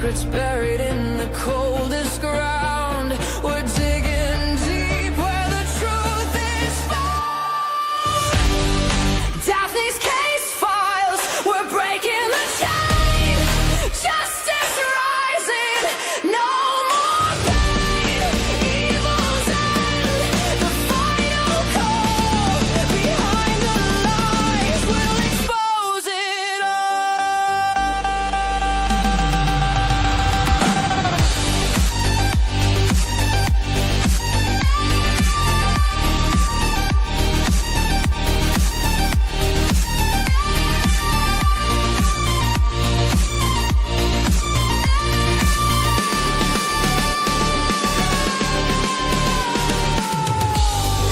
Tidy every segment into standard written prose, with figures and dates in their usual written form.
secrets buried in the coldest ground. We're digging deep where the truth is found. Daphne's case files, we're breaking the chain. Justice rising, no more pain. Evil's end, the final call. Behind the lies, we'll expose it all.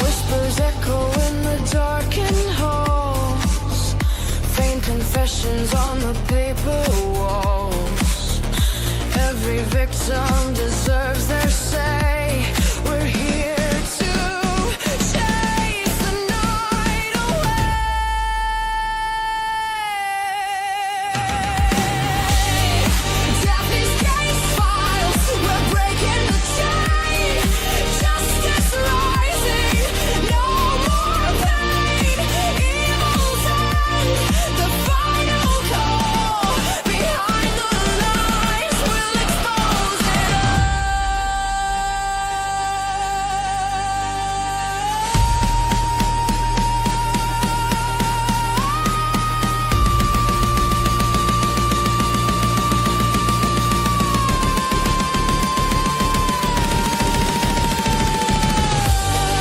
Whispers echo in the darkened halls. Faint confessions on the paper walls. Every victim deserves their say. We're here to chase the night away. Daphne's case files, we're breaking the chain. Justice rising, no more pain. Evil's end, the final call. Behind the lies, we'll expose it all.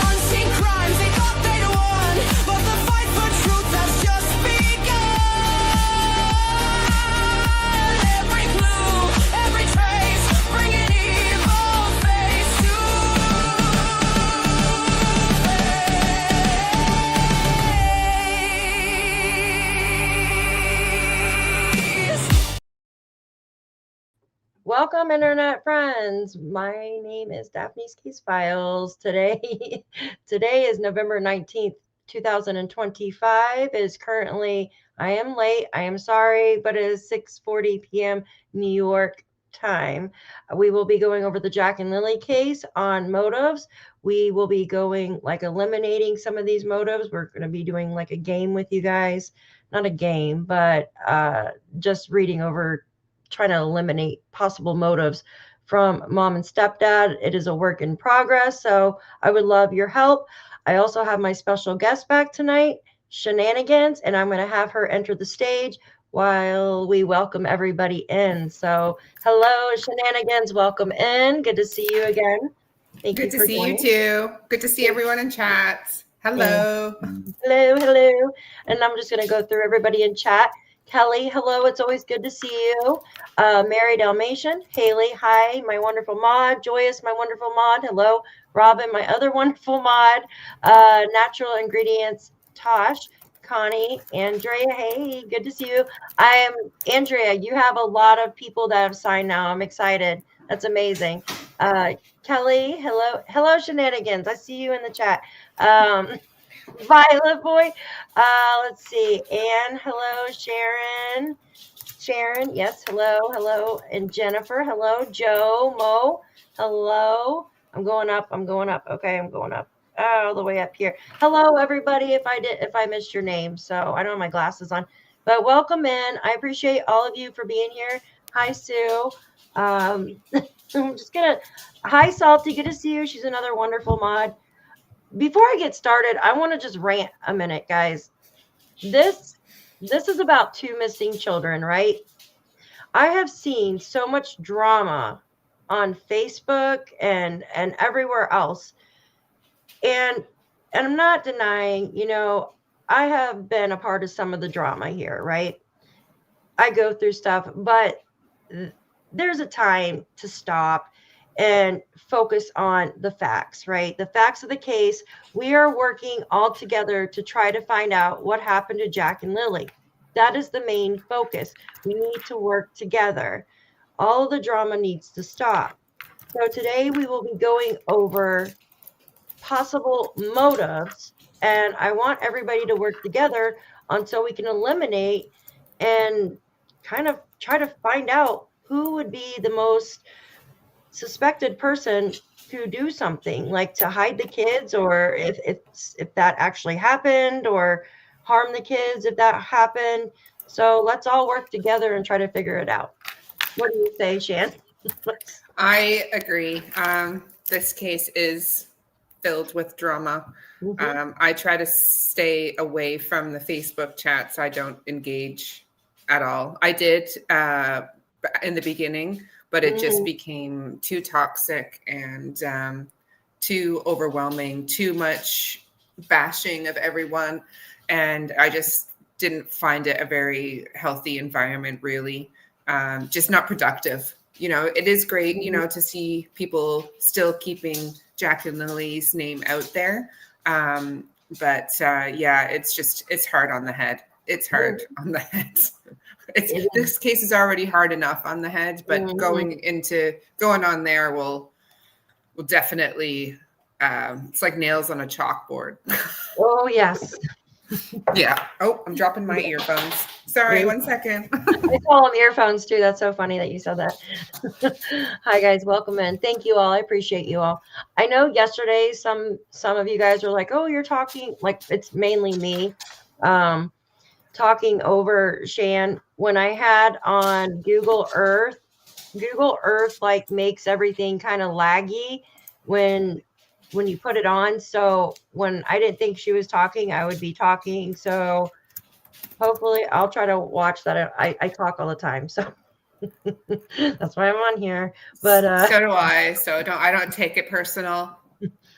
Unseen crimes, they thought they'd won, but the fight for truth has just begun. Every clue, every trace, bringing evil face to face. Welcome, internet friends. My name is Daphne's Case Files. Today is November 19th, 2025. It is currently, I am late. I am sorry, but it is 6:40 p.m. New York time. We will be going over the Jack and Lilly case on motives. We will be going eliminating some of these motives. We're going to be doing like a game with you guys. Not a game, but just reading over, trying to eliminate possible motives from mom and stepdad. It is a work in progress, so I would love your help. I also have my special guest back tonight, Shenanigans, and I'm going to have her enter the stage while we welcome everybody in. So hello, Shenanigans, welcome in. Good to see you again. Thank Good you to for see joining. you too. Good to see everyone in chat. Hello. Hello. And I'm just going to go through everybody in chat. Kelly, hello. It's always good to see you. Mary Dalmatian, Haley, hi. My wonderful mod. Joyous, my wonderful mod. Hello. Robin, my other wonderful mod. Natural Ingredients, Tosh, Connie, Andrea, hey, good to see you. Andrea, you have a lot of people that have signed now. I'm excited. That's amazing. Kelly, hello. Hello, Shenanigans. I see you in the chat. Violet boy. Let's see. Anne, hello. Sharon, yes, hello. And Jennifer, hello. Joe, Mo, hello. I'm going up. Okay, I'm going up. All the way up here. Hello, everybody. If I missed your name, so I don't have my glasses on, but welcome in. I appreciate all of you for being here. Hi, Sue. I'm just gonna. Hi, Salty. Good to see you. She's another wonderful mod. Before I get started, I want to just rant a minute, guys. This is about two missing children, right? I have seen so much drama on Facebook and everywhere else. And I'm not denying, I have been a part of some of the drama here, right? I go through stuff, but there's a time to stop and focus on the facts, right? The facts of the case. We are working all together to try to find out what happened to Jack and Lilly. That is the main focus. We need to work together. All of the drama needs to stop. So today we will be going over possible motives, and I want everybody to work together on so we can eliminate and kind of try to find out who would be the most suspected person to do something, like to hide the kids, or if that actually happened, or harm the kids if that happened. So let's all work together and try to figure it out. What do you say, Shan? I agree. This case is filled with drama. I try to stay away from the Facebook chats. I don't engage at all. I did in the beginning, but it just became too toxic and too overwhelming, too much bashing of everyone. And I just didn't find it a very healthy environment, really. Just not productive. You know, it is great, you know, to see people still keeping Jack and Lilly's name out there. But yeah, it's hard on the head. It's hard on the head. This case is already hard enough on the head, but going on there will definitely, it's like nails on a chalkboard. Oh, yes. Yeah. Oh, I'm dropping my earphones. Sorry, 1 second. I call them earphones too. That's so funny that you said that. Hi guys, welcome in. Thank you all. I appreciate you all. I know yesterday some of you guys were like, "Oh, you're talking," like it's mainly me talking over Shan. When I had on Google Earth like makes everything kind of laggy when you put it on. So when I didn't think she was talking, I would be talking. So hopefully I'll try to watch that. I talk all the time. So that's why I'm on here. But so do I. So I don't take it personal.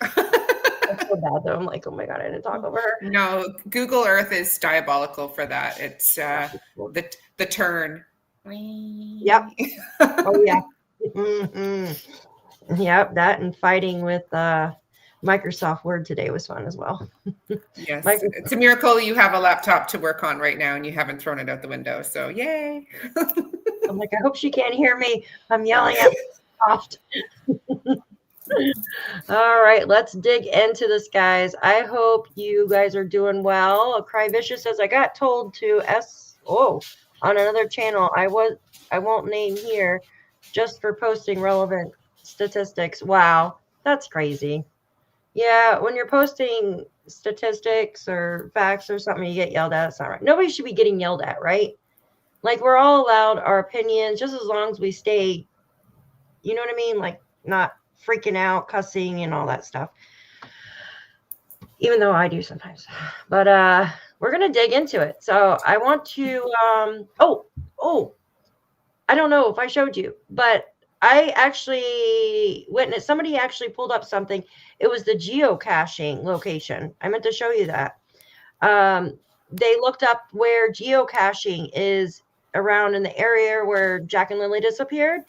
That's so bad though. I'm like, oh my God, I didn't talk over her. No, Google Earth is diabolical for that. It's the turn. Yep. Oh yeah. Yep. That and fighting with Microsoft Word today was fun as well. Yes, it's a miracle you have a laptop to work on right now and you haven't thrown it out the window. So yay! I'm like, I hope she can't hear me. I'm yelling at soft. All right, let's dig into this, guys. I hope you guys are doing well. Cry Vicious says, I got told to on another channel. I won't name here, just for posting relevant statistics. Wow, that's crazy. Yeah, when you're posting statistics or facts or something, you get yelled at. It's not right. Nobody should be getting yelled at, right? Like, we're all allowed our opinions just as long as we stay, you know what I mean? Like, not freaking out, cussing, and all that stuff. Even though I do sometimes. But we're going to dig into it. So I want to, I don't know if I showed you, but I actually witnessed, somebody actually pulled up something. It was the geocaching location. I meant to show you that. They looked up where geocaching is around in the area where Jack and Lilly disappeared.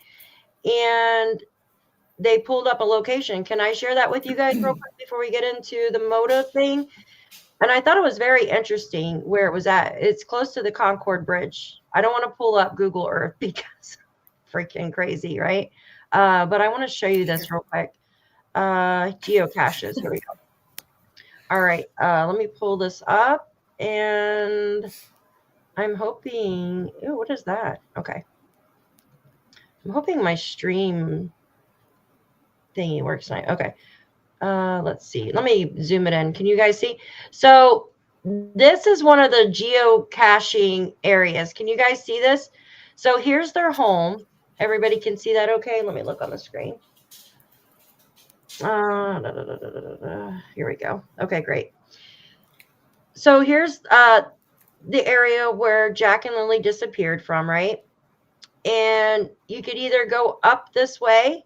And they pulled up a location. Can I share that with you guys real quick before we get into the motive thing? And I thought it was very interesting where it was at. It's close to the Concord Bridge. I don't want to pull up Google Earth because freaking crazy, right? But I want to show you this real quick. Geocaches. Here we go. All right. Let me pull this up. And I'm hoping, what is that? Okay. I'm hoping my stream thingy works tonight. Okay. Let's see. Let me zoom it in. Can you guys see? So this is one of the geocaching areas. Can you guys see this? So here's their home. Everybody can see that okay? Let me look on the screen. Here we go. Okay, great. So here's the area where Jack and Lilly disappeared from, right? And you could either go up this way,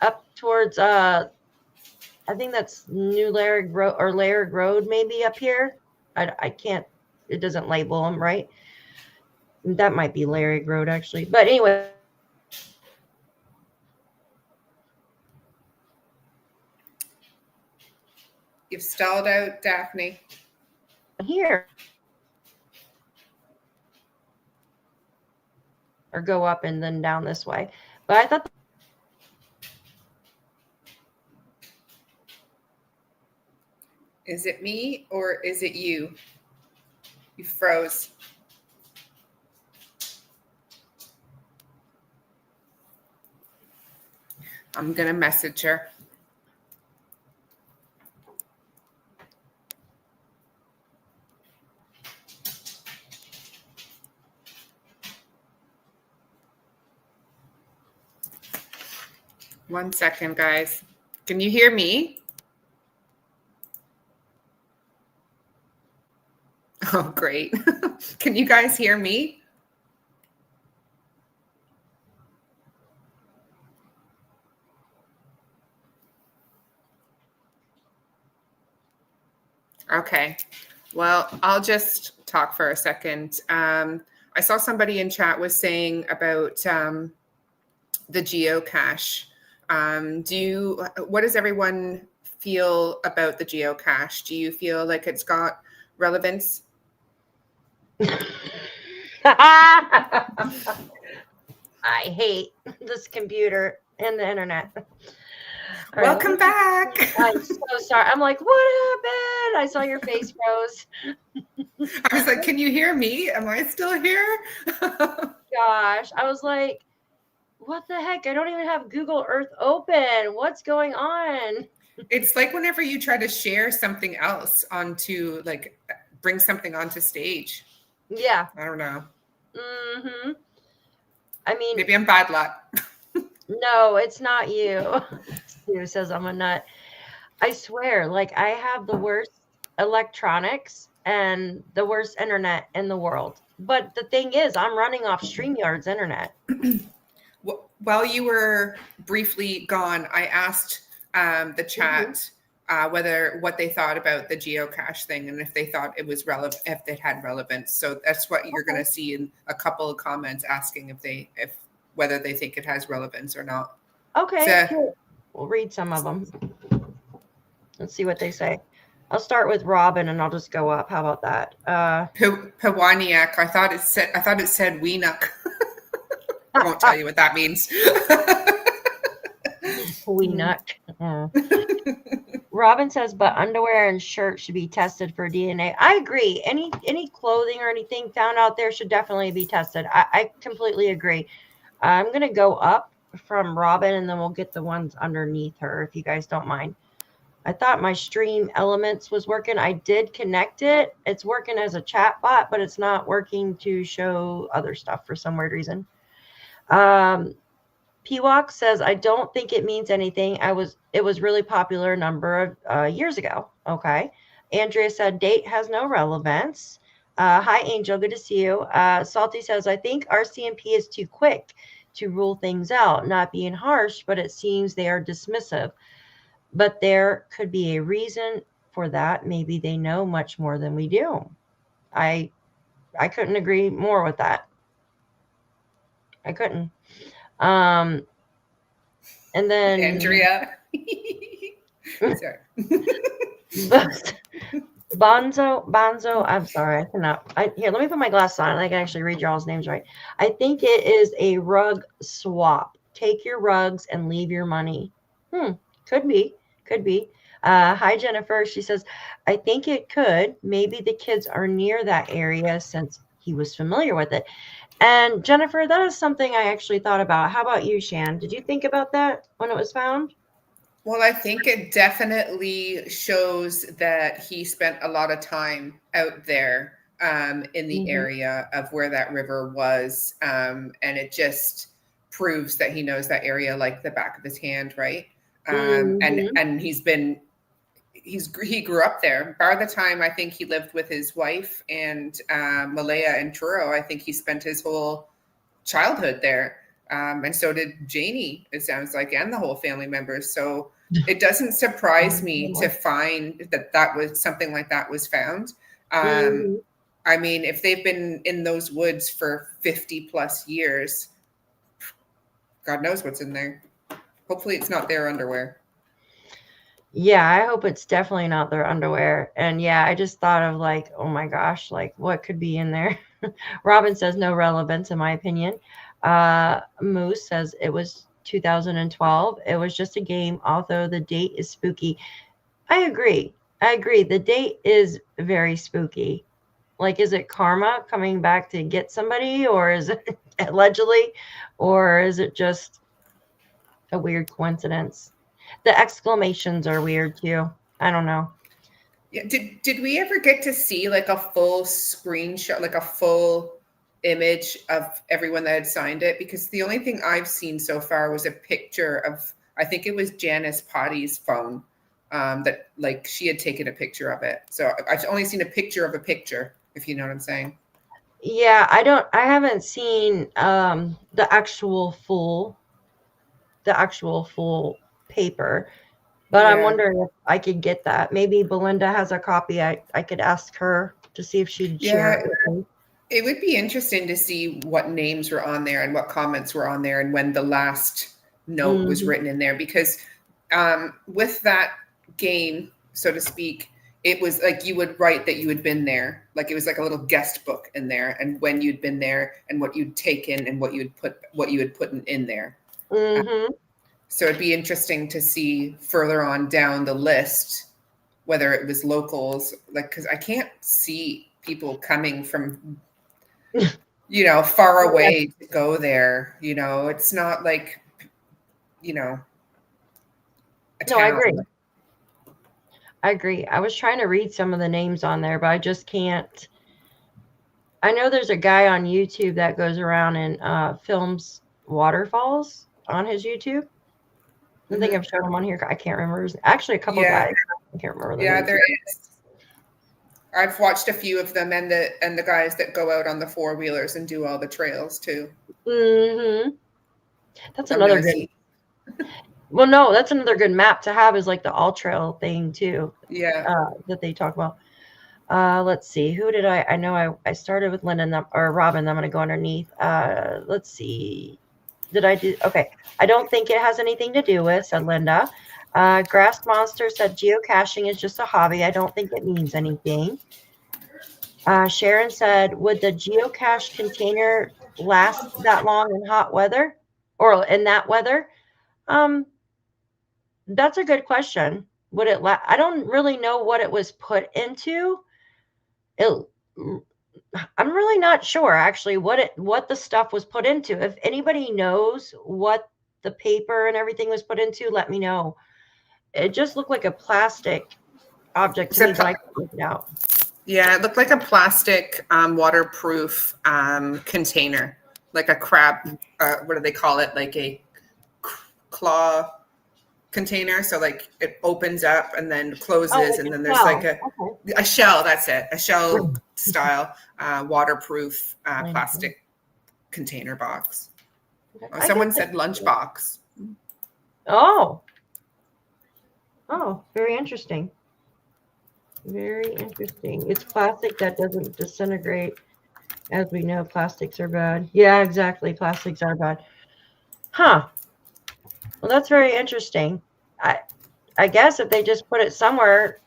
up towards I think that's New Lairg Road or Lairg Road, maybe up here. I can't, it doesn't label them, right? That might be Lairg Road actually. But anyway. You've stalled out, Daphne. Here. Or go up and then down this way. But I thought. Is it me or is it you? You froze. I'm going to message her. One second, guys. Can you hear me? Oh, great. Can you guys hear me? Okay. Well, I'll just talk for a second. I saw somebody in chat was saying about the geocache. What does everyone feel about the geocache? Do you feel like it's got relevance? I hate this computer and the internet. All Welcome right. back. I'm so sorry. I'm like, what happened? I saw your face froze. I was like, can you hear me? Am I still here? Gosh, I was like, what the heck? I don't even have Google Earth open. What's going on? It's like whenever you try to share something else onto, like, bring something onto stage. Yeah. I don't know. Mm-hmm. I mean, Maybe I'm bad luck. no, it's not you. Sue says I'm a nut. I swear, like, I have the worst electronics and the worst internet in the world. But the thing is, I'm running off StreamYard's internet. While you were briefly gone, I asked the chat what they thought about the geocache thing and if they thought it was relevant, if it had relevance. So that's what you're going to see in a couple of comments asking whether they think it has relevance or not. Okay, cool. We'll read some of them. Let's see what they say. I'll start with Robin and I'll just go up. How about that? Pewaniak. I thought it said Weenuk. I won't tell you what that means. Weenuk. Robin says, but underwear and shirts should be tested for DNA. I agree. Any clothing or anything found out there should definitely be tested. I completely agree. I'm going to go up from Robin and then we'll get the ones underneath her if you guys don't mind. I thought my Stream Elements was working. I did connect it. It's working as a chat bot, but it's not working to show other stuff for some weird reason. Pewok says, I don't think it means anything. It was really popular a number of years ago. Okay. Andrea said, date has no relevance. Hi, Angel. Good to see you. Salty says, I think RCMP is too quick to rule things out, not being harsh, but it seems they are dismissive. But there could be a reason for that. Maybe they know much more than we do. I couldn't agree more with that. I couldn't. And then Andrea. Sorry. Bonzo, I'm sorry, I cannot. Here, let me put my glasses on. I can actually read y'all's names right. I think it is a rug swap. Take your rugs and leave your money. Could be. Hi, Jennifer. She says, I think it could. Maybe the kids are near that area since he was familiar with it. And Jennifer, that is something I actually thought about. How about you, Shan? Did you think about that when it was found? Well, I think it definitely shows that he spent a lot of time out there in the area of where that river was. And it just proves that he knows that area like the back of his hand, right? And he grew up there. By the time I think he lived with his wife and Malaya and Truro, I think he spent his whole childhood there. And so did Janie, it sounds like, and the whole family members. So it doesn't surprise me to find that was something like that was found. I mean, if they've been in those woods for 50 plus years, God knows what's in there. Hopefully it's not their underwear. Yeah, I hope it's definitely not their underwear. And yeah, I just thought of like, oh my gosh, like what could be in there? Robin says no relevance in my opinion. Moose says it was 2012. It was just a game, although the date is spooky. I agree. The date is very spooky. Like, is it karma coming back to get somebody, or is it allegedly, or is it just a weird coincidence. The exclamations are weird too. I don't know. Yeah. Did we ever get to see like a full screenshot, like a full image of everyone that had signed it? Because the only thing I've seen so far was a picture of, I think it was Janice Potty's phone, that like she had taken a picture of it. So I've only seen a picture of a picture, if you know what I'm saying. Yeah, I haven't seen the actual full paper, but I'm Yeah. wondering if I could get that. Maybe Belinda has a copy. I could ask her to see if she'd share Yeah. it with me. It would be interesting to see what names were on there and what comments were on there and when the last note was written in there, because with that game, so to speak, it was like you would write that you had been there. Like it was like a little guest book in there, and when you'd been there and what you'd taken and what you had put in there. So it'd be interesting to see further on down the list whether it was locals, like, because I can't see people coming from far away to go there. It's not like a No, town. I agree. I was trying to read some of the names on there, but I just can't. I know there's a guy on YouTube that goes around and films waterfalls on his YouTube. I think I've shown him on here. I can't remember. Actually, a couple guys. I can't remember the names. There is. I've watched a few of them, and the guys that go out on the 4-wheelers and do all the trails too. That's another good. Well, no, that's another good map to have, is like the all trail thing too. Yeah. That they talk about. Let's see. Who did I know? I started with Linda or Robin. I'm going to go underneath. Let's see. Did I do? Okay. I don't think it has anything to do with, said Linda. Grass Monster said geocaching is just a hobby. I don't think it means anything. Sharon said, would the geocache container last that long in hot weather or in that weather? That's a good question. Would it I don't really know what it was put into. I'm really not sure actually what the stuff was put into. If anybody knows what the paper and everything was put into, let me know. It just looked like a plastic object to me, but I couldn't work it out. Yeah, it looked like a plastic waterproof container, like a crab. What do they call it? Like a claw container. So like it opens up and then closes, and then there's like a shell. That's it, a shell style waterproof plastic container box. Okay. Someone said lunchbox. Oh, very interesting. Very interesting. It's plastic that doesn't disintegrate. As we know, plastics are bad. Yeah, exactly. Plastics are bad. Huh. Well, that's very interesting. I guess if they just put it somewhere.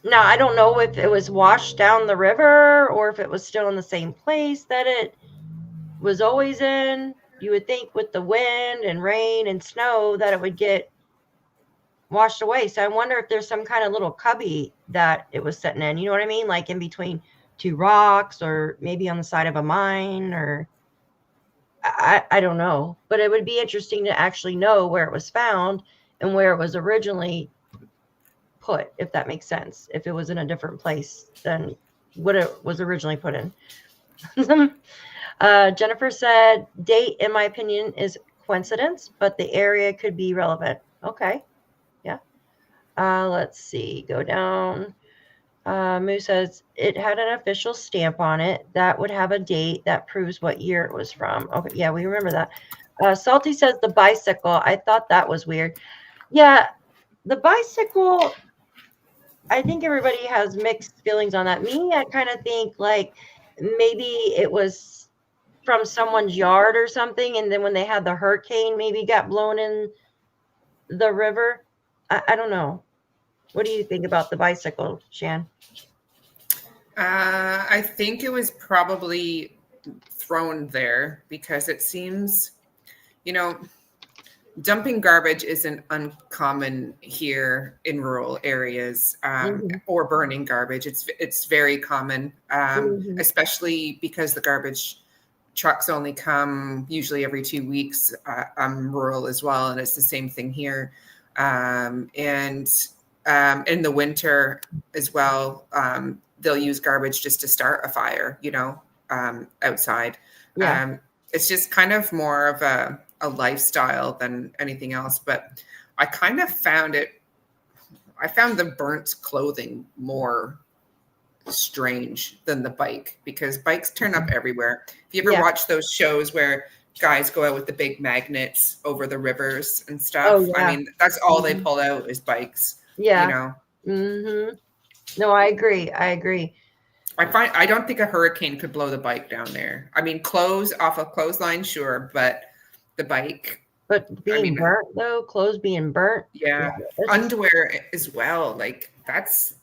Now, I don't know if it was washed down the river or if it was still in the same place that it was always in. You would think with the wind and rain and snow that it would get washed away. So I wonder if there's some kind of little cubby that it was sitting in. You know what I mean? Like in between two rocks, or maybe on the side of a mine, or I don't know. But it would be interesting to actually know where it was found and where it was originally put, if that makes sense. If it was in a different place than what it was originally put in. Jennifer said, date, in my opinion, is coincidence, but the area could be relevant. Okay. Yeah. Let's see. Go down. Moo says, it had an official stamp on it that would have a date that proves what year it was from. Okay. Yeah, we remember that. Salty says the bicycle. I thought that was weird. Yeah. The bicycle, I think everybody has mixed feelings on that. Me, I kind of think like maybe it was from someone's yard or something, and then when they had the hurricane, maybe got blown in the river. I don't know. What do you think about the bicycle, Shan? I think it was probably thrown there because it seems, dumping garbage isn't uncommon here in rural areas, or burning garbage. It's very common, especially because the garbage trucks only come usually every 2 weeks. I'm rural as well, and it's the same thing here. And in the winter as well, they'll use garbage just to start a fire, outside. Yeah. It's just kind of more of a lifestyle than anything else. But I kind of found the burnt clothing more strange than the bike, because bikes turn up everywhere. If you ever watch those shows where guys go out with the big magnets over the rivers and stuff, Oh, yeah. I mean, that's all they pull out is bikes. Yeah. No, I agree. I don't think a hurricane could blow the bike down there. I mean, clothes off a clothesline, sure, but the bike. But being burnt though, clothes being burnt. Yeah. Underwear as well. Like, that's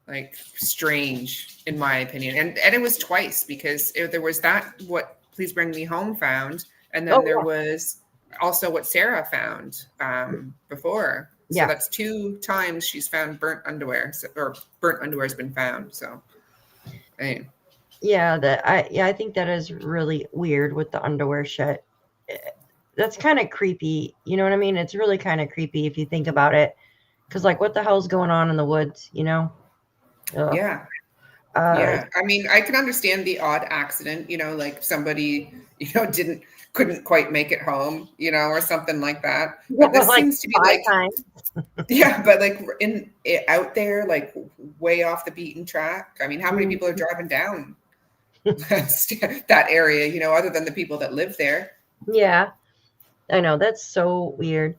like strange in my opinion. And it was twice, because there was that what Please Bring Me Home found, and then there was also what Sarah found before. So that's 2 times she's found burnt underwear, or burnt underwear has been found. So anyway. I think that is really weird with the underwear shit. That's kind of creepy. You know what I mean? It's really kind of creepy if you think about it. Because, like, what the hell's going on in the woods, Ugh. Yeah. I mean, I can understand the odd accident, like somebody, couldn't quite make it home, or something like that. But this seems to be like, but like out there, like way off the beaten track. I mean, how many people are driving down that area, other than the people that live there? Yeah, I know. That's so weird.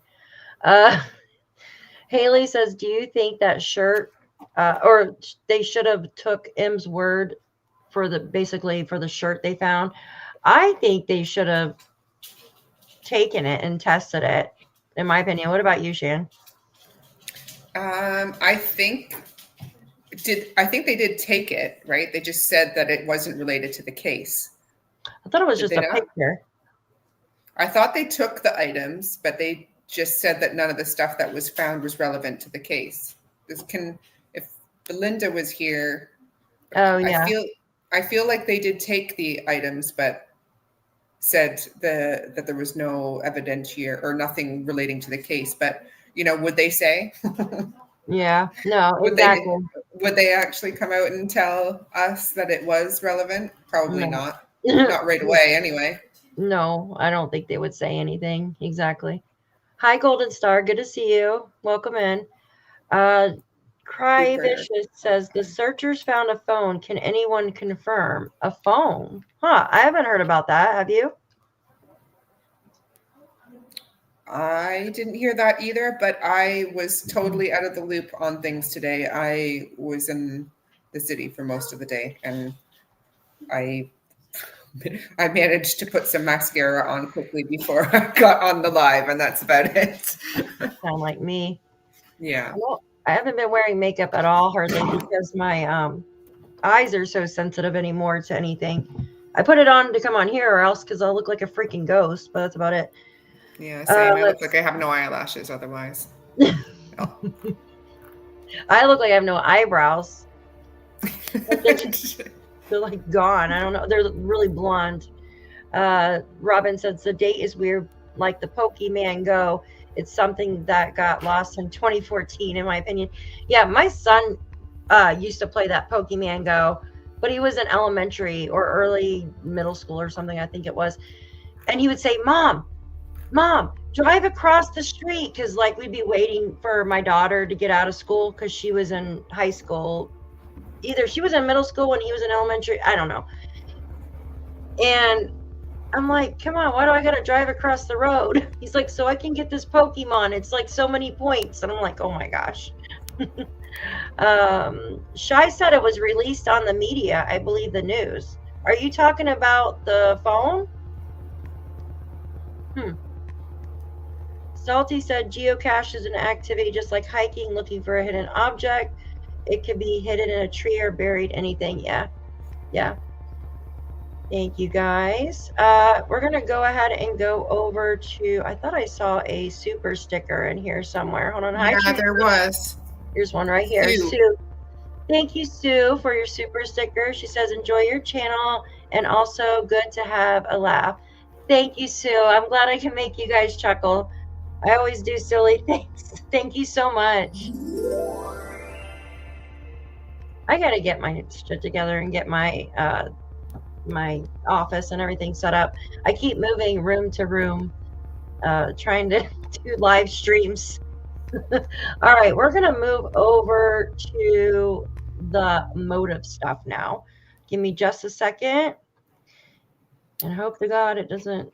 Haley says, do you think that shirt, or they should have took M's word for the shirt they found? I think they should have taken it and tested it, in my opinion. What about you, Shan? I think they did take it, right? They just said that it wasn't related to the case. I thought it was just a picture. I thought they took the items, but they just said that none of the stuff that was found was relevant to the case. If Belinda was here, I feel like they did take the items, but said that there was no evidence here or nothing relating to the case. But would they say? Yeah, no, exactly. Would they actually come out and tell us that it was relevant? Probably not. Not right away, anyway. No, I don't think they would say anything. Exactly. Hi, Golden Star. Good to see you. Welcome in. Cry Vicious says, the searchers found a phone. Can anyone confirm? A phone? Huh. I haven't heard about that. Have you? I didn't hear that either, but I was totally out of the loop on things today. I was in the city for most of the day, and I managed to put some mascara on quickly before I got on the live, and that's about it. Sound like me. Yeah. Well, I haven't been wearing makeup at all, hardly, because my eyes are so sensitive anymore to anything. I put it on to come on here, or else because I'll look like a freaking ghost, but that's about it. Yeah, same. I look like I have no eyelashes otherwise. I look like I have no eyebrows. They're like gone. I don't know. They're really blonde. Robin says the date is weird, like the Pokemon Go. It's something that got lost in 2014, in my opinion. Yeah, my son used to play that Pokemon Go, but he was in elementary or early middle school or something, I think it was. And he would say, Mom, drive across the street. Because like we'd be waiting for my daughter to get out of school because she was in high school. Either she was in middle school when he was in elementary. I don't know. And I'm like, come on, why do I got to drive across the road? He's like, so I can get this Pokemon. It's like so many points. And I'm like, oh my gosh. Shai said it was released on the media. I believe the news. Are you talking about the phone? Salty said geocache is an activity just like hiking, looking for a hidden object. It could be hidden in a tree or buried, anything. Yeah. Thank you, guys. We're going to go ahead and go over to, I thought I saw a super sticker in here somewhere. Hold on. Yeah, there was. Here's one right here. Sue. Thank you, Sue, for your super sticker. She says, enjoy your channel and also good to have a laugh. Thank you, Sue. I'm glad I can make you guys chuckle. I always do silly things. Thank you so much. I gotta get my shit together and get my my office and everything set up. I keep moving room to room, trying to do live streams. All right, we're gonna move over to the motive stuff now. Give me just a second, and hope to God it doesn't.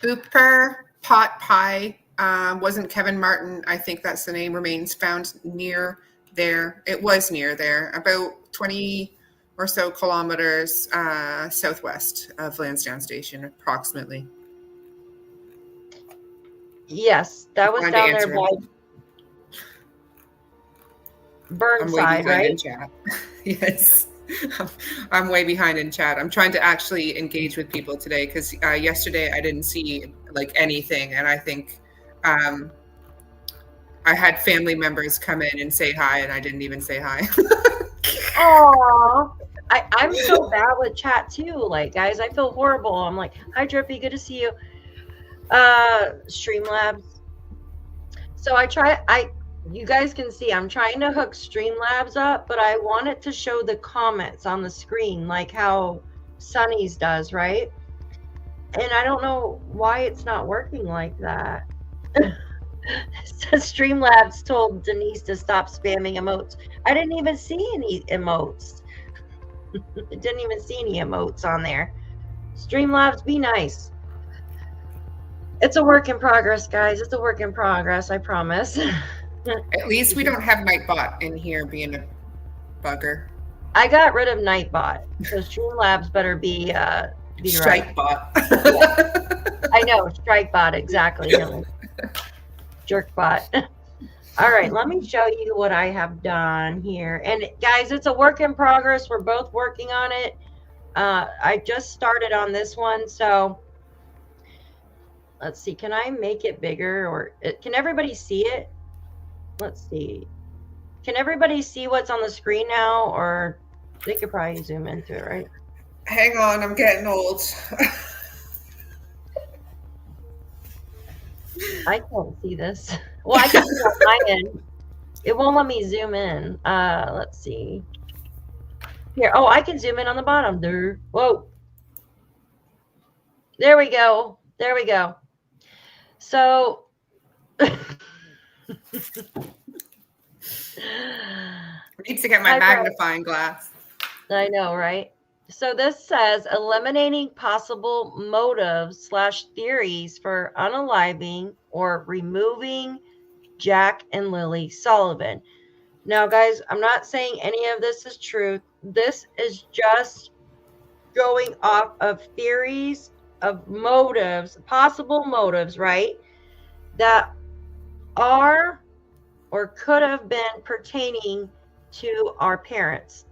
Ooper Pot Pie wasn't Kevin Martin. I think that's the name. Remains found near there. It was near there, about 20 or so kilometers southwest of Landsdowne Station, approximately. Yes, that was Trying to down there answer by I'm way Burnside, behind right? in chat. Yes. I'm way behind in chat. I'm trying to actually engage with people today because yesterday I didn't see like anything, and I think I had family members come in and say hi, and I didn't even say hi. Aww. I'm so bad with chat too. Like, guys, I feel horrible. I'm like, hi, Drippy, good to see you. Streamlabs. So you guys can see I'm trying to hook Streamlabs up, but I want it to show the comments on the screen like how Sunny's does, right? And I don't know why it's not working like that. Streamlabs told Denise to stop spamming emotes. I didn't even see any emotes. I didn't even see any emotes on there. Streamlabs, be nice. It's a work in progress, guys. It's a work in progress, I promise. At least we don't have Nightbot in here being a bugger. I got rid of Nightbot, so Streamlabs better be right. Strikebot. I know, Strikebot, exactly. Jerkbot. All right, let me show you what I have done here. And guys, it's a work in progress. We're both working on it. I just started on this one, so let's see. Can I make it bigger, or can everybody see it? Let's see. Can everybody see what's on the screen now, or they could probably zoom into it, right? Hang on, I'm getting old. I can't see this. Well, I can see it on my end. It won't let me zoom in. Let's see. Here. Oh, I can zoom in on the bottom. There. Whoa. There we go. There we go. So Needs to get my magnifying glass. I know, right? So this says eliminating possible motives / theories for unaliving or removing Jack and Lilly Sullivan. Now, guys, I'm not saying any of this is true. This is just going off of theories of motives, possible motives, right? That are or could have been pertaining to our parents,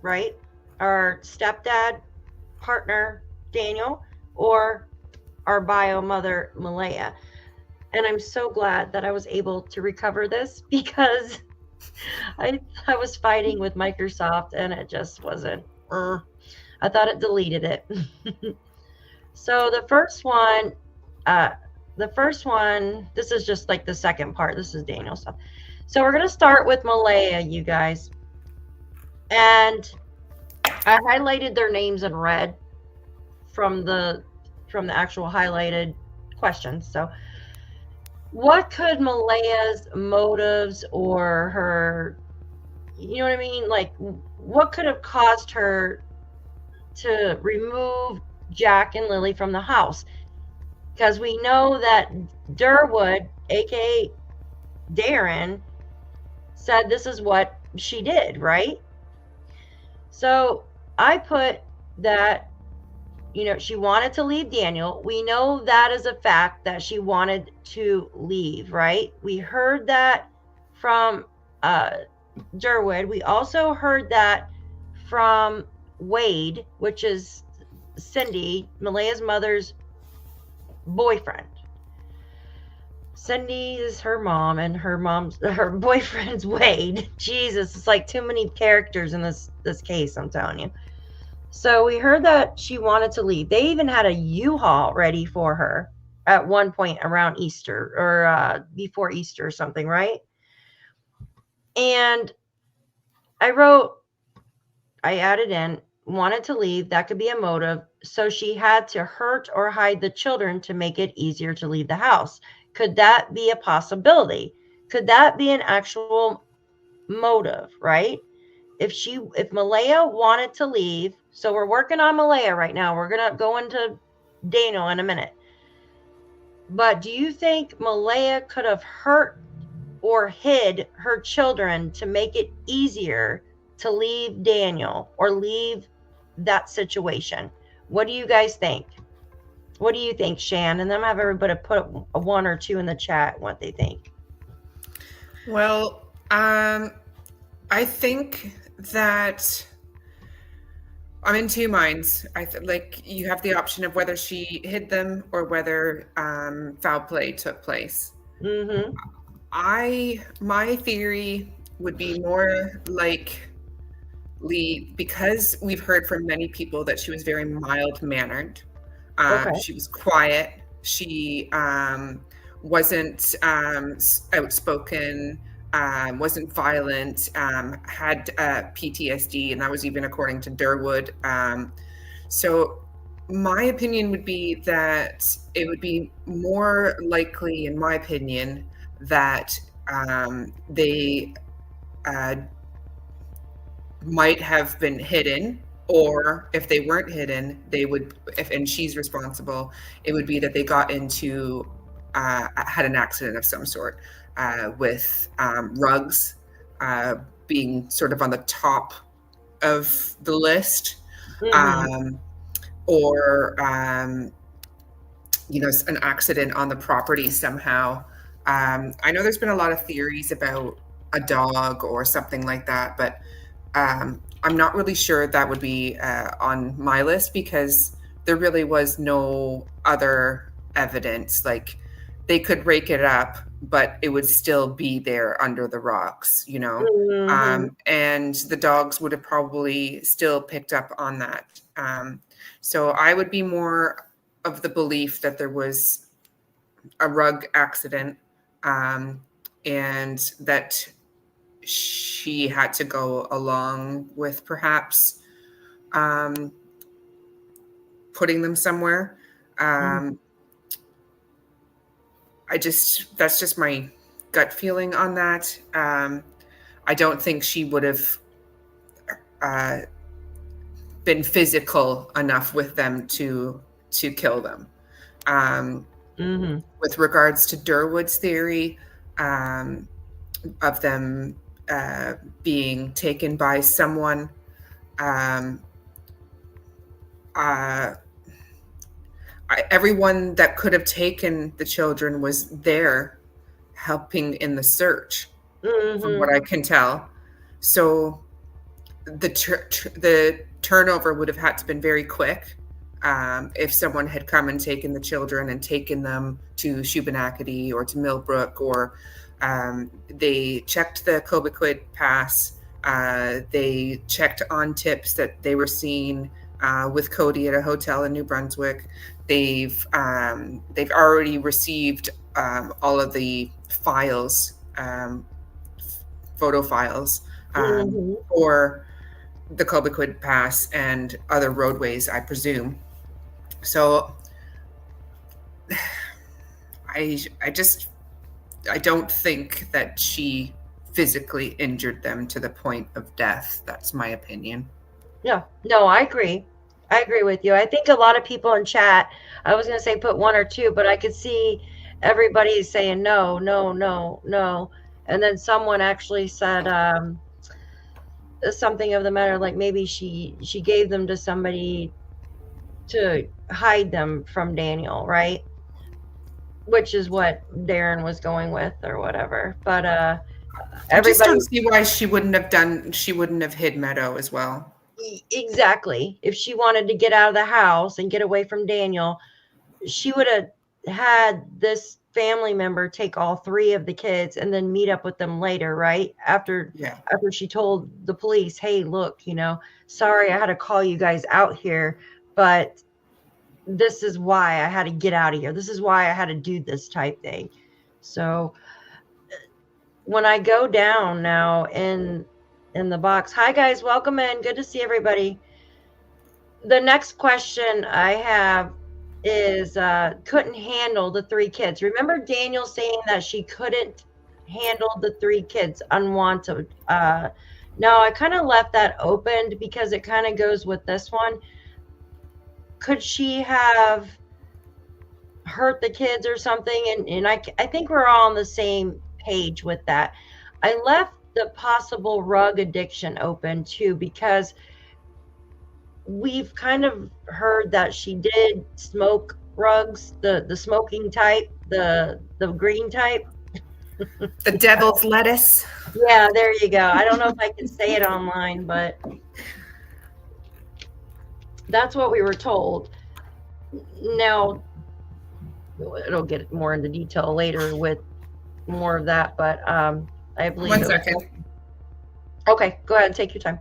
right? Our stepdad, partner, Daniel, or our bio mother, Malaya. And I'm so glad that I was able to recover this because I was fighting with Microsoft and it just wasn't. I thought it deleted it. So the first one, this is just like the second part. This is Daniel stuff. So we're going to start with Malaya, you guys. And I highlighted their names in red from the actual highlighted questions. So what could Malaya's motives or her, you know what I mean? Like, what could have caused her to remove Jack and Lilly from the house? Because we know that Durwood, aka Darren, said this is what she did, right? So I put that, you know, she wanted to leave Daniel. We know that is a fact that she wanted to leave, right? We heard that from Durwood. We also heard that from Wade, which is Cindy, Malaya's mother's boyfriend. Cindy is her mom, and her boyfriend's Wade. Jesus, it's like too many characters in this case, I'm telling you. So we heard that she wanted to leave. They even had a U-Haul ready for her at one point around Easter or before Easter or something, right? And I added in, wanted to leave. That could be a motive. So she had to hurt or hide the children to make it easier to leave the house. Could that be a possibility? Could that be an actual motive, right? If Malaya wanted to leave, so we're working on Malaya right now. We're going to go into Daniel in a minute. But do you think Malaya could have hurt or hid her children to make it easier to leave Daniel or leave that situation? What do you guys think? What do you think, Shan? And then have everybody put a 1 or 2 in the chat what they think. Well, I think that I'm in two minds. Like you have the option of whether she hid them or whether foul play took place. Mm-hmm. My theory would be more like because we've heard from many people that she was very mild-mannered. Okay. She was quiet. She wasn't outspoken, wasn't violent, had PTSD, and that was even according to Durwood. So my opinion would be that it would be more likely, in my opinion, that they might have been hidden, or if they weren't hidden, they would, and she's responsible, it would be that they got into, had an accident of some sort, with rugs being sort of on the top of the list, Mm-hmm. or an accident on the property somehow. I know there's been a lot of theories about a dog or something like that, but I'm not really sure that would be on my list because there really was no other evidence. Like they could rake it up, but it would still be there under the rocks, Mm-hmm. and the dogs would have probably still picked up on that. So I would be more of the belief that there was a rug accident, and that she had to go along with perhaps putting them somewhere. That's just my gut feeling on that. I don't think she would have been physical enough with them to kill them. Mm-hmm. With regards to Durwood's theory of them being taken by someone, everyone that could have taken the children was there helping in the search, from what I can tell. So the turnover would have had to been very quick if someone had come and taken the children and taken them to Shubenacadie or to Millbrook, or they checked the Cobequid Pass. They checked on tips that they were seen with Cody at a hotel in New Brunswick. They've already received all of the files, photo files, for the Cobequid Pass and other roadways, I presume. So I don't think that she physically injured them to the point of death. That's my opinion. Yeah, no, I agree. I agree with you. I think a lot of people in chat, I was going to say put 1 or 2, but I could see everybody saying no, no, no, no. And then someone actually said something of the matter, like maybe she gave them to somebody to hide them from Daniel, right? Which is what Darren was going with or whatever. But I just don't see why she wouldn't have hid Meadow as well. Exactly. If she wanted to get out of the house and get away from Daniel, she would have had this family member take all 3 of the kids and then meet up with them later, right? After she told the police, hey, look, sorry I had to call you guys out here, but this is why I had to get out of here. This is why I had to do this type thing. So when I go down now in the box, hi guys, welcome in. Good to see everybody. The next question I have is couldn't handle the 3 kids. Remember Daniel saying that she couldn't handle the 3 kids unwanted. No, I kind of left that open because it kind of goes with this one. Could she have hurt the kids or something? And I think we're all on the same page with that. I left the possible rug addiction open too, because we've kind of heard that she did smoke rugs, the smoking type, the green type. The devil's lettuce. Yeah, there you go. I don't know if I can say it online, but that's what we were told. Now, it'll get more into detail later with more of that, but I believe. 1 second. Okay, go ahead and take your time.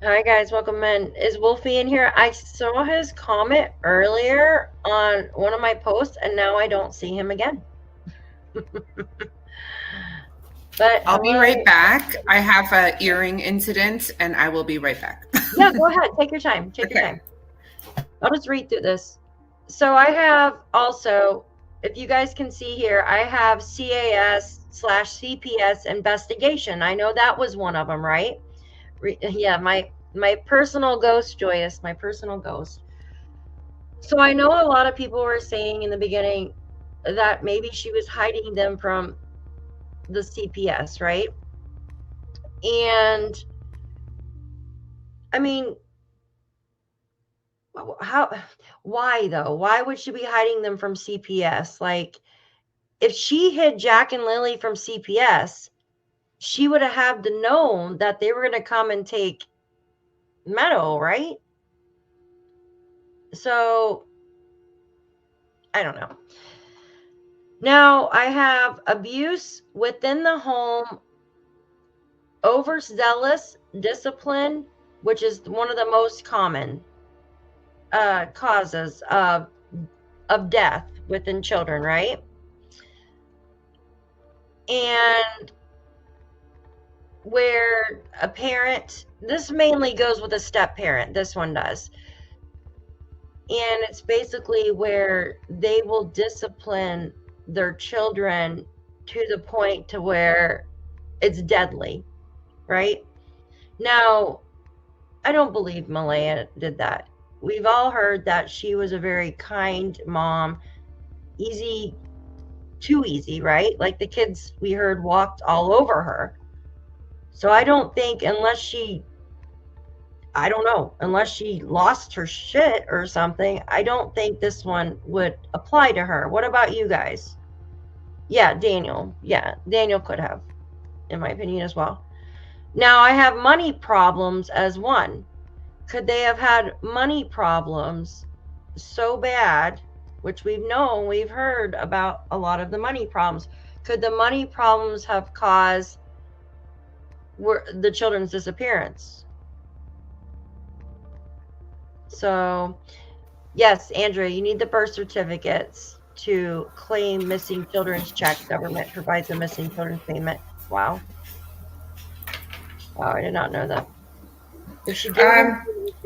Hi guys, welcome in. Is Wolfie in here? I saw his comment earlier on one of my posts and now I don't see him again. But I'll be right back. I have an earring incident and I will be right back. Yeah, go ahead. Take your time. Take your time. I'll just read through this. So I have also, if you guys can see here, I have CAS/CPS investigation. I know that was one of them, right? Yeah, my personal ghost, Joyous, my personal ghost. So I know a lot of people were saying in the beginning that maybe she was hiding them from the CPS, right? And I mean, why though? Why would she be hiding them from CPS? Like, if she hid Jack and Lilly from CPS, she would have to known that they were going to come and take Meadow, right? So, I don't know. Now, I have abuse within the home, overzealous discipline, which is one of the most common causes of death within children, right? And where a parent, this mainly goes with a step parent, this one does, and it's basically where they will discipline their children to the point to where it's deadly, right? Now, I don't believe Malaya did that. We've all heard that she was a very kind mom, too easy, right? Like the kids we heard walked all over her. So I don't think, unless she lost her shit or something, I don't think this one would apply to her. What about you guys? Yeah, Daniel. Yeah, Daniel could have, in my opinion, as well. Now, I have money problems as one. Could they have had money problems so bad, which we've heard about a lot of the money problems. Could the money problems have caused the children's disappearance? So, yes, Andrea, you need the birth certificates to claim missing children's check. Government provides a missing children's payment. Wow. Wow, I did not know that.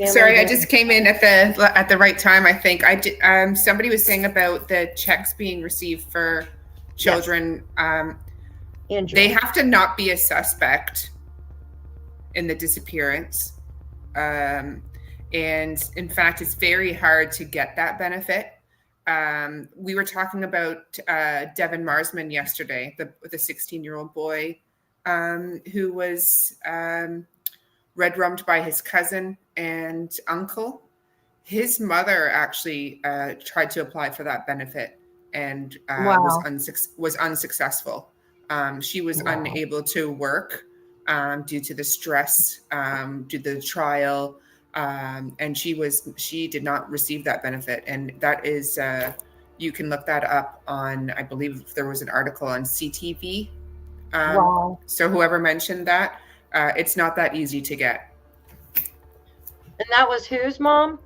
Sorry, I just came in at the right time. I think I did. Somebody was saying about the checks being received for children. Yes. They have to not be a suspect in the disappearance, and in fact, it's very hard to get that benefit. We were talking about Devin Marsman yesterday, the 16-year-old boy who was red rummed by his cousin and uncle. His mother actually tried to apply for that benefit and was unsuccessul. She was unable to work due to the stress, due to the trial, and she did not receive that benefit. And that is, You can look that up on, I believe there was an article on CTV. Wow. So whoever mentioned that, it's not that easy to get. And that was whose mom?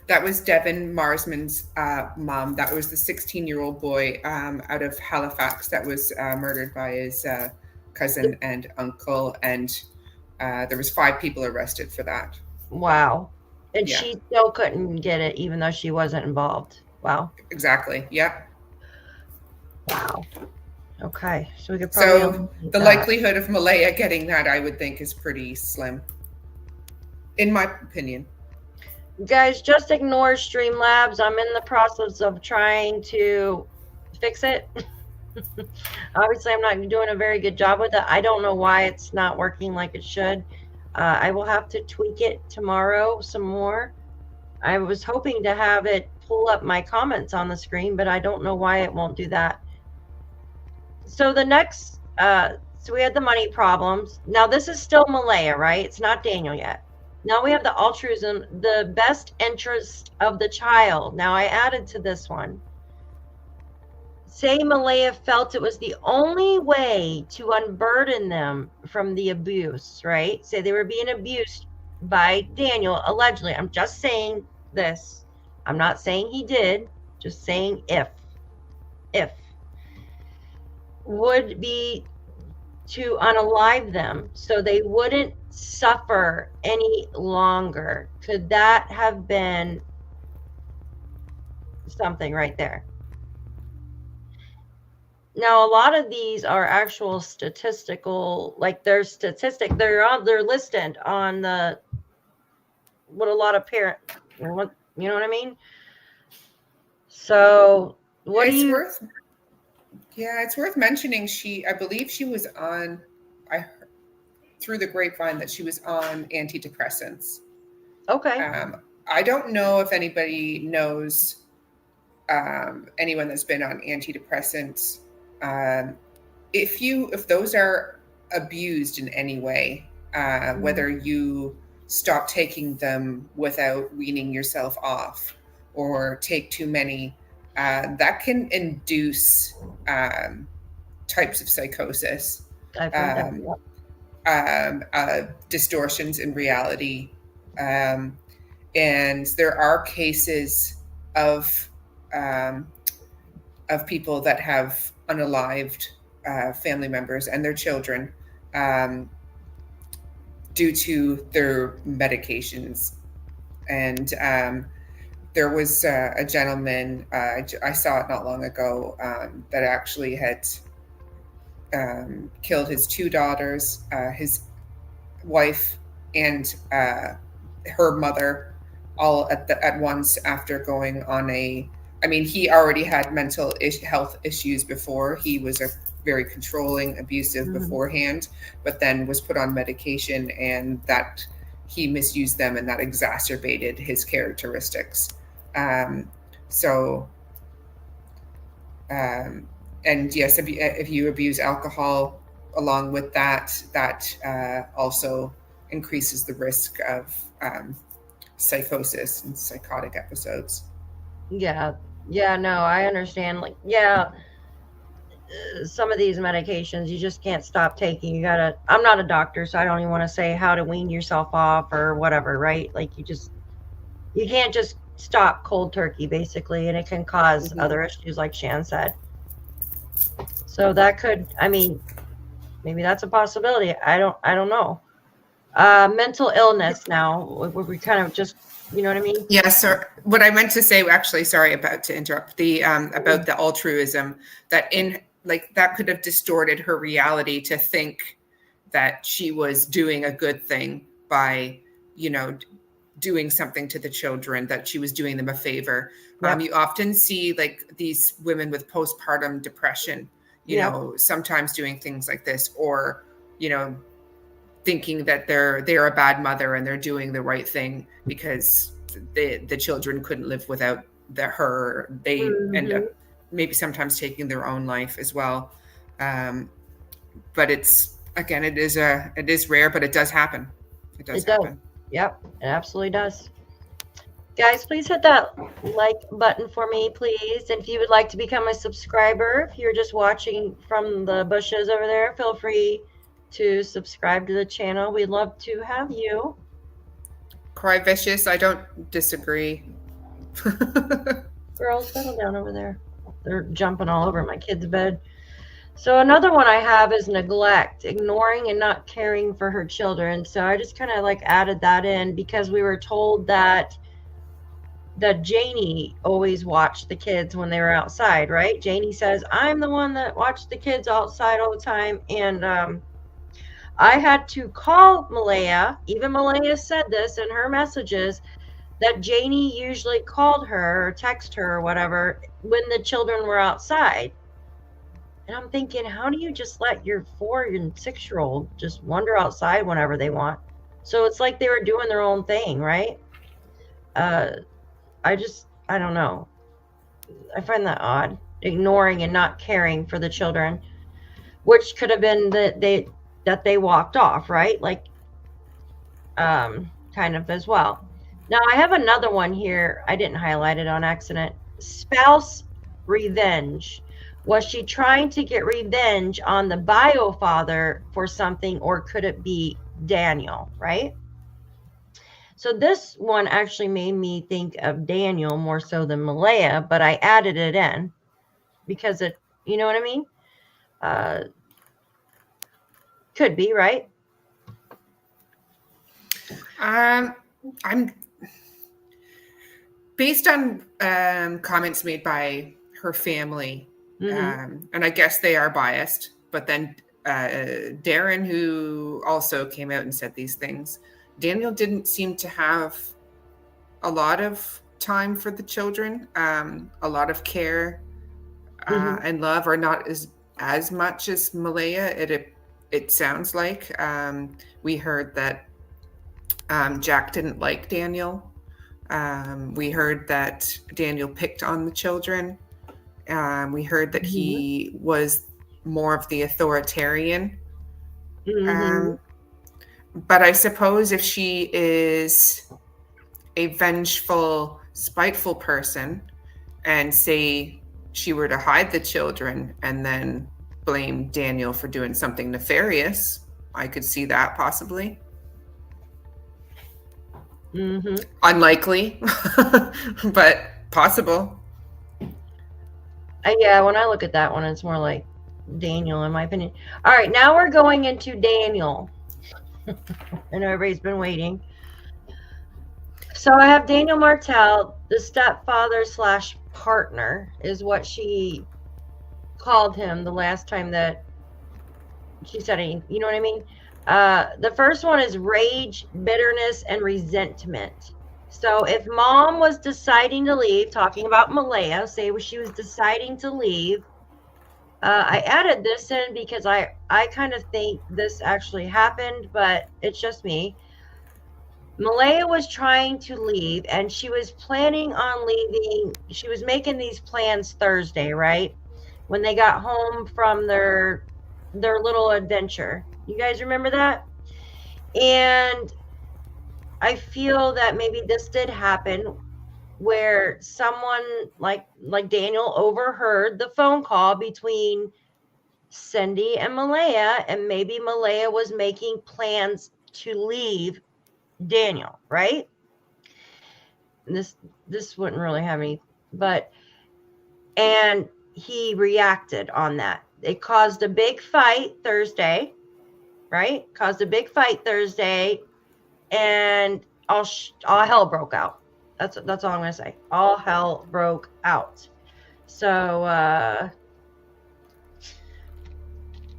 That was Devin Marsman's mom. That was the 16-year-old boy out of Halifax that was murdered by his cousin and uncle. And there was 5 people arrested for that. Wow. And Yeah. she still couldn't get it even though she wasn't involved. Wow. Exactly. Yep. Wow. Okay. So we could probably So the likelihood of Malaya getting that, I would think, is pretty slim, in my opinion. Guys, just ignore Streamlabs. I'm in the process of trying to fix it. Obviously, I'm not doing a very good job with it. I don't know why it's not working like it should. I will have to tweak it tomorrow some more. I was hoping to have it pull up my comments on the screen, but I don't know why it won't do that. So the next, so we had the money problems. Now this is still Malaya, right? It's not Daniel yet. Now we have the altruism, the best interest of the child. Now I added to this one. Say Malaya felt it was the only way to unburden them from the abuse, right? Say they were being abused by Daniel, allegedly. I'm just saying this. I'm not saying he did, just saying if. Would be to unalive them so they wouldn't suffer any longer. Could that have been something right there? Now, a lot of these are actual statistical, like they're listed on the, what a lot of parents, you know what I mean? So what do you... Yeah, it's worth mentioning. I believe she was on, I heard through the grapevine that she was on antidepressants. Okay. I don't know if anybody knows anyone that's been on antidepressants. If those are abused in any way, whether you stop taking them without weaning yourself off or take too many, that can induce types of psychosis, distortions in reality. And there are cases of people that have unalived family members and their children due to their medications. And there was a gentleman, I saw it not long ago, that actually had killed his 2 daughters, his wife, and her mother, all at once after going on he already had mental health issues before. He was a very controlling, abusive beforehand, but then was put on medication, and that he misused them, and that exacerbated his characteristics. And yes, if you abuse alcohol along with that also increases the risk of psychosis and psychotic episodes. Yeah, no, I understand. Some of these medications you just can't stop taking. I'm not a doctor, so I don't even want to say how to wean yourself off or whatever, right? You can't just stop cold turkey, basically, and it can cause other issues, like Shan said. So that could, maybe that's a possibility. I don't know. Mental illness now, we kind of just, you know what I mean? Yeah, so what I meant to say, actually, sorry about to interrupt, about the altruism, that that could have distorted her reality to think that she was doing a good thing by, doing something to the children, that she was doing them a favor. Yep. You often see these women with postpartum depression, you know, sometimes doing things like this, or, thinking that they're a bad mother and they're doing the right thing because the children couldn't live without her. They end up maybe sometimes taking their own life as well. But it is rare, but it does happen. It does happen. Yep, it absolutely does. Guys, please hit that like button for me, please. And if you would like to become a subscriber, if you're just watching from the bushes over there, feel free to subscribe to the channel. We'd love to have you. Cry Vicious, I don't disagree. Girls, settle down over there. They're jumping all over my kid's bed. So another one I have is neglect, ignoring and not caring for her children. So I just kind of like added that in because we were told that Janie always watched the kids when they were outside, right? Janie says, I'm the one that watched the kids outside all the time. And I had to call Malaya. Even Malaya said this in her messages, that Janie usually called her or text her or whatever when the children were outside. And I'm thinking, how do you just let your 4 and 6-year-old just wander outside whenever they want? So it's like they were doing their own thing, right? I don't know. I find that odd. Ignoring and not caring for the children, which could have been that they walked off, right? Like, kind of as well. Now I have another one here. I didn't highlight it on accident. Spouse revenge. Was she trying to get revenge on the bio father for something, or could it be Daniel, right? So this one actually made me think of Daniel more so than Malaya, but I added it in because it, you know what I mean? Could be, right? I'm based on comments made by her family, and I guess they are biased, but then Darren, who also came out and said these things, Daniel didn't seem to have a lot of time for the children, a lot of care and love, or not as much as Malaya. It sounds like we heard that Jack didn't like Daniel. We heard that Daniel picked on the children. We heard that he was more of the authoritarian. But I suppose if she is a vengeful, spiteful person, and say she were to hide the children and then blame Daniel for doing something nefarious, I could see that possibly. Unlikely, but possible. Yeah, when I look at that one, it's more like Daniel, in my opinion. All right, now we're going into Daniel. And everybody's been waiting. So I have Daniel Martell, the stepfather / partner, is what she called him the last time that she said anything. You know what I mean? The first one is rage, bitterness, and resentment. So if mom was deciding to leave, talking about Malaya, say she was deciding to leave, I added this in because I kind of think this actually happened, but it's just me. Malaya was trying to leave, and she was planning on leaving. She was making these plans Thursday, right? When they got home from their little adventure. You guys remember that? And I feel that maybe this did happen, where someone like Daniel overheard the phone call between Cindy and Malaya, and maybe Malaya was making plans to leave Daniel, right? And this wouldn't really have any, and he reacted on that. It caused a big fight Thursday, right? Caused a big fight Thursday, and all hell broke out. That's all I'm gonna say. All hell broke out. So,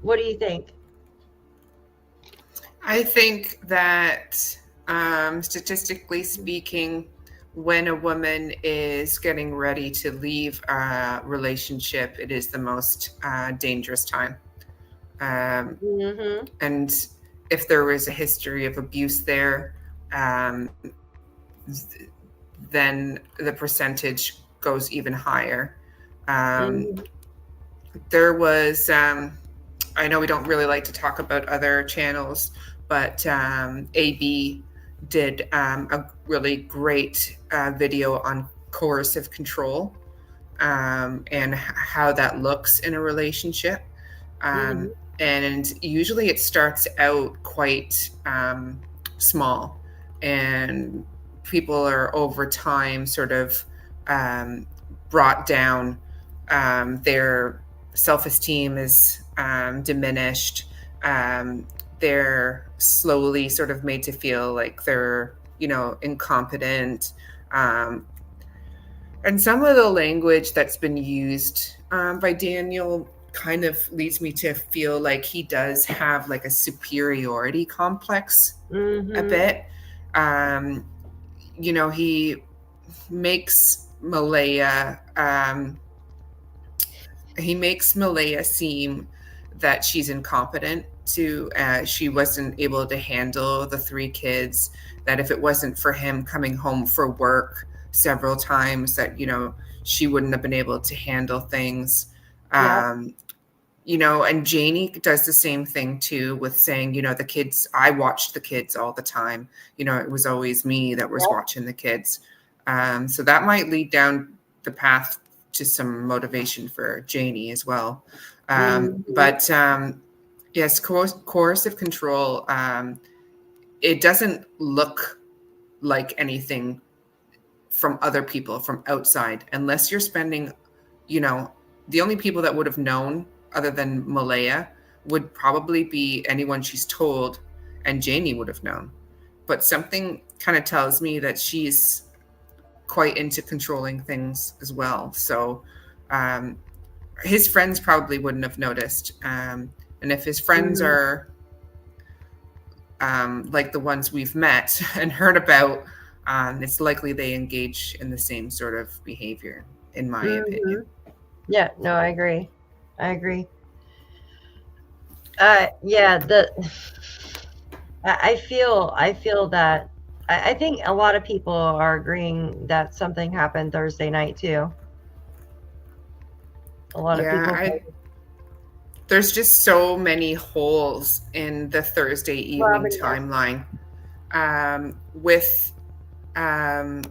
what do you think? I think that statistically speaking, when a woman is getting ready to leave a relationship, it is the most dangerous time. And if there was a history of abuse there, then the percentage goes even higher. There was, I know we don't really like to talk about other channels, but AB did a really great video on coercive control and how that looks in a relationship. And usually it starts out quite small, and people are over time sort of brought down. Their self-esteem is diminished. They're slowly sort of made to feel like they're, incompetent. And some of the language that's been used by Daniel kind of leads me to feel like he does have like a superiority complex a bit. He makes Malaya seem that she's incompetent she wasn't able to handle the 3 kids, that if it wasn't for him coming home for work several times, that she wouldn't have been able to handle things. And Janie does the same thing too, with saying, the kids, I watched the kids all the time. It was always me that was watching the kids. So that might lead down the path to some motivation for Janie as well. But yes, coercive control, it doesn't look like anything from other people, from outside, unless you're spending, the only people that would have known other than Malaya would probably be anyone she's told, and Janie would have known. But something kind of tells me that she's quite into controlling things as well. So his friends probably wouldn't have noticed. And if his friends are like the ones we've met and heard about, it's likely they engage in the same sort of behavior, in my opinion. Yeah, no, I agree. I feel that I think a lot of people are agreeing that something happened Thursday night too. A lot of people. There's just so many holes in the Thursday evening timeline, with the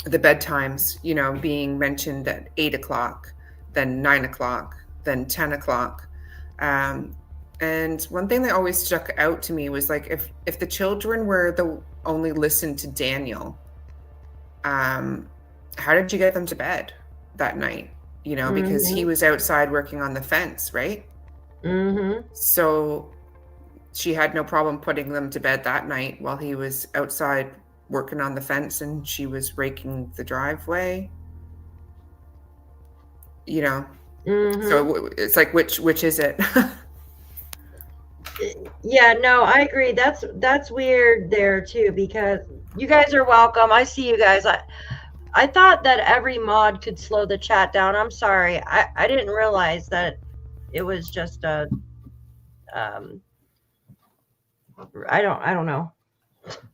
bedtimes, being mentioned at 8 o'clock, then 9 o'clock, then 10 o'clock. And one thing that always stuck out to me was like, if the children were the only listened to Daniel, how did you get them to bed that night? Because he was outside working on the fence, right? So she had no problem putting them to bed that night while he was outside working on the fence and she was raking the driveway. So it's like, which is it? Yeah, no, I agree. That's weird there too, because you guys are welcome. I see you guys. I thought that every mod could slow the chat down. I'm sorry. I didn't realize that it was just a I don't know.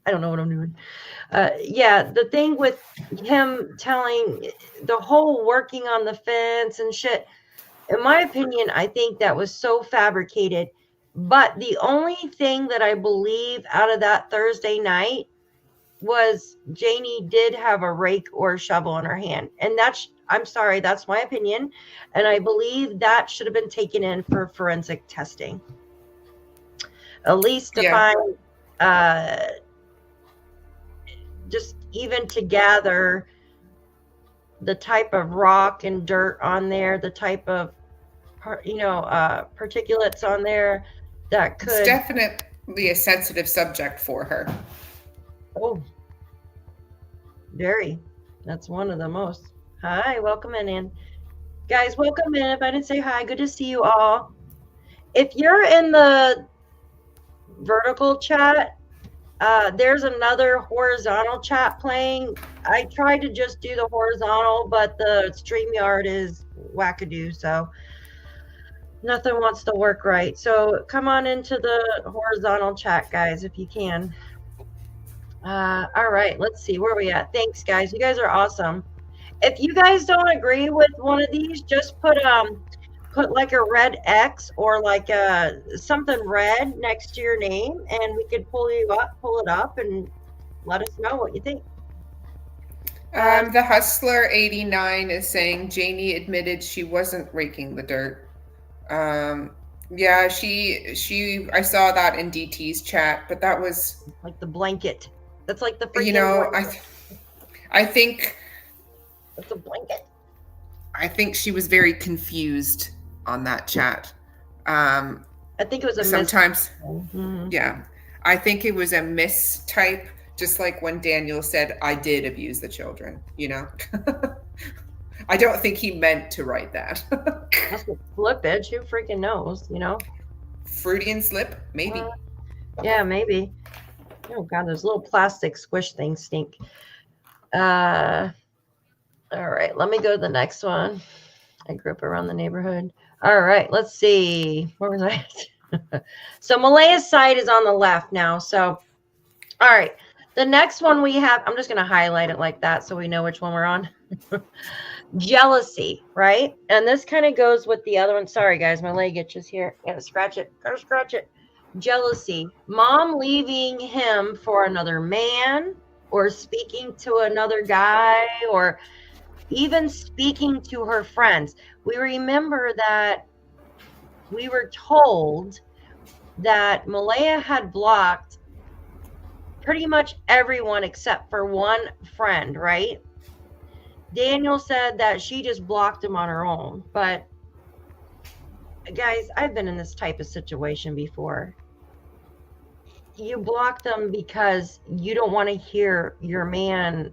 I don't know what I'm doing. The thing with him telling the whole working on the fence and shit, in my opinion, I think that was so fabricated. But the only thing that I believe out of that Thursday night was Janie did have a rake or a shovel in her hand. And I'm sorry, that's my opinion. And I believe that should have been taken in for forensic testing. At least to find, just even to gather the type of rock and dirt on there, the type of, particulates on there that could. It's definitely a sensitive subject for her. Oh, very. That's one of the most. Hi, welcome in. Guys, welcome in. If I didn't say hi, good to see you all. If you're in the vertical chat, there's another horizontal chat playing. I tried to just do the horizontal, but the StreamYard is wackadoo, so nothing wants to work right. So come on into the horizontal chat, guys, if you can. All right, let's see where we at. Thanks, guys. You guys are awesome. If you guys don't agree with one of these, just put put like a red X or like something red next to your name, and we could pull it up, and let us know what you think. The Hustler 89 is saying Janie admitted she wasn't raking the dirt. Yeah, she I saw that in DT's chat, but that was like the blanket. That's like the freaking, you know, I think it's a blanket. I think she was very confused on that chat. I think it was a sometimes mm-hmm. Yeah, I think it was a mistype, just like when Daniel said, I did abuse the children, you know. I don't think he meant to write that. That's a slippage. Who freaking knows, you know? Freudian slip, maybe. Yeah, maybe. Oh God, those little plastic squish things stink. All right, let me go to the next one. I grew up around the neighborhood. All right, let's see. Where was I at? So Malaya's side is on the left now. So, all right. The next one we have, I'm just going to highlight it like that so we know which one we're on. Jealousy, right? And this kind of goes with the other one. Sorry, guys, my leg itches here. Gotta scratch it. Gotta scratch it. Jealousy. Mom leaving him for another man, or speaking to another guy, or even speaking to her friends. We remember that we were told that Malaya had blocked pretty much everyone except for one friend, right? Daniel said that she just blocked him on her own. But guys, I've been in this type of situation before. You block them because you don't want to hear your man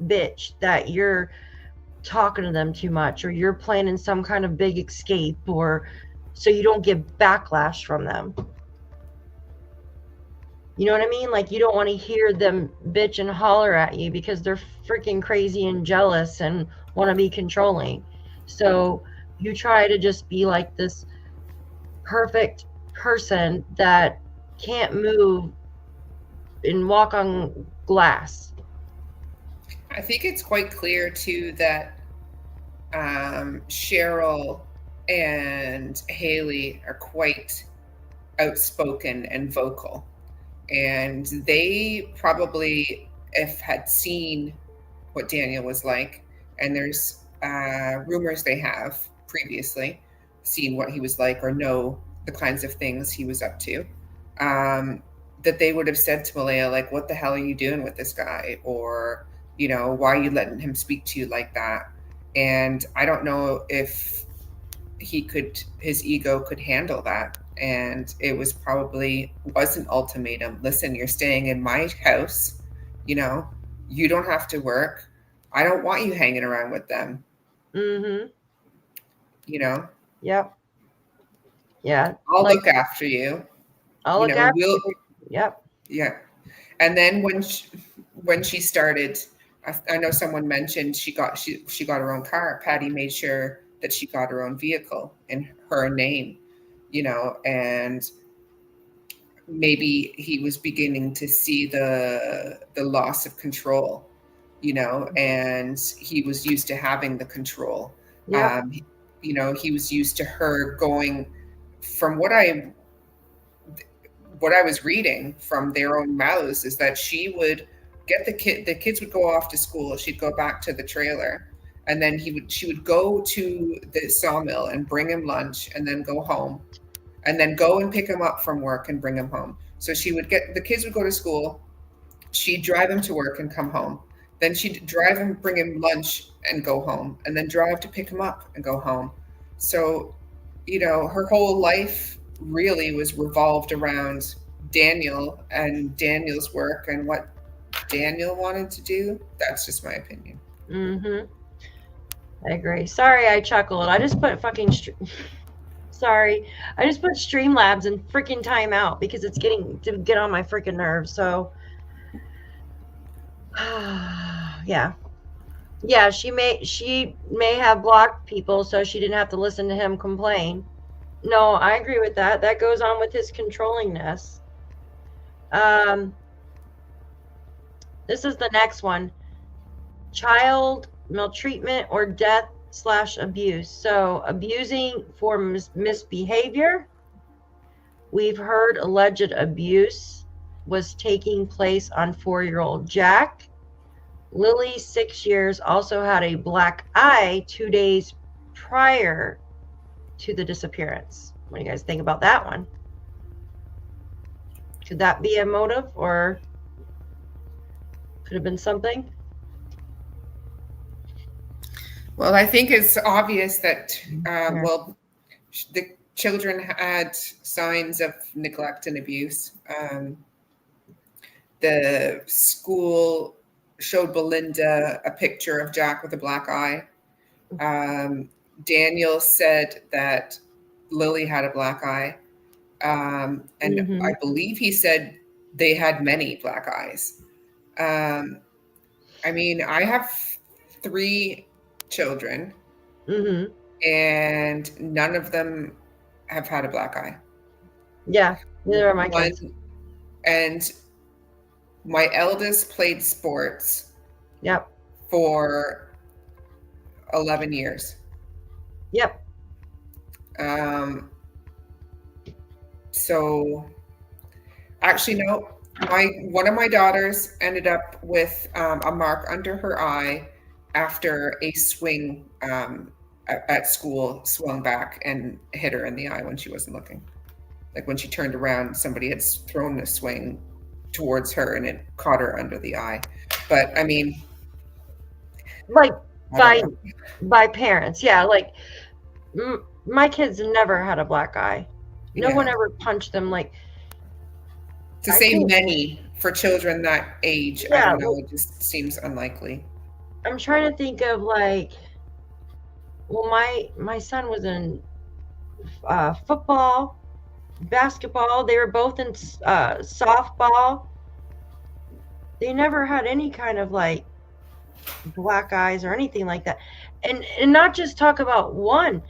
bitch that you're talking to them too much, or you're planning some kind of big escape, or so you don't get backlash from them. You know what I mean? Like, you don't want to hear them bitch and holler at you because they're freaking crazy and jealous and want to be controlling. So you try to just be like this perfect person that can't move and walk on glass. I think it's quite clear too that Cheryl and Haley are quite outspoken and vocal. And they probably, if had seen what Daniel was like, and there's rumors they have previously seen what he was like or know the kinds of things he was up to, that they would have said to Malaya, like, what the hell are you doing with this guy? Or, you know, why are you letting him speak to you like that? And I don't know if his ego could handle that. And it was an ultimatum. Listen, you're staying in my house. You know, you don't have to work. I don't want you hanging around with them. Mm-hmm. You know? Yep. Yeah. I'll look after you. I'll look after you. Yep. Yeah. And then when she started, I know someone mentioned she got her own car. Patty made sure that she got her own vehicle in her name. You know, and maybe he was beginning to see the loss of control, you know, and he was used to having the control. Yeah. You know, he was used to her going, from what I was reading from their own mouths, is that she would get the kids would go off to school. She'd go back to the trailer, and then she would go to the sawmill and bring him lunch, and then go home, and then go and pick him up from work and bring him home. So the kids would go to school, she'd drive him to work and come home. Then she'd drive him, bring him lunch and go home, and then drive to pick him up and go home. So, you know, her whole life really was revolved around Daniel and Daniel's work and what Daniel wanted to do. That's just my opinion. Mm-hmm. I agree. Sorry, I chuckled. I just put Sorry, I just put Streamlabs in freaking timeout because it's getting to get on my freaking nerves. So, yeah, she may have blocked people so she didn't have to listen to him complain. No, I agree with that. That goes on with his controllingness. This is the next one. Child maltreatment or death abuse. So abusing for misbehavior. We've heard alleged abuse was taking place on 4-year-old Jack. Lilly, 6 years, also had a black eye 2 days prior to the disappearance. What do you guys think about that one? Could that be a motive, or could have been something? Well, I think it's obvious that, the children had signs of neglect and abuse. The school showed Belinda a picture of Jack with a black eye. Daniel said that Lilly had a black eye. And I believe he said they had many black eyes. I mean, I have 3 children, and none of them have had a black eye. Yeah, neither are my kids. And my eldest played sports. Yep. For 11 years. Yep. So actually, no, one of my daughters ended up with a mark under her eye after a swing at school swung back and hit her in the eye when she wasn't looking. Like when she turned around, somebody had thrown a swing towards her and it caught her under the eye. But I mean, like by parents, yeah. Like my kids never had a black eye. No one ever punched them. Like to say many for children that age, I don't know. It just seems unlikely. I'm trying to think of like, well, my son was in football, basketball. They were both in softball. They never had any kind of like black eyes or anything like that. And not just talk about one,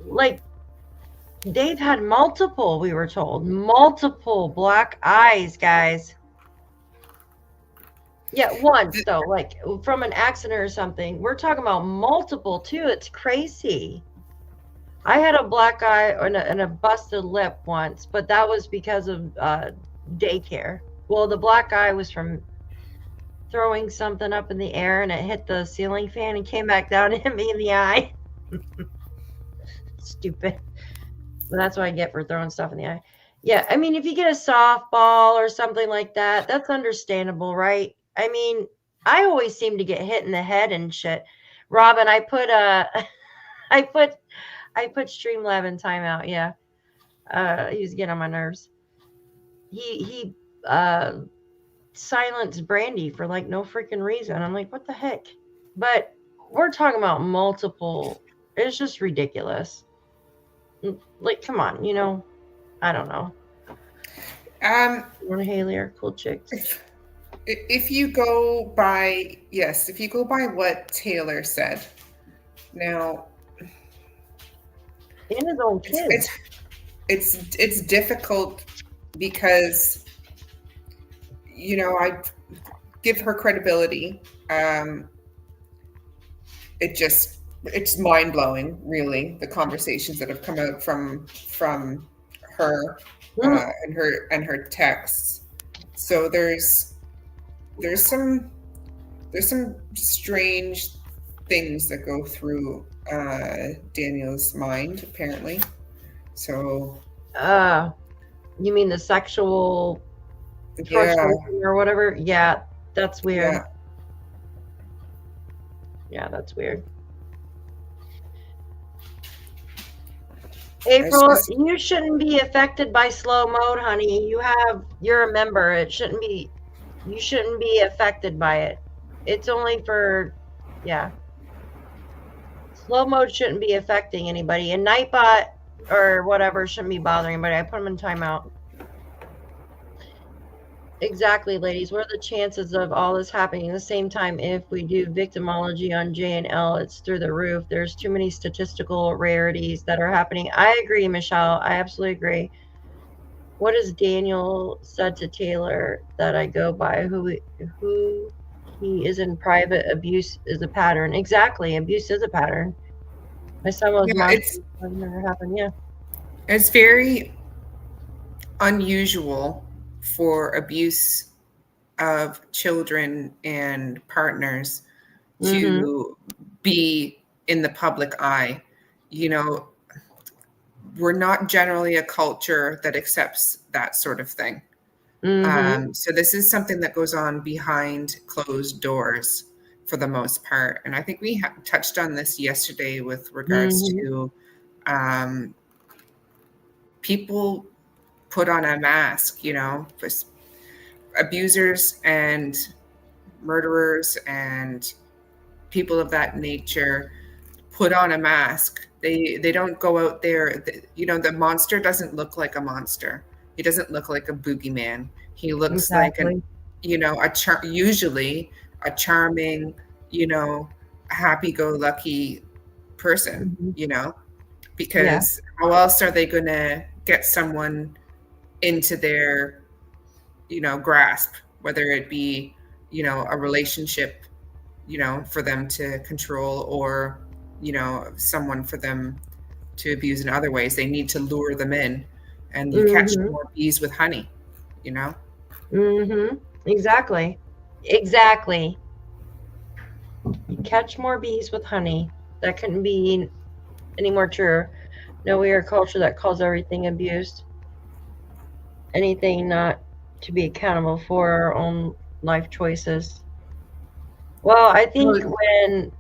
like they've had multiple, we were told, multiple black eyes, guys. Yeah, once though, like from an accident or something. We're talking about multiple too. It's crazy. I had a black eye and a busted lip once, but that was because of daycare. Well, the black eye was from throwing something up in the air and it hit the ceiling fan and came back down and hit me in the eye. Stupid. But that's what I get for throwing stuff in the eye. Yeah, I mean, if you get a softball or something like that, that's understandable, right? I mean, I always seem to get hit in the head and shit. Robin, I put Streamlab in timeout. Yeah, he was getting on my nerves. He silenced Brandy for like no freaking reason. I'm like, what the heck? But we're talking about multiple. It's just ridiculous. Like, come on, you know, I don't know. One Haley are cool chicks. If you go by what Taylor said, now, and his own kids, it's difficult because, you know, I give her credibility. It's mind-blowing, really, the conversations that have come out from her and her texts. So there's some strange things that go through Daniel's mind, apparently. So you mean the sexual frustration or whatever? Yeah, that's weird. Yeah, that's weird. April, you shouldn't be affected by slow mode, honey. You're a member. You shouldn't be affected by it. It's only for, slow mode shouldn't be affecting anybody. And Nightbot or whatever shouldn't be bothering anybody. I put them in timeout. Exactly, ladies. What are the chances of all this happening at the same time? If we do victimology on J and L, it's through the roof. There's too many statistical rarities that are happening. I agree, Michelle. I absolutely agree. What has Daniel said to Taylor that I go by? Who he is in private, abuse is a pattern. Exactly. Abuse is a pattern. My son was Yeah, marching. That never happened. Yeah. it's very unusual for abuse of children and partners Mm-hmm. to be in the public eye. You know, we're not generally a culture that accepts that sort of thing. Mm-hmm. So this is something that goes on behind closed doors for the most part. And I think we touched on this yesterday with regards Mm-hmm. to people put on a mask, abusers and murderers and people of that nature put on a mask. They don't go out there. The monster doesn't look like a monster. He doesn't look like a boogeyman. He looks like Exactly. usually a charming, happy-go-lucky person. Mm-hmm. Yeah. Because how else are they going to get someone into their, grasp, whether it be, a relationship, for them to control, or, someone for them to abuse in other ways. They need to lure them in, and you catch Mm-hmm. more bees with honey, you know? Mm-hmm. Exactly. Exactly. You catch more bees with honey. That couldn't be any more true. No, we are a culture that calls everything abuse. Anything not to be accountable for our own life choices. Well, I think when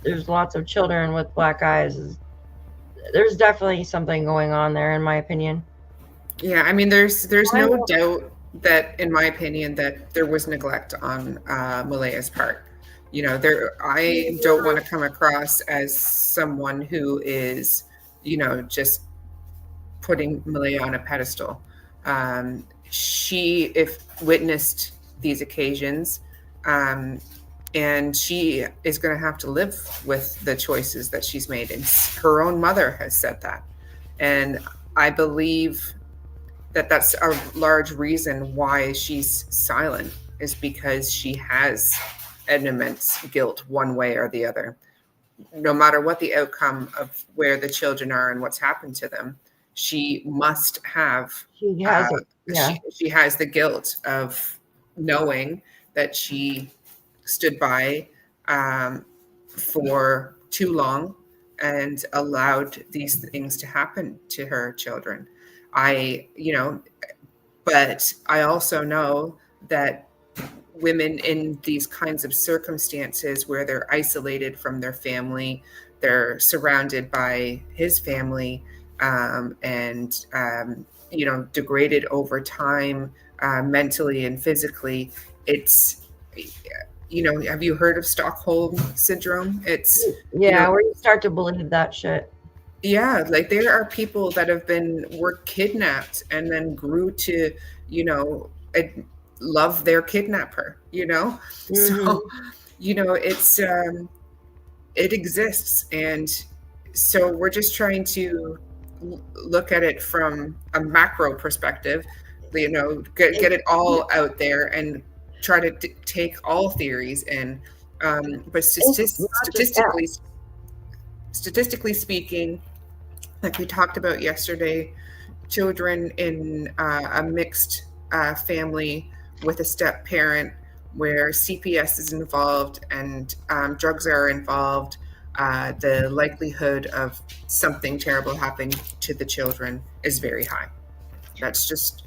there's lots of children with black eyes, there's definitely something going on there, in my opinion. Yeah, I mean, there's no doubt that, in my opinion, that there was neglect on Malaya's part. I don't want to come across as someone who is, just putting Malaya on a pedestal. She, if witnessed these occasions, and she is going to have to live with the choices that she's made. And her own mother has said that. And I believe that that's a large reason why she's silent, is because she has an immense guilt one way or the other. No matter what the outcome of where the children are and what's happened to them, she must have, She has it. Yeah. she has the guilt of knowing that she stood by for too long and allowed these things to happen to her children. But I also know that women in these kinds of circumstances where they're isolated from their family, they're surrounded by his family, and degraded over time, mentally and physically. It's, have you heard of Stockholm syndrome? It's, Yeah, where you start to believe that shit. yeah, like there are people that were kidnapped and then grew to, love their kidnapper, Mm-hmm. So, it's, it exists. And so we're just trying to look at it from a macro perspective, get it all out there and try to take all theories in. But statistically speaking, like we talked about yesterday, children in a mixed family with a step parent where CPS is involved and drugs are involved, the likelihood of something terrible happening to the children is very high. It's just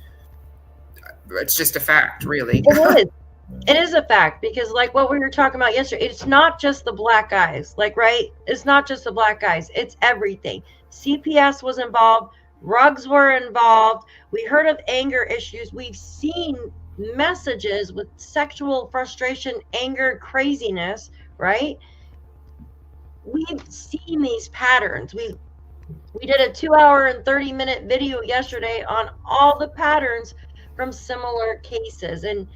a fact, really. It is. It is a fact, because like what we were talking about yesterday, it's not just the black guys, right? It's not just the black guys. It's everything. CPS was involved. Rugs were involved. We heard of anger issues. We've seen messages with sexual frustration, anger, craziness, right? We've seen these patterns. We did a 2-hour and 30-minute video yesterday on all the patterns from similar cases, and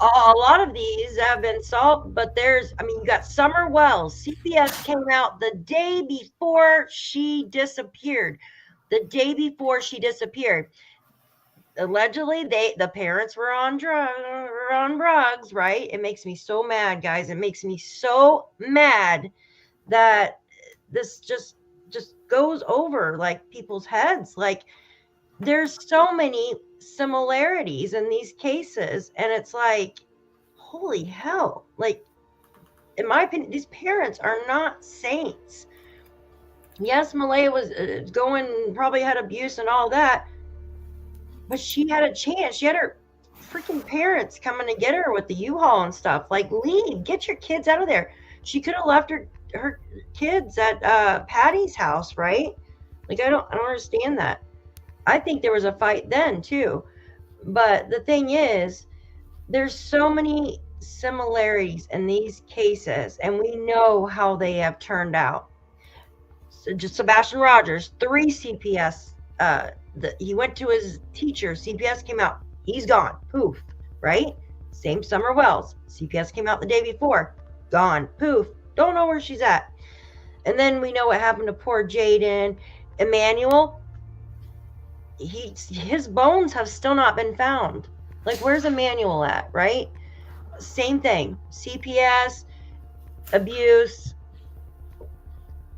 a lot of these have been solved, but you got Summer Wells. CPS came out the day before she disappeared. Allegedly, the parents were on drugs, right? It makes me so mad, guys. It makes me so mad that this just goes over like people's heads. Like, there's so many similarities in these cases, and it's like, holy hell. Like, in my opinion, these parents are not saints. Yes, Malaya was going, probably had abuse and all that, but she had a chance. She had her freaking parents coming to get her with the U-Haul and stuff. Like, leave, get your kids out of there. She could have left her kids at Patty's house, right? Like, I don't understand that. I think there was a fight then too. But the thing is, there's so many similarities in these cases, and we know how they have turned out. So just Sebastian Rogers, 3 CPS. He went to his teacher. CPS came out. He's gone. Poof. Right? Same Summer Wells. CPS came out the day before. Gone. Poof. Don't know where she's at. And then we know what happened to poor Jaden. Emmanuel, his bones have still not been found. Like, where's Emmanuel at, right? Same thing. CPS, abuse,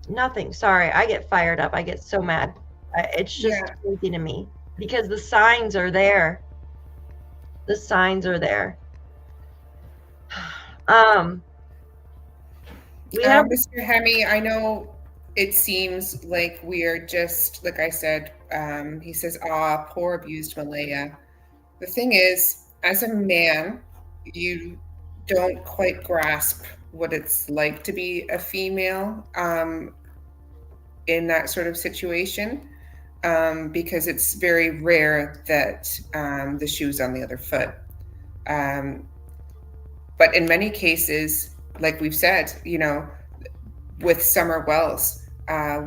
nothing. Sorry, I get fired up. I get so mad. It's just crazy to me because the signs are there. The signs are there. We have Mr. Hemi, I know it seems like we are just, like I said, he says, poor abused Malaya. The thing is, as a man, you don't quite grasp what it's like to be a female in that sort of situation, because it's very rare that the shoe's on the other foot. But in many cases, like we've said, you know, with Summer Wells,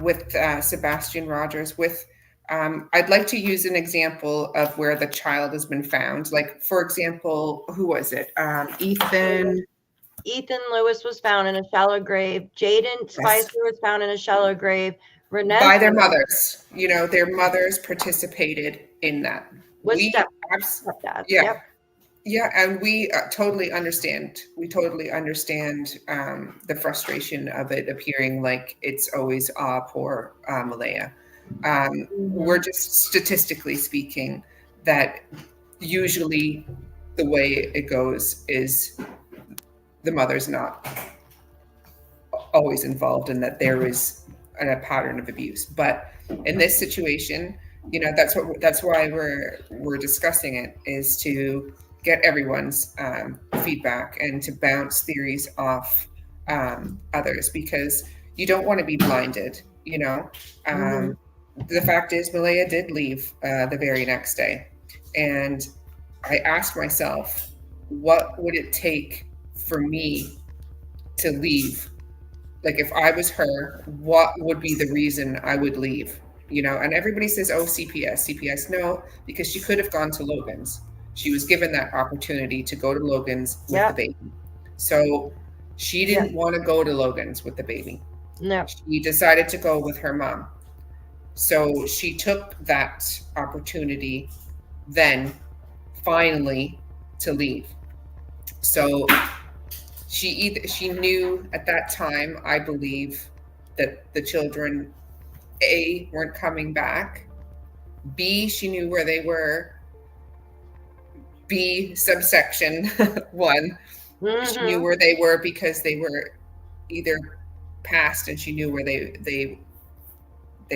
with Sebastian Rogers, with I'd like to use an example of where the child has been found. Like, for example, who was it? Ethan Lewis was found in a shallow grave. Jaden Spicer was found in a shallow grave. Renee by their mothers. You know, their mothers participated in that. Stepdad. Yeah. Yep. Yeah, and we totally understand. We totally understand the frustration of it appearing like it's always poor Malaya. We're just statistically speaking that usually the way it goes is the mother's not always involved, and that there is a pattern of abuse. But in this situation, you know, that's why we're discussing it, is to get everyone's feedback and to bounce theories off others, because you don't want to be blinded, you know. The fact is, Malaya did leave the very next day. And I asked myself, what would it take for me to leave? Like, if I was her, what would be the reason I would leave? You know, and everybody says, oh, CPS. No, because she could have gone to Logan's. She was given that opportunity to go to Logan's with the baby. So she didn't want to go to Logan's with the baby. No. She decided to go with her mom. So she took that opportunity then finally to leave. So she knew at that time, I believe, that the children, A, weren't coming back. B, she knew where they were. B, subsection 1, she knew where they were because they were either passed and she knew where they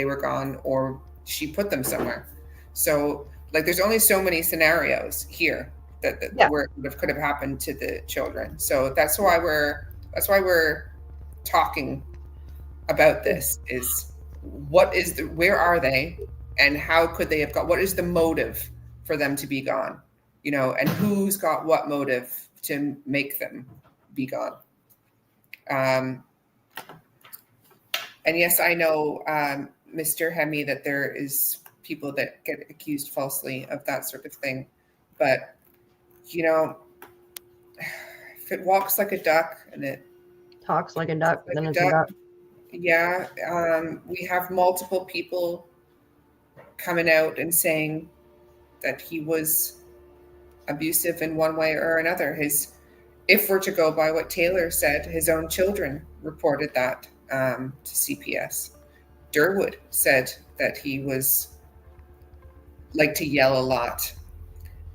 were gone, or she put them somewhere. So, like, there's only so many scenarios here that where it could have happened to the children. So that's why we're talking about this, is where are they, and how could they have got, what is the motive for them to be gone, you know, and who's got what motive to make them be gone. And yes, I know, Mr. Hemi, that there is people that get accused falsely of that sort of thing. But, you know, if it walks like a duck and it talks like a duck, then it's a duck. Yeah. We have multiple people coming out and saying that he was abusive in one way or another. If we're to go by what Taylor said, his own children reported that to CPS. Durwood said that he was like to yell a lot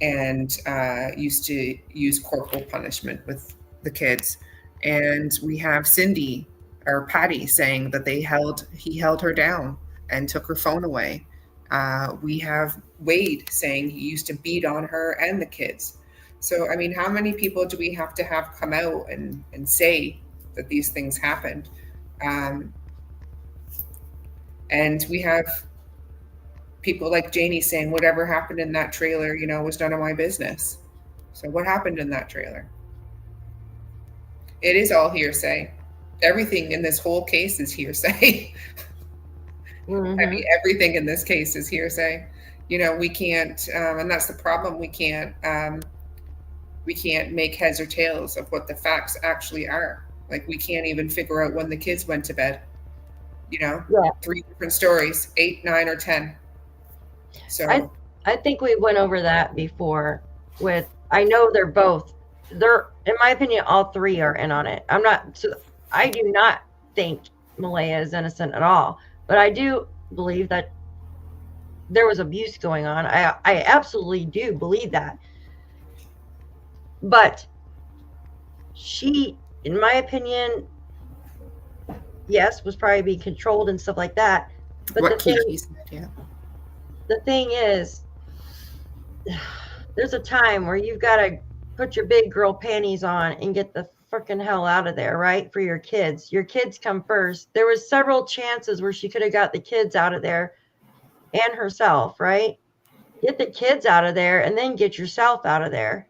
and used to use corporal punishment with the kids. And we have Cindy or Patty saying that he held her down and took her phone away. We have Wade saying he used to beat on her and the kids. So, I mean, how many people do we have to have come out and say that these things happened? And we have people like Janie saying, whatever happened in that trailer, was none of my business. So what happened in that trailer? It is all hearsay. Everything in this whole case is hearsay. Mm-hmm. I mean, everything in this case is hearsay. We can't, and that's the problem. We can't make heads or tails of what the facts actually are. Like, we can't even figure out when the kids went to bed. Yeah. 3 different stories, 8, 9, or 10. So I think we went over that before I know they're, in my opinion, all three are in on it. I do not think Malaya is innocent at all, but I do believe that there was abuse going on. I absolutely do believe that. But she, in my opinion, yes, was probably being controlled and stuff like that. But the thing is, there's a time where you've got to put your big girl panties on and get the freaking hell out of there, right? For your kids. Your kids come first. There was several chances where she could have got the kids out of there and herself, right? Get the kids out of there and then get yourself out of there.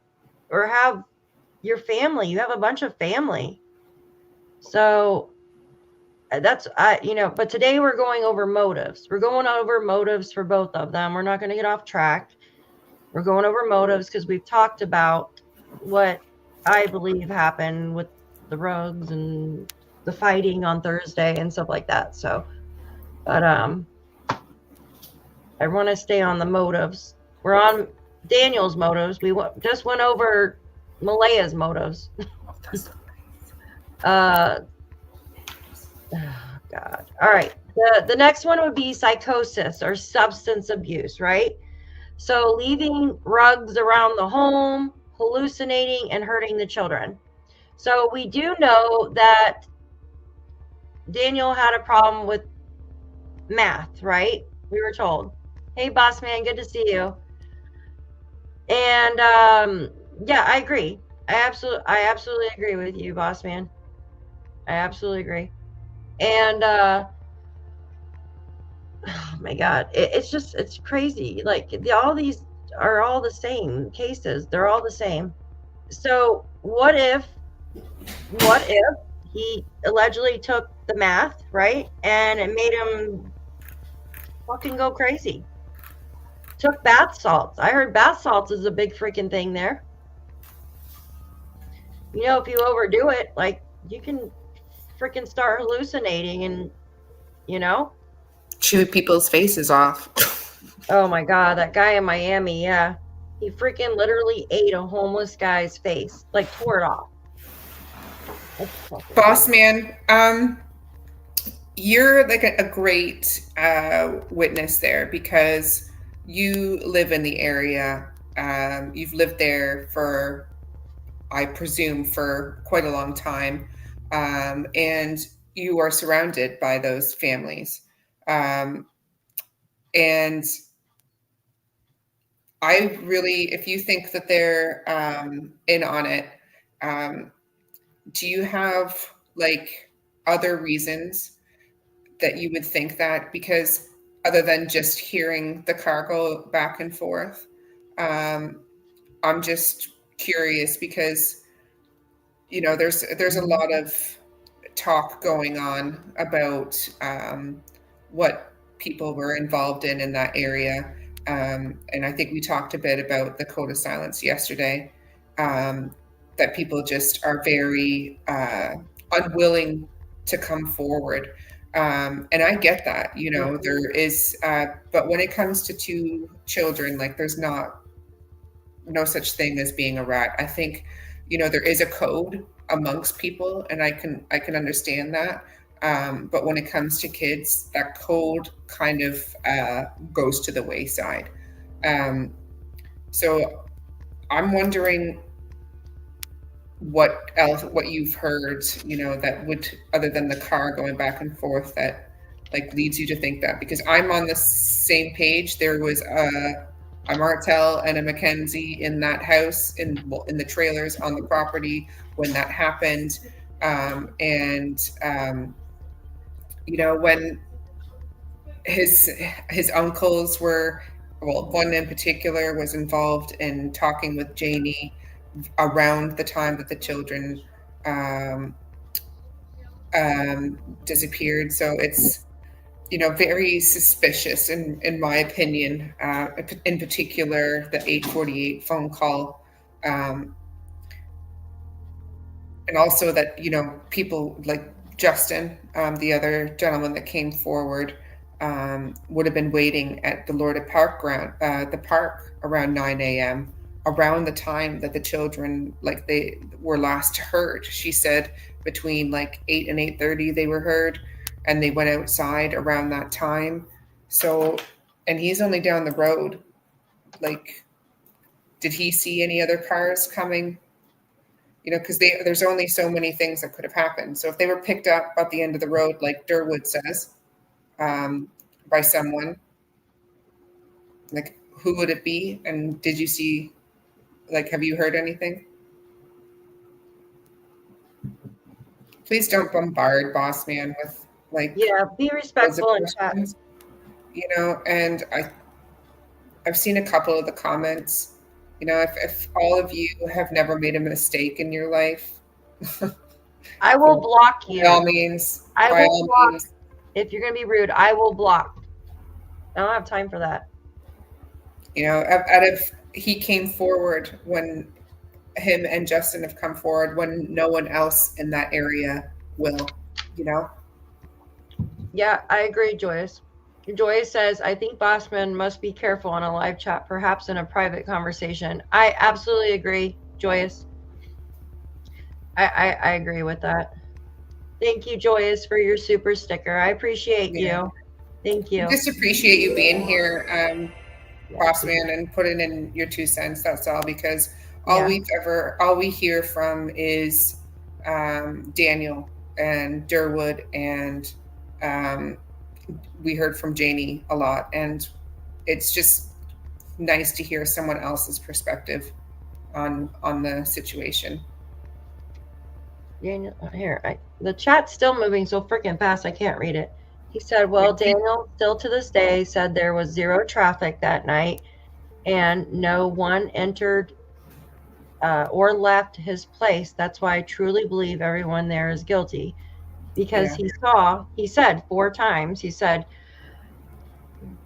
Or have your family. You have a bunch of family. So that's, but today we're going over motives. We're going over motives for both of them. We're not going to get off track. We're going over motives because we've talked about what I believe happened with the rugs and the fighting on Thursday and stuff like that. So, but I want to stay on the motives. We're on Daniel's motives. We just went over Malaya's motives. Oh, God. All right. The next one would be psychosis or substance abuse, right? So leaving rugs around the home, hallucinating, and hurting the children. So we do know that Daniel had a problem with math, right? We were told. Hey, boss man, good to see you. And yeah, I agree. I absolutely agree with you, boss man. I absolutely agree. And oh my God, it's crazy. Like all these are all the same cases. They're all the same. So what if he allegedly took the math, right? And it made him fucking go crazy. Took bath salts. I heard bath salts is a big freaking thing there. If you overdo it, like you can freaking start hallucinating and chew people's faces off. Oh my God, that guy in Miami, yeah. He freaking literally ate a homeless guy's face, like tore it off. Boss man, you're like a great witness there because you live in the area. You've lived there for, I presume, for quite a long time. And you are surrounded by those families. And I really, if you think that they're in on it, do you have like other reasons that you would think that? Because other than just hearing the car go back and forth, I'm just curious because there's a lot of talk going on about what people were involved in that area. And I think we talked a bit about the code of silence yesterday, that people just are very unwilling to come forward. And I get that, there is, but when it comes to 2 children, like there's no such thing as being a rat. I think, there is a code amongst people and I can understand that. But when it comes to kids, that code kind of goes to the wayside. So I'm wondering what else, what you've heard, that would, other than the car going back and forth, that like leads you to think that, because I'm on the same page. There was a Martel and a Mackenzie in that house, in the trailers on the property when that happened. When his uncles were, well, one in particular was involved in talking with Janie around the time that the children disappeared. So it's, very suspicious in my opinion, in particular, the 848 phone call. And also that, people like Justin, the other gentleman that came forward, would have been waiting at the Lorda the park around 9 a.m., around the time that the children, like, they were last heard. She said between like 8 and 8:30 they were heard, and they went outside around that time. So, and he's only down the road. Like, did he see any other cars coming? Because there's only so many things that could have happened. So if they were picked up at the end of the road, like Durwood says, by someone, like, who would it be? And did you see, like, have you heard anything? Please don't bombard Boss Man with, like, Yeah, be respectful in chat. And I've seen a couple of the comments. If all of you have never made a mistake in your life, I will block you. by all means. I will block. If you're going to be rude, I will block. I don't have time for that. He came forward when him and Justin have come forward, when no one else in that area will, Yeah, I agree, Joyce. Joyce says, I think Bossman must be careful on a live chat, perhaps in a private conversation. I absolutely agree, Joyce. I agree with that. Thank you, Joyce, for your super sticker. I appreciate you. Thank you. I just appreciate you being here, Bossman, and putting in your 2 cents. That's all, because all we hear from is Daniel and Durwood, and we heard from Janie a lot, and it's just nice to hear someone else's perspective on the situation. Daniel, here, the chat's still moving so freaking fast I can't read it. He said, well, Daniel still to this day said there was 0 traffic that night and no one entered or left his place. That's why I truly believe everyone there is guilty, because he said 4 times. He said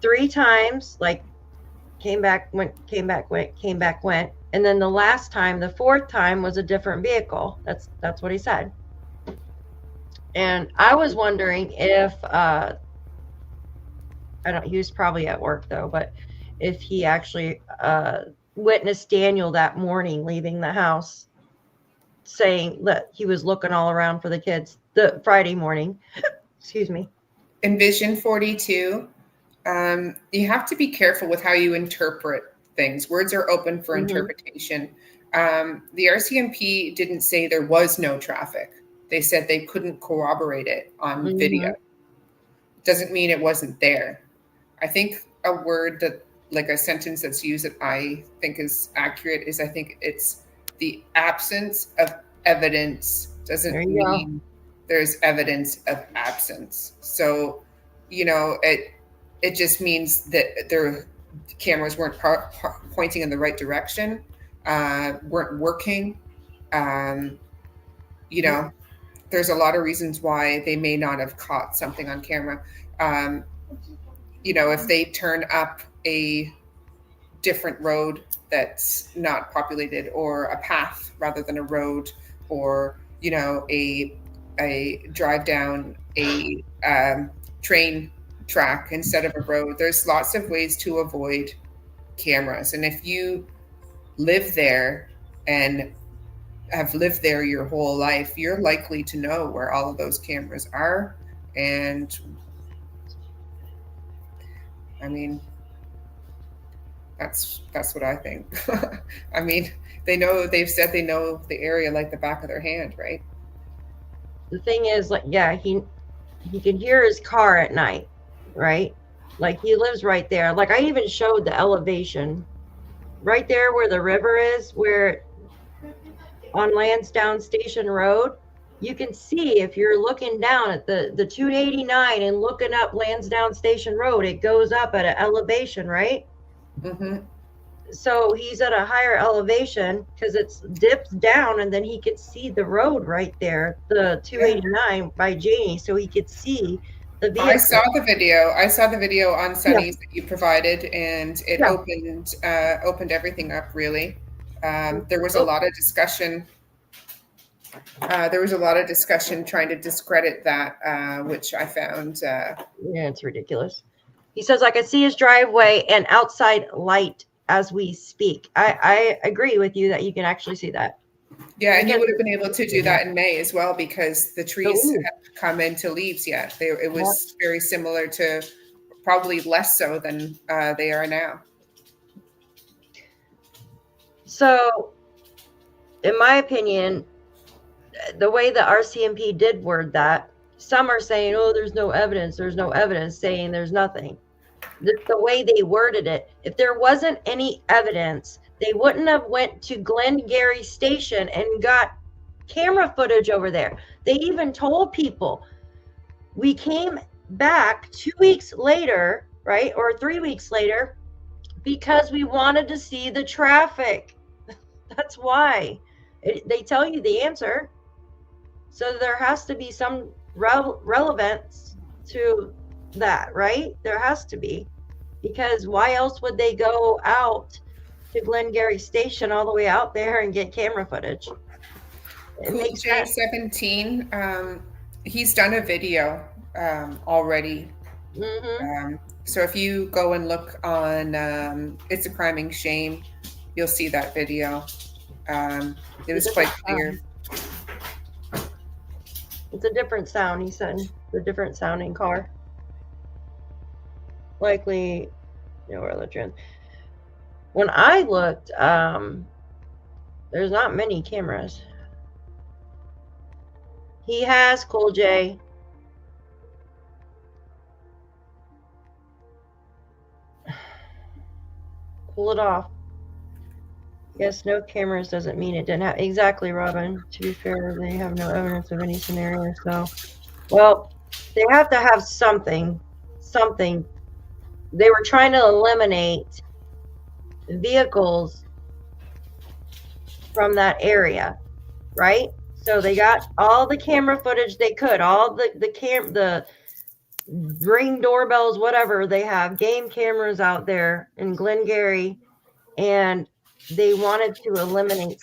3 times, like, came back, went. And then the last time, the 4th time, was a different vehicle. That's what he said. And I was wondering if, he was probably at work though, but if he actually witnessed Daniel that morning leaving the house, saying that he was looking all around for the kids the Friday morning. Excuse me. In Vision 42, you have to be careful with how you interpret things. Words are open for interpretation. The RCMP didn't say there was no traffic. They said they couldn't corroborate it on video. Doesn't mean it wasn't there. I think a word that, like a sentence that's used that I think is accurate, is I think it's the absence of evidence doesn't mean there's evidence of absence. So, it just means that their cameras weren't pointing in the right direction, weren't working. There's a lot of reasons why they may not have caught something on camera. If they turn up a different road that's not populated, or a path rather than a road, or, a drive down a train track instead of a road. There's lots of ways to avoid cameras. And if you live there and have lived there your whole life, you're likely to know where all of those cameras are. And I mean, that's what I think. I mean, they've said they know the area like the back of their hand, right? The thing is, like, yeah, he can hear his car at night, right? Like, he lives right there. Like, I even showed the elevation right there where the river is, where on Landsdowne Station Road, you can see if you're looking down at the 289 and looking up Landsdowne Station Road, it goes up at an elevation, right? Mm-hmm. So he's at a higher elevation because it dips down, and then he could see the road right there, the 289 by Janie, so he could see the vehicle. I saw the video on Sunny's that you provided, and it opened everything up, really. There was a lot of discussion. Trying to discredit that, which I found. Yeah, it's ridiculous. He says, I can see his driveway and outside light as we speak. I agree with you that you can actually see that. Yeah, and you would have been able to do that in May as well, because the trees have come into leaves yet. It was very similar to, probably less so than they are now. So, in my opinion, the way the RCMP did word that, some are saying, oh, there's no evidence, saying there's nothing. The way they worded it, if there wasn't any evidence, they wouldn't have went to Glengarry Station and got camera footage over there. They even told people, we came back 2 weeks later, right, or 3 weeks later, because we wanted to see the traffic. That's why. They tell you the answer. So there has to be some relevance to that, right? There has to be, because why else would they go out to Glengarry Station all the way out there and get camera footage? J17, he's done a video already. Mm-hmm. So if you go and look on It's a Criming Shame, you'll see that video. It was quite clear. It's a different sound, he said. The different sounding car. Likely, other trend. When I looked, there's not many cameras. He has, Cool J. Pull it off. Yes, no cameras doesn't mean it didn't have. Exactly, Robin. To be fair, they have no evidence of any scenario. So, well, they have to have something. They were trying to eliminate vehicles from that area, right? So they got all the camera footage they could, all the Ring doorbells, whatever they have, game cameras out there in Glengarry, and they wanted to eliminate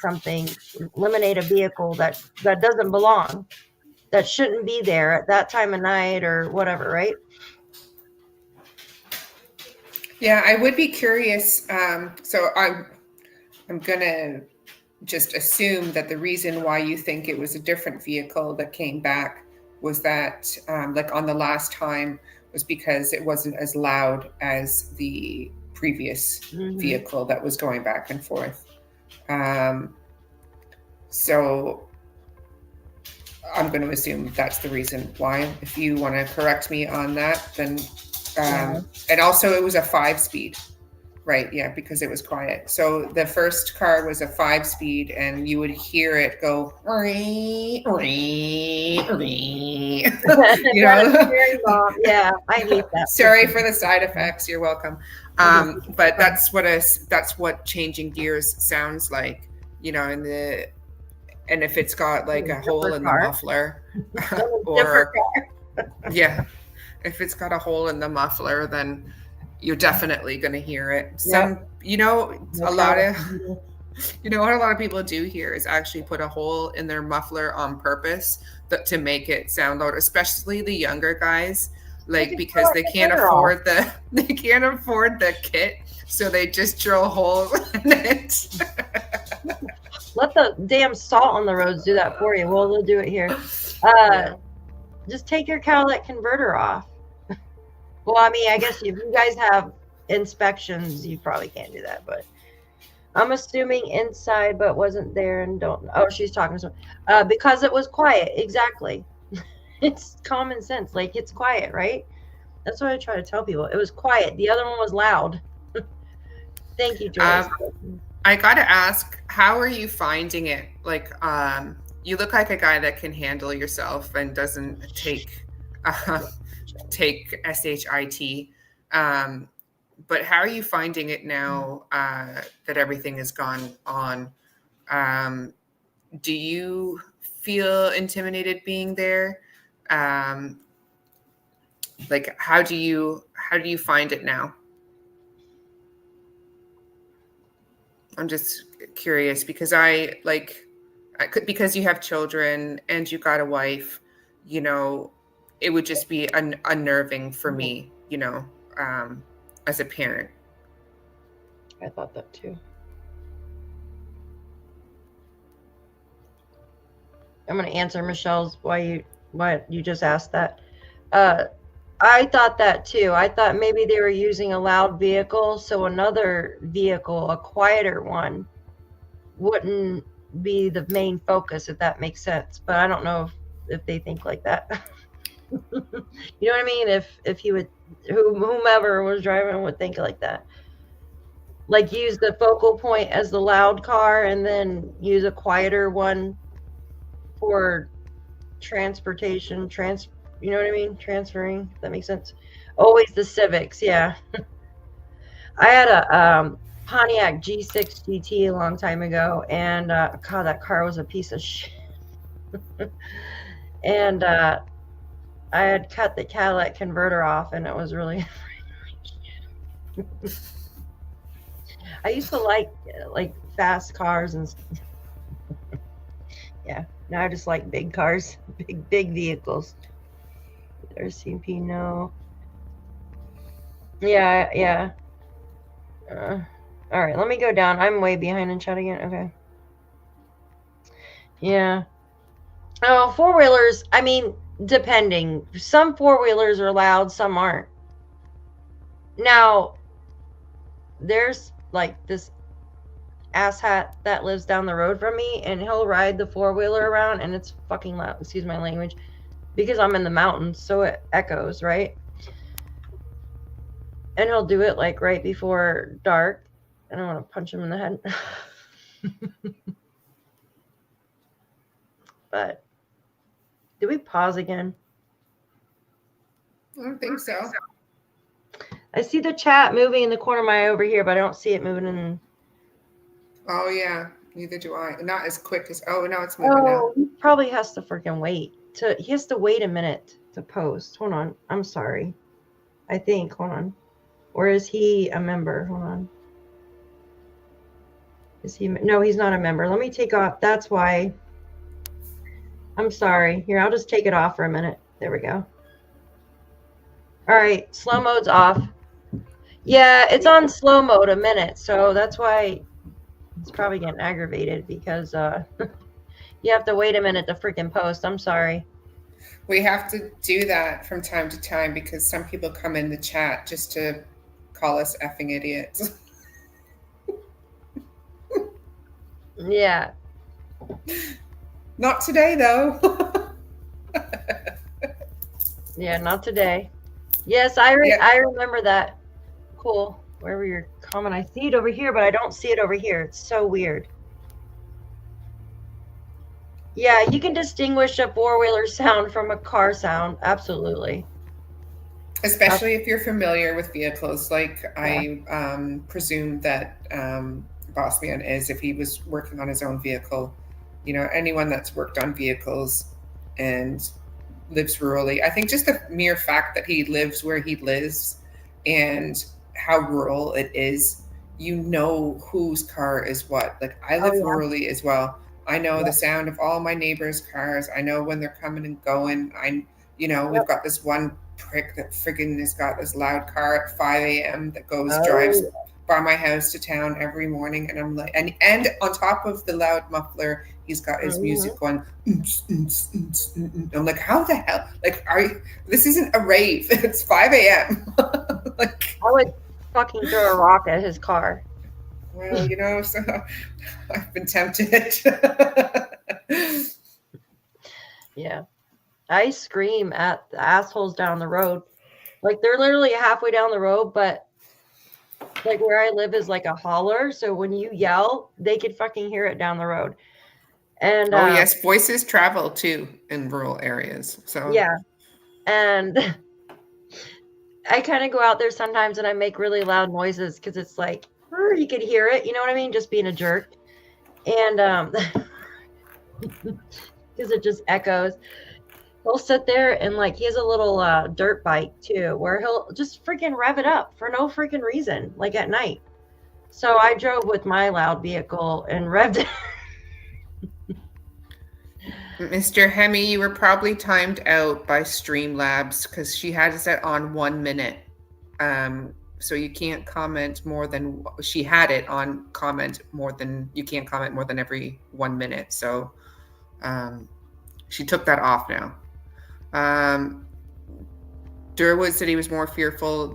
a vehicle that doesn't belong, that shouldn't be there at that time of night or whatever, right? Yeah, I would be curious. So I'm gonna just assume that the reason why you think it was a different vehicle that came back was that, like on the last time, was because it wasn't as loud as the previous vehicle that was going back and forth. So I'm going to assume that's the reason why. If you want to correct me on that, then and also it was a 5-speed, right? Yeah, because it was quiet. So the first car was a 5-speed, and you would hear it go, you know? Yeah, I hate that. Sorry for the side effects. You're welcome. But that's what changing gears sounds like, and if it's got like a hole in the muffler, or yeah, if it's got a hole in the muffler, then you're definitely going to hear it. What a lot of people do here is actually put a hole in their muffler on purpose to make it sound loud, especially the younger guys, because they can't afford the kit, so they just drill holes in it. Let the damn salt on the roads do that for you. Well, they'll do it here. Just take your catalytic converter off. Well, I mean, I guess if you guys have inspections, you probably can't do that, but I'm assuming inside, but wasn't there and don't. Oh, she's talking to someone. Because it was quiet. Exactly. It's common sense. Like, it's quiet, right? That's what I try to tell people. It was quiet. The other one was loud. Thank you, Joyce. I gotta ask, how are you finding it? Like, you look like a guy that can handle yourself and doesn't take SHIT. But how are you finding it now that everything has gone on? Do you feel intimidated being there? Like, how do you find it now? I'm just curious because because you have children and you got a wife, you know, it would just be unnerving for me, you know, as a parent. I thought that too. I'm going to answer Michelle's why you just asked that. I thought that too. I thought maybe they were using a loud vehicle, so another vehicle, a quieter one, wouldn't be the main focus, if that makes sense. But I don't know if they think like that. You know what I mean? If he would, whomever was driving would think like that. Like, use the focal point as the loud car and then use a quieter one for transportation, you know what I mean? Transferring, if that makes sense. Always the Civics, yeah. I had a Pontiac G6 GT a long time ago, and God, that car was a piece of shit. And I had cut the catalytic converter off, and it was really I used to like fast cars and yeah. Now I just like big cars, big vehicles. RCP, no. Yeah. All right, let me go down. I'm way behind in chat again. Okay. Yeah. Oh, four-wheelers, I mean, depending. Some four-wheelers are loud, some aren't. Now, there's like this asshat that lives down the road from me, and he'll ride the four-wheeler around, and it's fucking loud. Excuse my language. Because I'm in the mountains, so it echoes, right? And he'll do it like right before dark. I don't want to punch him in the head. But did we pause again? I don't think so. I see the chat moving in the corner of my eye over here, but I don't see it moving in. Oh yeah, neither do I. Not as quick as. Oh, now it's moving now. He probably has to freaking wait. He has to wait a minute to post. Hold on. I'm sorry. I think. Hold on. Or is he a member? Hold on. Is he? No, he's not a member. Let me take off. That's why. I'm sorry. Here, I'll just take it off for a minute. There we go. All right. Slow mode's off. Yeah, it's on slow mode a minute. So that's why it's probably getting aggravated because you have to wait a minute to freaking post. I'm sorry. We have to do that from time to time because some people come in the chat just to call us effing idiots. Yeah. Not today, though. Yeah, not today. Yes, I remember that. Cool. Wherever your comment, I see it over here, but I don't see it over here. It's so weird. Yeah, you can distinguish a four-wheeler sound from a car sound. Absolutely. Especially if you're familiar with vehicles, like I presume that Boss Man is, if he was working on his own vehicle. You know, anyone that's worked on vehicles and lives rurally. I think just the mere fact that he lives where he lives and how rural it is, you know whose car is what. Like, I live rurally as well. I know the sound of all my neighbors' cars. I know when they're coming and going. We've got this one prick that friggin' has got this loud car at 5 a.m. that drives by my house to town every morning. And I'm like, and on top of the loud muffler, He's got his music going. I'm like, how the hell? Like, this isn't a rave. It's 5 a.m. Like, I would fucking throw a rock at his car. well, so I've been tempted. Yeah. I scream at the assholes down the road. Like, they're literally halfway down the road, but like where I live is like a holler. So when you yell, they could fucking hear it down the road. And oh, yes. Voices travel too in rural areas. So yeah. And I kind of go out there sometimes and I make really loud noises because it's like, you could hear it. You know what I mean? Just being a jerk. And because it just echoes. He'll sit there and like he has a little dirt bike too, where he'll just freaking rev it up for no freaking reason, like at night. So I drove with my loud vehicle and revved it. Mr. Hemi, you were probably timed out by Streamlabs because she had it set on 1 minute. So you can't comment more than she had it on you can't comment more than every 1 minute. So she took that off now. Durwood said he was more fearful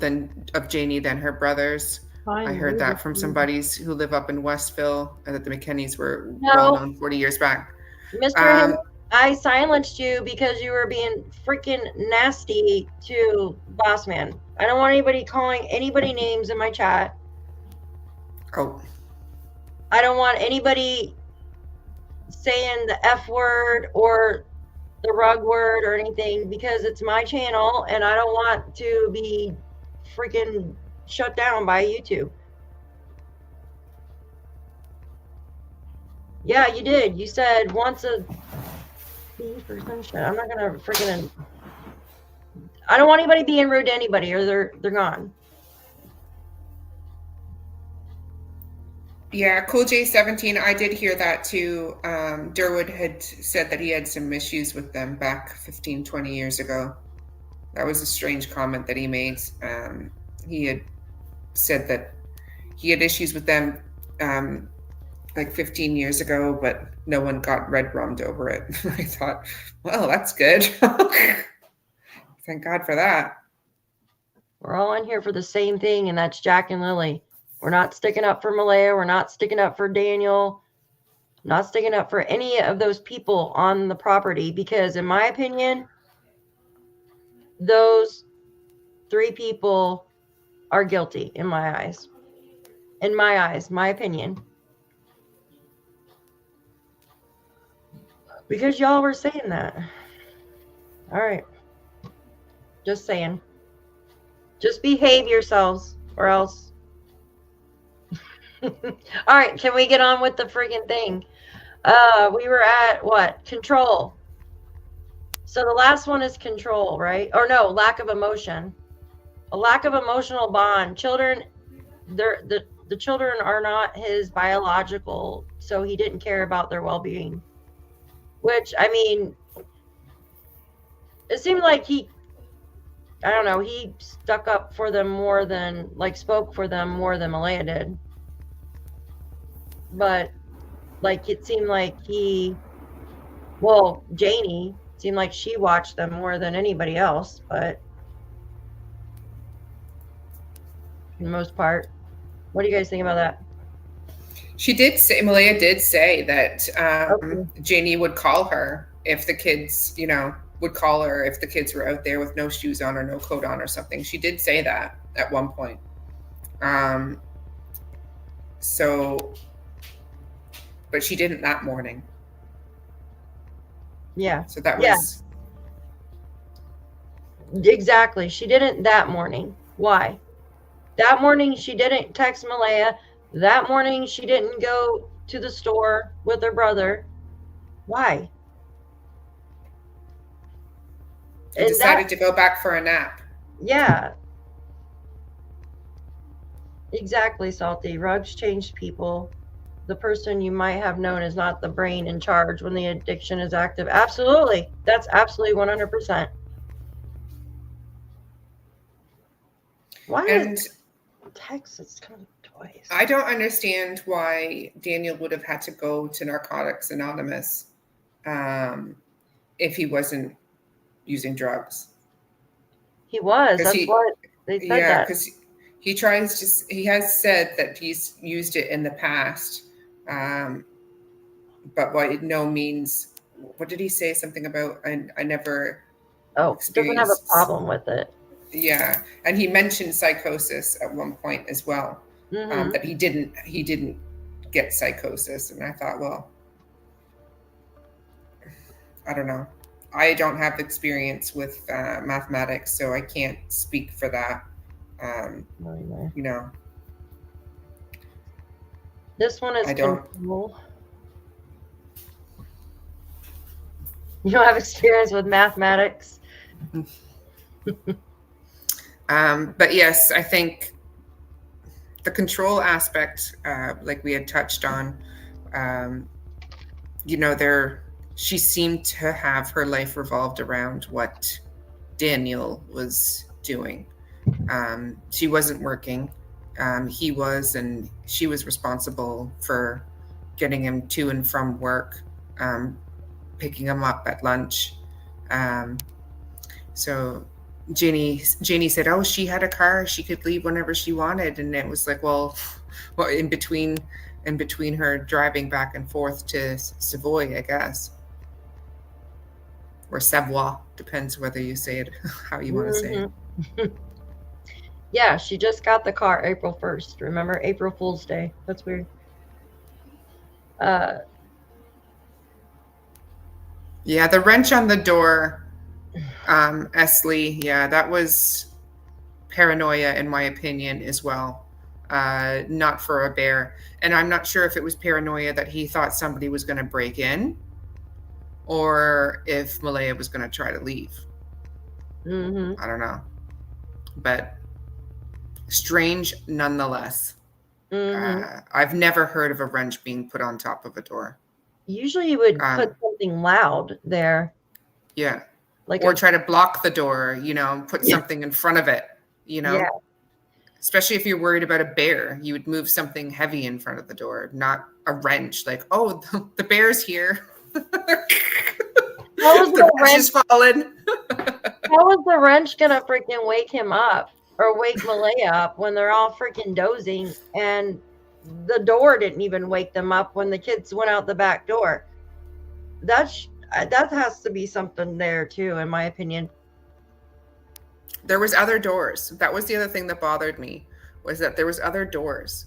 of Janie than her brothers. I heard that from some buddies who live up in Westville, and that the McKennies were well known 40 years back. Mr. I silenced you because you were being freaking nasty to Boss Man. I don't want anybody calling anybody names in my chat. Oh. I don't want anybody saying the F word or the rug word or anything because it's my channel and I don't want to be freaking shut down by YouTube. Yeah, you did. You said once a beef or some shit. I'm not gonna freaking. I don't want anybody being rude to anybody, or they're gone. Yeah, Cool J17. I did hear that too. Durwood had said that he had some issues with them back 15, 20 years ago. That was a strange comment that he made. He had said that he had issues with them like 15 years ago, but no one got red rummed over it. I thought, well, that's good. Thank God for that. We're all in here for the same thing, and that's Jack and Lilly. We're not sticking up for Malaya. We're not sticking up for Daniel. Not sticking up for any of those people on the property because, in my opinion, those 3 people are guilty in my eyes. In my eyes, my opinion. Because y'all were saying that. All right. Just saying. Just behave yourselves or else. All right, can we get on with the friggin' thing? We were at what? Control. So the last one is control, right? Or no, lack of emotion. A lack of emotional bond. Children, the children are not his biological, so he didn't care about their well-being. Which, I mean, it seemed like he stuck up for them more than, like, spoke for them more than Malaya did. But, like, it seemed like Janie seemed like she watched them more than anybody else, but for the most part. What do you guys think about that? Malaya did say that Janie would call her if the kids, would call her if the kids were out there with no shoes on or no coat on or something. She did say that at one point. But she didn't that morning. Yeah. So that was. Yeah. Exactly. She didn't that morning. Why? That morning she didn't text Malaya. That morning she didn't go to the store with her brother. Why? She decided to go back for a nap. Yeah. Exactly, Salty. Rugs changed people. The person you might have known is not the brain in charge when the addiction is active. Absolutely. That's absolutely 100%. Why? text. It's come twice. I don't understand why Daniel would have had to go to Narcotics Anonymous if he wasn't using drugs. He was. That's what they said. Yeah, that. because he has said that he's used it in the past, but by no means, what did he say? Something about I never. Doesn't have a problem with it. Yeah, and he mentioned psychosis at one point as well. That he didn't get psychosis, and I thought, well, I don't know. I don't have experience with mathematics, so I can't speak for that. You know, this one is I don't. control. You don't have experience with mathematics. But yes, I think the control aspect, like we had touched on, she seemed to have her life revolved around what Daniel was doing. She wasn't working. He was, and she was responsible for getting him to and from work, picking him up at lunch. So Jeannie said, oh, she had a car. She could leave whenever she wanted. And it was like, well, in between her driving back and forth to Savoy, I guess. Or Savoie, depends whether you say it how you want to say it. Yeah, she just got the car April 1st. Remember? April Fool's Day. That's weird. Yeah, the wrench on the door, Esley, yeah, that was paranoia in my opinion as well. Not for a bear. And I'm not sure if it was paranoia that he thought somebody was going to break in or if Malaya was going to try to leave. I don't know. But strange nonetheless. I've never heard of a wrench being put on top of a door. Usually you would put something loud there. Yeah. Or try to block the door, put something in front of it, Yeah. Especially if you're worried about a bear, you would move something heavy in front of the door, not a wrench. Like, oh, the bear's here. The wrench is fallen. How was the wrench gonna freaking wake him up or wake Malaya up when they're all freaking dozing and the door didn't even wake them up when the kids went out the back door? That has to be something there too, in my opinion. There was other doors. That was the other thing that bothered me, was that there was other doors.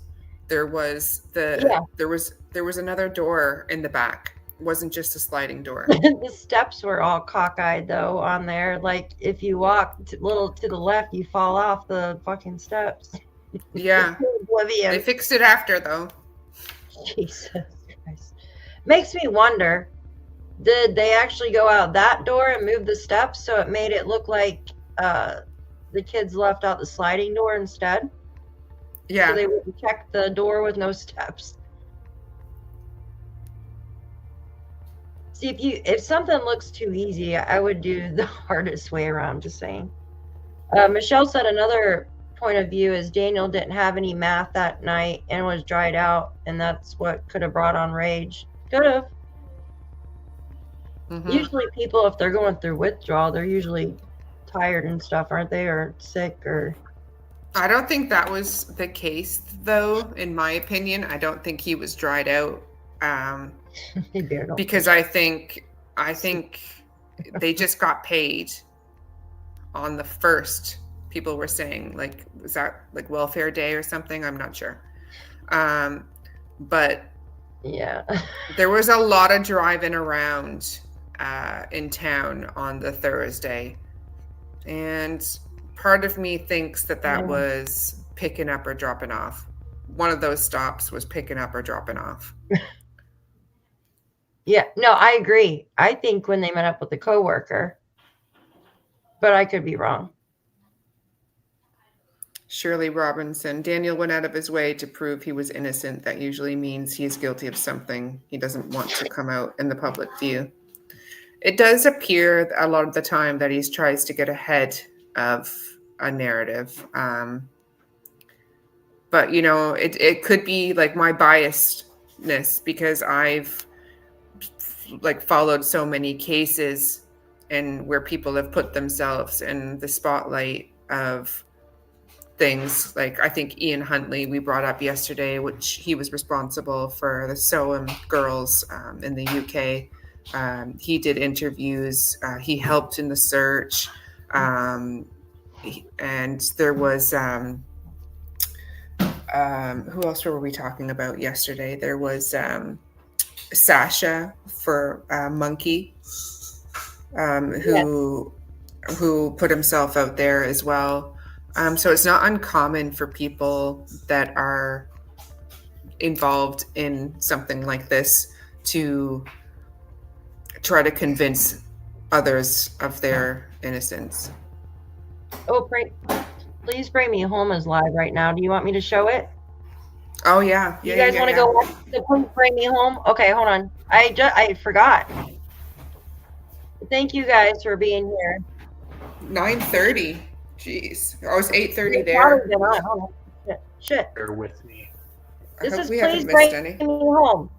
There was there was another door in the back. It wasn't just a sliding door. The steps were all cockeyed though on there. Like if you walk a little to the left, you fall off the fucking steps. Yeah. They fixed it after though. Jesus Christ. Makes me wonder, did they actually go out that door and move the steps so it made it look like the kids left out the sliding door instead? Yeah. So they wouldn't check the door with no steps. See, if something looks too easy, I would do the hardest way around, just saying. Michelle said another point of view is Daniel didn't have any math that night and was dried out, and that's what could have brought on rage. Could have. Usually people, if they're going through withdrawal, they're usually tired and stuff, aren't they? Or sick or... I don't think that was the case, though, in my opinion. I don't think he was dried out. Because I think they just got paid on the first. People were saying, like, was that like welfare day or something? I'm not sure. But yeah, there was a lot of driving around in town on the Thursday, and part of me thinks that was picking up or dropping off. One of those stops was picking up or dropping off. Yeah, no, I agree. I think when they met up with the coworker, but I could be wrong. Shirley Robinson, Daniel went out of his way to prove he was innocent. That usually means he is guilty of something. He doesn't want to come out in the public view. It does appear a lot of the time that he tries to get ahead of a narrative. But, you know, it could be like my biasness because I've like followed so many cases and where people have put themselves in the spotlight of things. Like I think Ian Huntley, we brought up yesterday, which he was responsible for the Soham girls in the UK. He did interviews. He helped in the search. And there was... who else were we talking about yesterday? There was Sasha for Monkey, who put himself out there as well. So it's not uncommon for people that are involved in something like this to try to convince others of their innocence. Oh, please bring me home is live right now. Do you want me to show it? Oh yeah. You guys want to go watch the Please Bring Me Home? Okay, hold on. I forgot. Thank you guys for being here. 9:30. Jeez. I was 8:30 there. Hold on. Shit. Bear with me. This is we Please haven't Bring missed any. Me Home.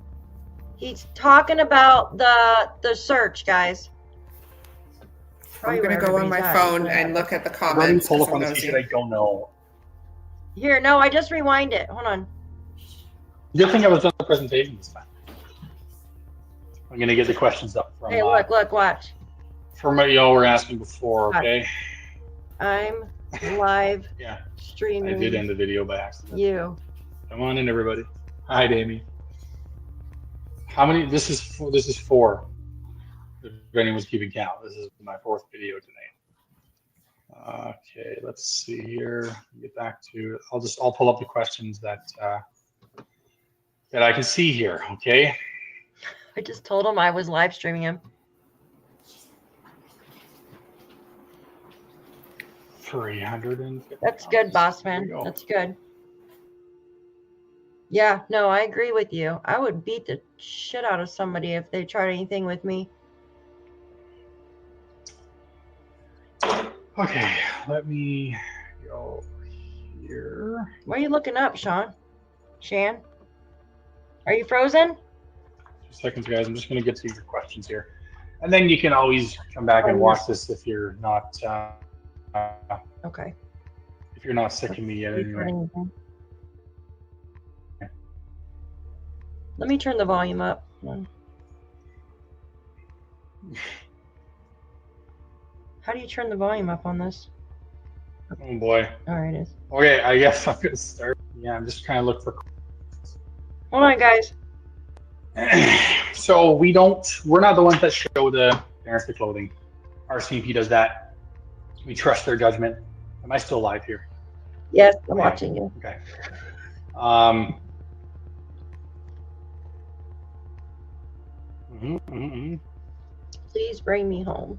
He's talking about the search, guys. I'm going to go on my phone and look at the I'm running comments. pull up 'cause on I'm the sheet. nosy. I don't know. Here, no, I just rewind it. Hold on. Good thing I was done the presentation this time. I'm going to get the questions up from, Hey, look, watch. from what y'all were asking before, okay? I'm live Yeah, I streaming did end the video by accident. you. Come on in, everybody. Hi, Damie. How many? This is 4. If anyone's keeping count, this is my 4th video tonight. Okay, let's see here. Get back to. I'll pull up the questions that I can see here. Okay. I just told him I was live streaming him. 350. That's good, boss There man. we go. That's good. Yeah, no, I agree with you. I would beat the shit out of somebody if they tried anything with me. Okay, let me go here. Why are you looking up, Shan? Are you frozen? 2 seconds, guys. I'm just going to get to your questions here. And then you can always come back and Oh, watch this if you're not Okay. if you're not sick of me yet anyway. Let me turn the volume up. How do you turn the volume up on this? Oh boy. All right, it is. Okay, I guess I'm gonna start. Yeah, I'm just trying to look for. Hold on, guys. So we're not the ones that show the parents the clothing. RCMP does that. We trust their judgment. Am I still live here? Yes, I'm Okay. watching you. Okay. Please bring me home.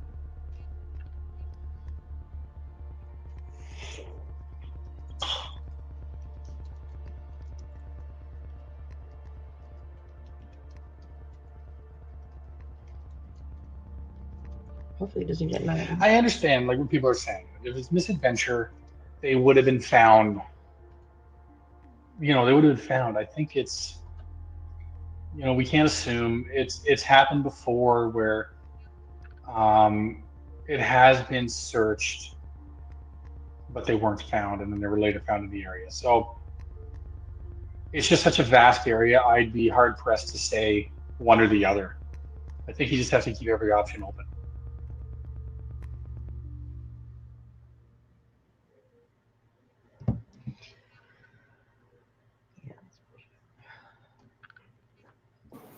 Hopefully it doesn't get mad. I understand, like what people are saying. If it's misadventure, they would have been found. They would have been found. I think it's. We can't assume it's happened before where it has been searched, but they weren't found, and then they were later found in the area. So it's just such a vast area. I'd be hard pressed to say one or the other. I think you just have to keep every option open.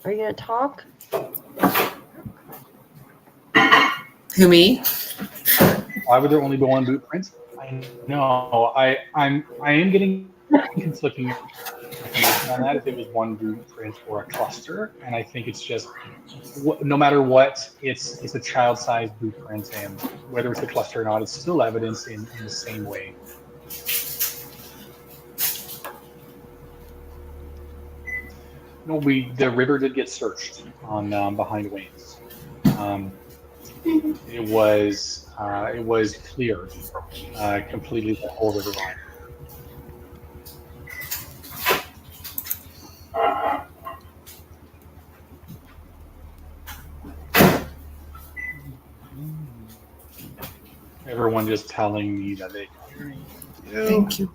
Are you gonna talk? Who, me? Why would there only be one boot print? I know. I am getting conflicting information on that. If it was one boot print or a cluster, and I think it's just no matter what, it's a child-sized boot print, and whether it's a cluster or not, it's still evidence in the same way. No, the river did get searched on behind Wayne's. It was cleared completely, the whole river line. Everyone just telling me that they can hear me. Thank you.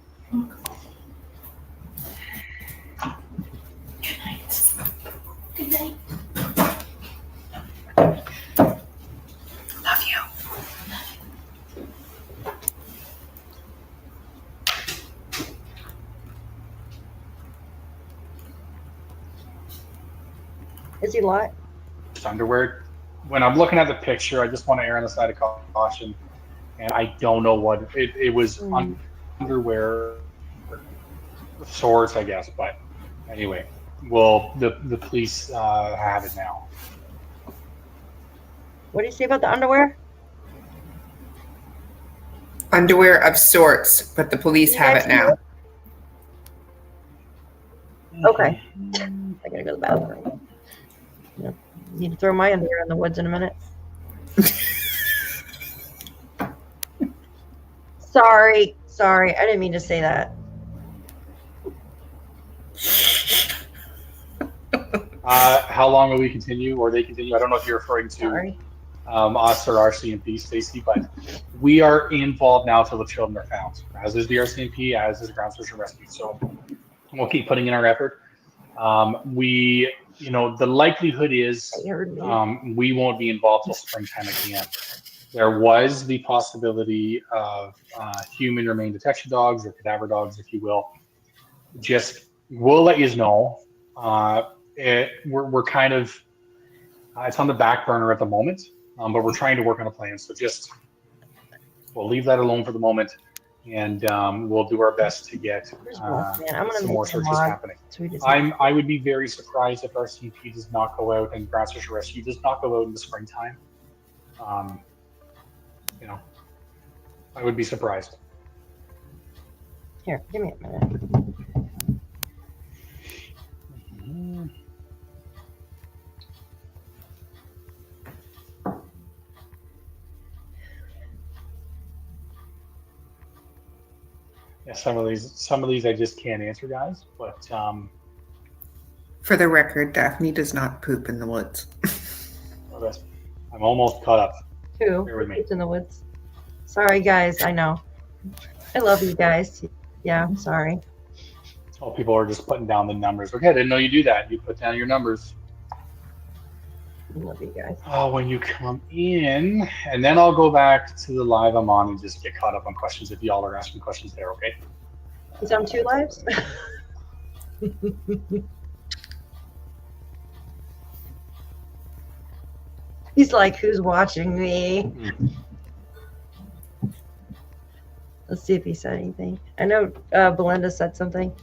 Good night. Love you. Is he live? Underwear. When I'm looking at the picture, I just want to err on the side of caution, and I don't know what it was. Underwear of sorts, I guess. But anyway, well, the police have it now. What do you say about the underwear? Underwear of sorts, but the police have it now. Okay. I gotta go to the bathroom. Yep. Need to throw my underwear in the woods in a minute. Sorry. I didn't mean to say that. How long will we continue, or they continue? I don't know if you're referring to Sorry. us or RCMP, Stacey, but we are involved now till the children are found, as is the RCMP, as is the Ground Search and Rescue. So we'll keep putting in our effort. The likelihood is You heard me. we won't be involved till springtime again. There was the possibility of human remain detection dogs or cadaver dogs, if you will. Just, we'll let you know. We're kind of, it's on the back burner at the moment, but we're trying to work on a plan. So we'll leave that alone for the moment, and we'll do our best to get some more searches happening. I would be very surprised if RCMP does not go out and Ground Search and Rescue does not go out in the springtime. I would be surprised. Here, give me a minute. Yeah, some of these I just can't answer, guys. But For the record, Daphne does not poop in the woods. I'm almost caught up. Two. Bear with me. It's in the woods. Sorry, guys. I know. I love you guys. Yeah, I'm sorry. Oh, people are just putting down the numbers. Okay, I didn't know you do that. You put down your numbers. I love you guys. Oh, when you come in, and then I'll go back to the live I'm on and just get caught up on questions if y'all are asking questions there, okay? He's on 2 lives? He's like, who's watching me? Let's see if he said anything. I know Belinda said something.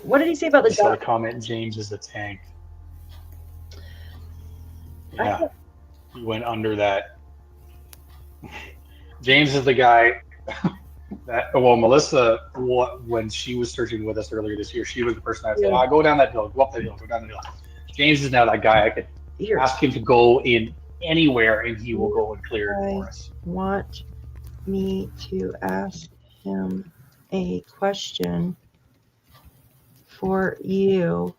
What did he say about the I saw a dog? comment, James is a tank. Yeah, he went under that. James is the guy that, Melissa, when she was searching with us earlier this year, she was the person that said, go down that hill, go up that hill, go down the hill. James is now that guy. I could ask him to go in anywhere and he will go and clear it for us. Want me to ask him a question for you?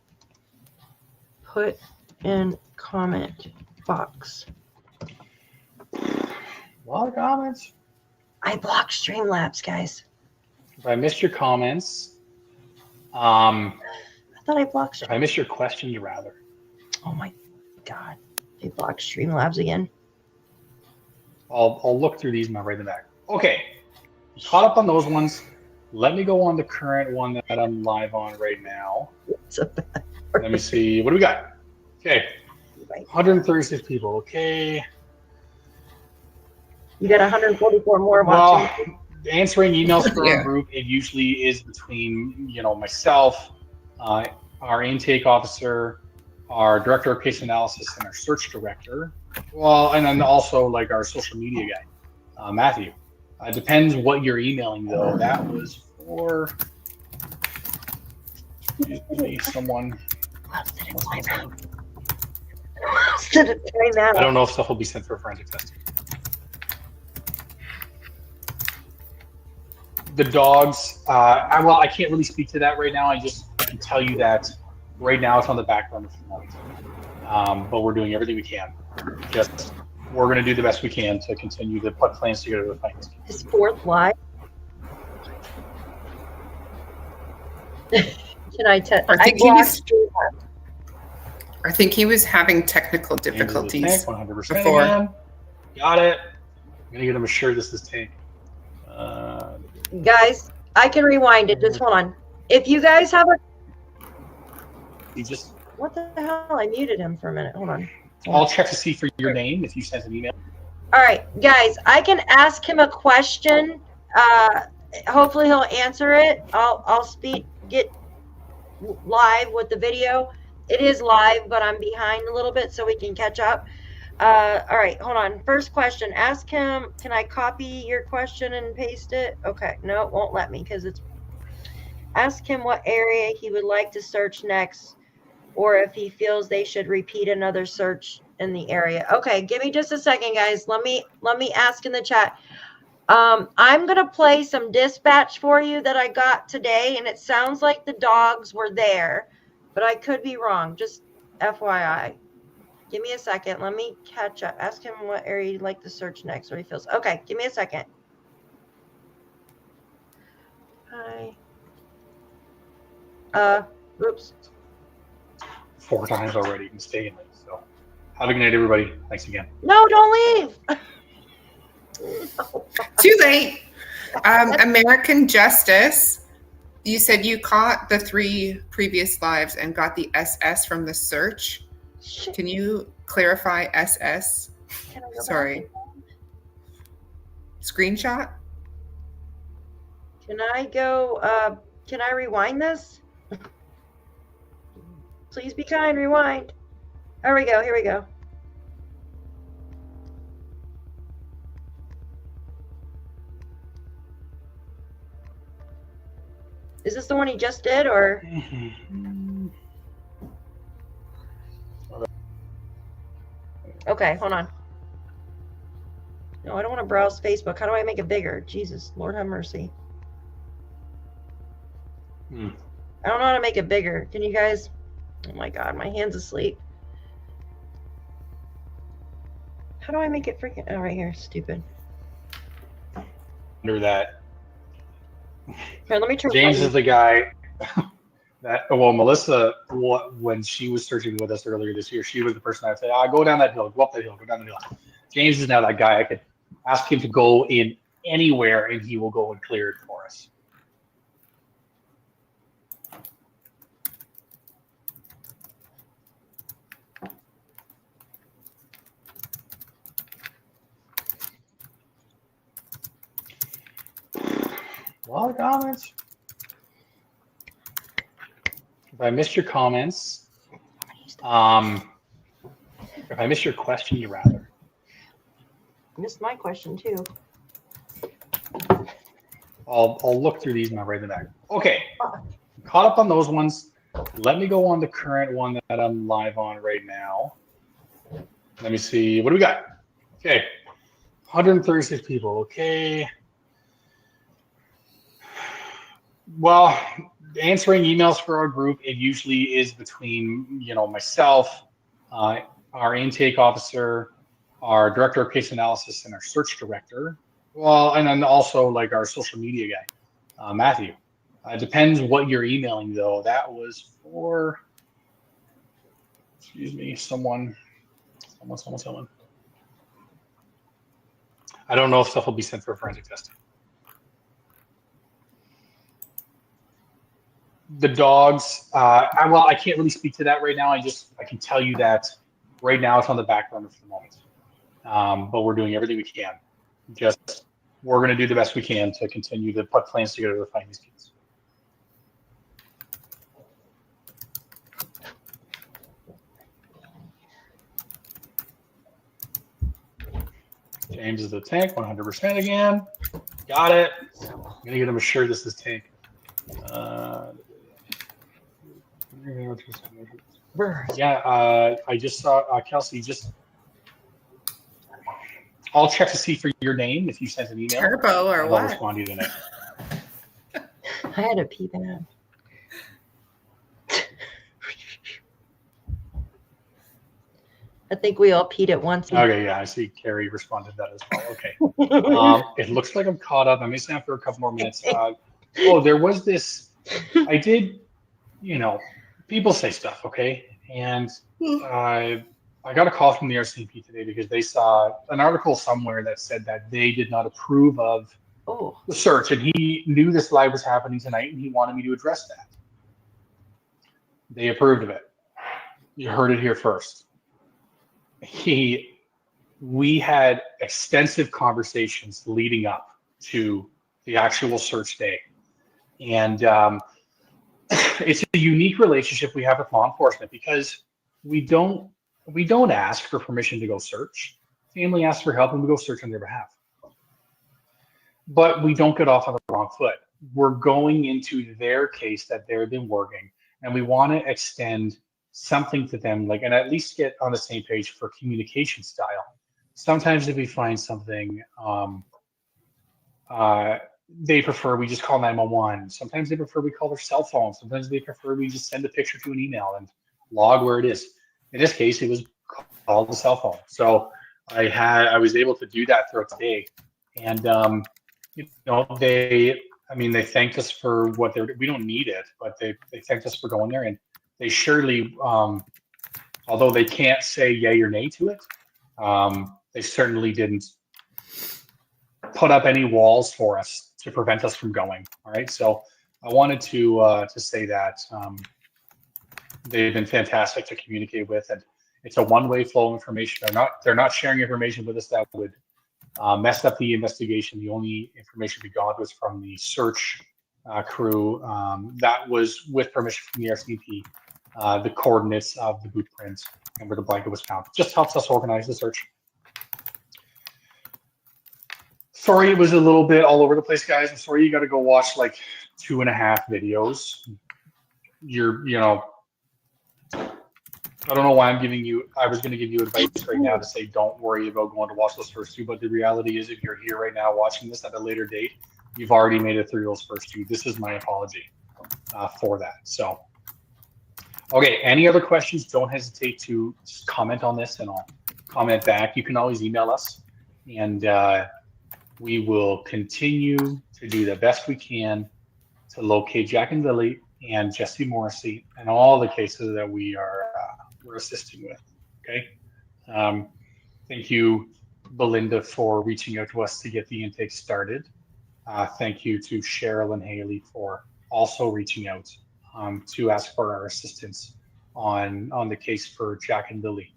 Put in comment box. A lot of comments. I blocked Streamlabs, guys. If I missed your comments, I thought I blocked. if I missed your questions, rather. Oh my god! I blocked Streamlabs again. I'll look through these and I'll write them back. Okay, caught up on those ones. Let me go on the current one that I'm live on right now. Let me see. What do we got? Okay, 136 people. Okay. You got 144 more Well, watching. answering emails for our group, it usually is between myself, our intake officer, our director of case analysis, and our search director. Well, and then also like our social media guy, Matthew. It depends what you're emailing though. That was for someone. I I don't know if stuff will be sent for a forensic test. The dogs, I can't really speak to that right now. I can tell you that right now it's on the back burner for the moment. but we're doing everything we can. Just we're going to do the best we can to continue to put plans together to find these kids. His fourth live. Can I tell? I think he was having technical difficulties 100% before. again. Got it. I'm going to get him assured this is tank. Guys, I can rewind it. Just hold on. If you guys have a... He just... What the hell? I muted him for a minute. Hold on. I'll check to see for your name if you sent an email. All right, guys, I can ask him a question. Hopefully he'll answer it. I'll get live with the video. It is live, but I'm behind a little bit so we can catch up. All right, hold on. First question. Ask him, can I copy your question and paste it? Okay, no, it won't let me because it's... Ask him what area he would like to search next, or if he feels they should repeat another search in the area. Okay, give me just a second, guys. Let me ask in the chat. I'm gonna play some dispatch for you that I got today, and it sounds like the dogs were there, but I could be wrong. Just FYI. Give me a second. Let me catch up. Ask him what area he'd like to search next, or he feels. Okay, give me a second. Hi. Oops. 4 times already mistakenly. So have a good night, everybody. Thanks again. No, don't leave. No. Too late. American Justice. You said you caught the 3 previous lives and got the SS from the search. Shit. Can you clarify SS? Can I go Sorry. back? Screenshot? Can I go, can I rewind this? Please be kind, rewind. There we go, here we go. Is this the one he just did, or? Okay, hold on. No, I don't want to browse Facebook. How do I make it bigger? Jesus, Lord have mercy. I don't know how to make it bigger. Can you guys? Oh my God, my hand's asleep. How do I make it freaking? Oh, right here, stupid. Under that. Here, let me try. James is the guy that, well, Melissa, when she was searching with us earlier this year, she was the person I would say, go down that hill, go up that hill, go down the hill. James is now that guy. I could ask him to go in anywhere and he will go and clear it for us. A lot of comments. If I missed your comments, if I missed your question, you rather. Missed my question too. I'll look through these and I'll write them back. Okay, caught up on those ones. Let me go on the current one that I'm live on right now. Let me see. What do we got? Okay, 136 people. Okay. Well, answering emails for our group, it usually is between, myself, our intake officer, our director of case analysis, and our search director. Well, and then also like our social media guy, Matthew. It depends what you're emailing, though. That was for, someone. I don't know if stuff will be sent for forensic testing. The dogs, I can't really speak to that right now. I can tell you that right now it's on the back burner for the moment. But we're doing everything we can. Just, we're going to do the best we can to continue to put plans together to find these kids. James is the tank, 100% again. Got it. I'm going to get him assured this is tank. Yeah, I just saw Kelsey. I'll check to see for your name if you sent an email. Turbo or I'll what? respond to you tonight. I had a pee bad. I think we all peed at once. Okay, yeah, I see Carrie responded to that as well. Okay. It looks like I'm caught up. I may stand for a couple more minutes. There was this, I did, people say stuff, okay? And I got a call from the RCMP today because they saw an article somewhere that said that they did not approve of the search, and he knew this live was happening tonight, and he wanted me to address that. They approved of it. You heard it here first. We had extensive conversations leading up to the actual search day, and it's a unique relationship we have with law enforcement because we don't ask for permission to go search. Family asks for help, and we go search on their behalf. But we don't get off on the wrong foot. We're going into their case that they've been working, and we want to extend something to them, and at least get on the same page for communication style. Sometimes if we find something, they prefer we just call 911. Sometimes they prefer we call their cell phone. Sometimes they prefer we just send a picture to an email and log where it is. In this case, it was called the cell phone. So I was able to do that throughout the day, and they thanked us for what we don't need it, but they thanked us for going there, and they surely, although they can't say yay or nay to it, they certainly didn't put up any walls for us to prevent us from going. All right, so I wanted to say that they've been fantastic to communicate with, and it's a one-way flow of information. They're not sharing information with us that would messed up the investigation. The only information we got was from the search crew that was with permission from the RCMP, the coordinates of the boot print and where the blanket was found. Just helps us organize the search. Sorry, it was a little bit all over the place, guys. I'm sorry you got to go watch like 2.5 videos. I don't know why I'm giving you, I was going to give you advice right now to say, don't worry about going to watch those first 2. But the reality is, if you're here right now watching this at a later date, you've already made it through those first 2. This is my apology for that. So, okay. Any other questions? Don't hesitate to comment on this and I'll comment back. You can always email us, and we will continue to do the best we can to locate Jack and Lilly and Jesse Morrissey and all the cases that we're assisting with. Okay. Thank you, Belinda, for reaching out to us to get the intake started. Thank you to Cheryl and Haley for also reaching out to ask for our assistance on the case for Jack and Lilly.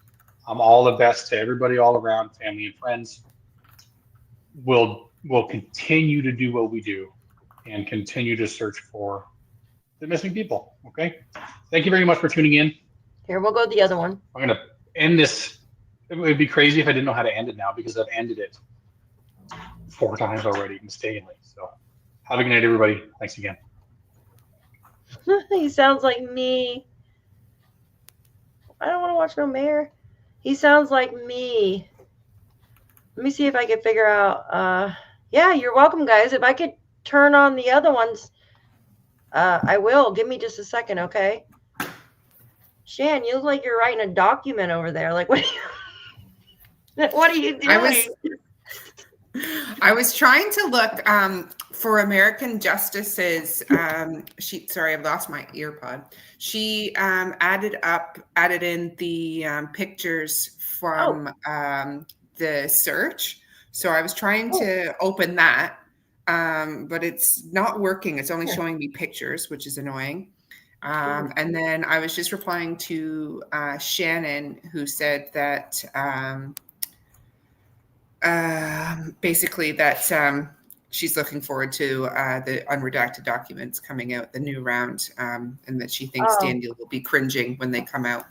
All the best to everybody all around, family and friends. We'll continue to do what we do and continue to search for the missing people. Okay. Thank you very much for tuning in. Here, we'll go the other one. I'm going to end this. It would be crazy if I didn't know how to end it now, because I've ended it 4 times already mistakenly. So have a good night, everybody. Thanks again. He sounds like me. I don't want to watch no mayor. He sounds like me. Let me see if I can figure out. Yeah, you're welcome, guys. If I could turn on the other ones, I will. Give me just a second, okay? Shan, you look like you're writing a document over there. Like, what are you doing? I was trying to look for American Justice's sorry, I've lost my ear pod. She added in the pictures from the search. So I was trying to open that, but it's not working. It's only showing me pictures, which is annoying. And then I was just replying to Shannon, who said that basically that she's looking forward to the unredacted documents coming out, the new round, and that she thinks Daniel will be cringing when they come out.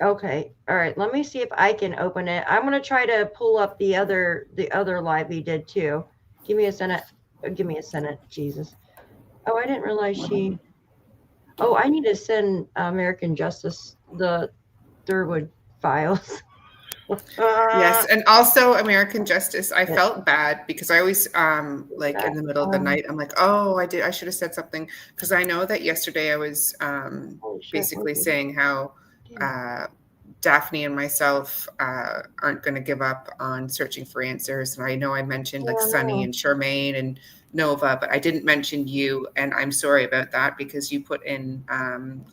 Okay. All right. Let me see if I can open it. I'm going to try to pull up the other live he did too. Give me a second. Give me a second. Jesus. Oh, I didn't realize she. Oh, I need to send American Justice the Thurwood files. Yes, and also American Justice. I felt bad because I always like in the middle of the night, I'm like, oh, I should have said something, because I know that yesterday I was basically saying how Daphne and myself aren't going to give up on searching for answers. And I know I mentioned like Sunny and Charmaine and Nova, but I didn't mention you, and I'm sorry about that because you put in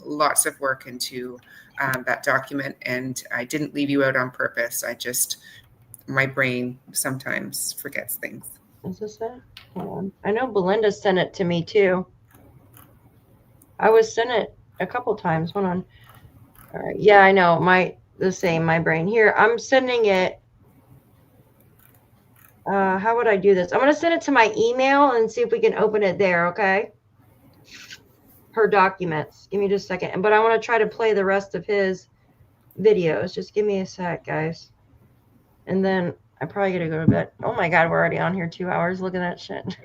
lots of work into that document, and I didn't leave you out on purpose. My brain sometimes forgets things. Is this it? Hold on. I know Belinda sent it to me too. I was sent it a couple times. Hold on. All right. Yeah, I know. My brain. Here, I'm sending it. How would I do this? I'm going to send it to my email and see if we can open it there, okay? Her documents. Give me just a second. But I want to try to play the rest of his videos. Just give me a sec, guys. And then I probably got to go to bed. Oh my God, we're already on here 2 hours. Look at that shit.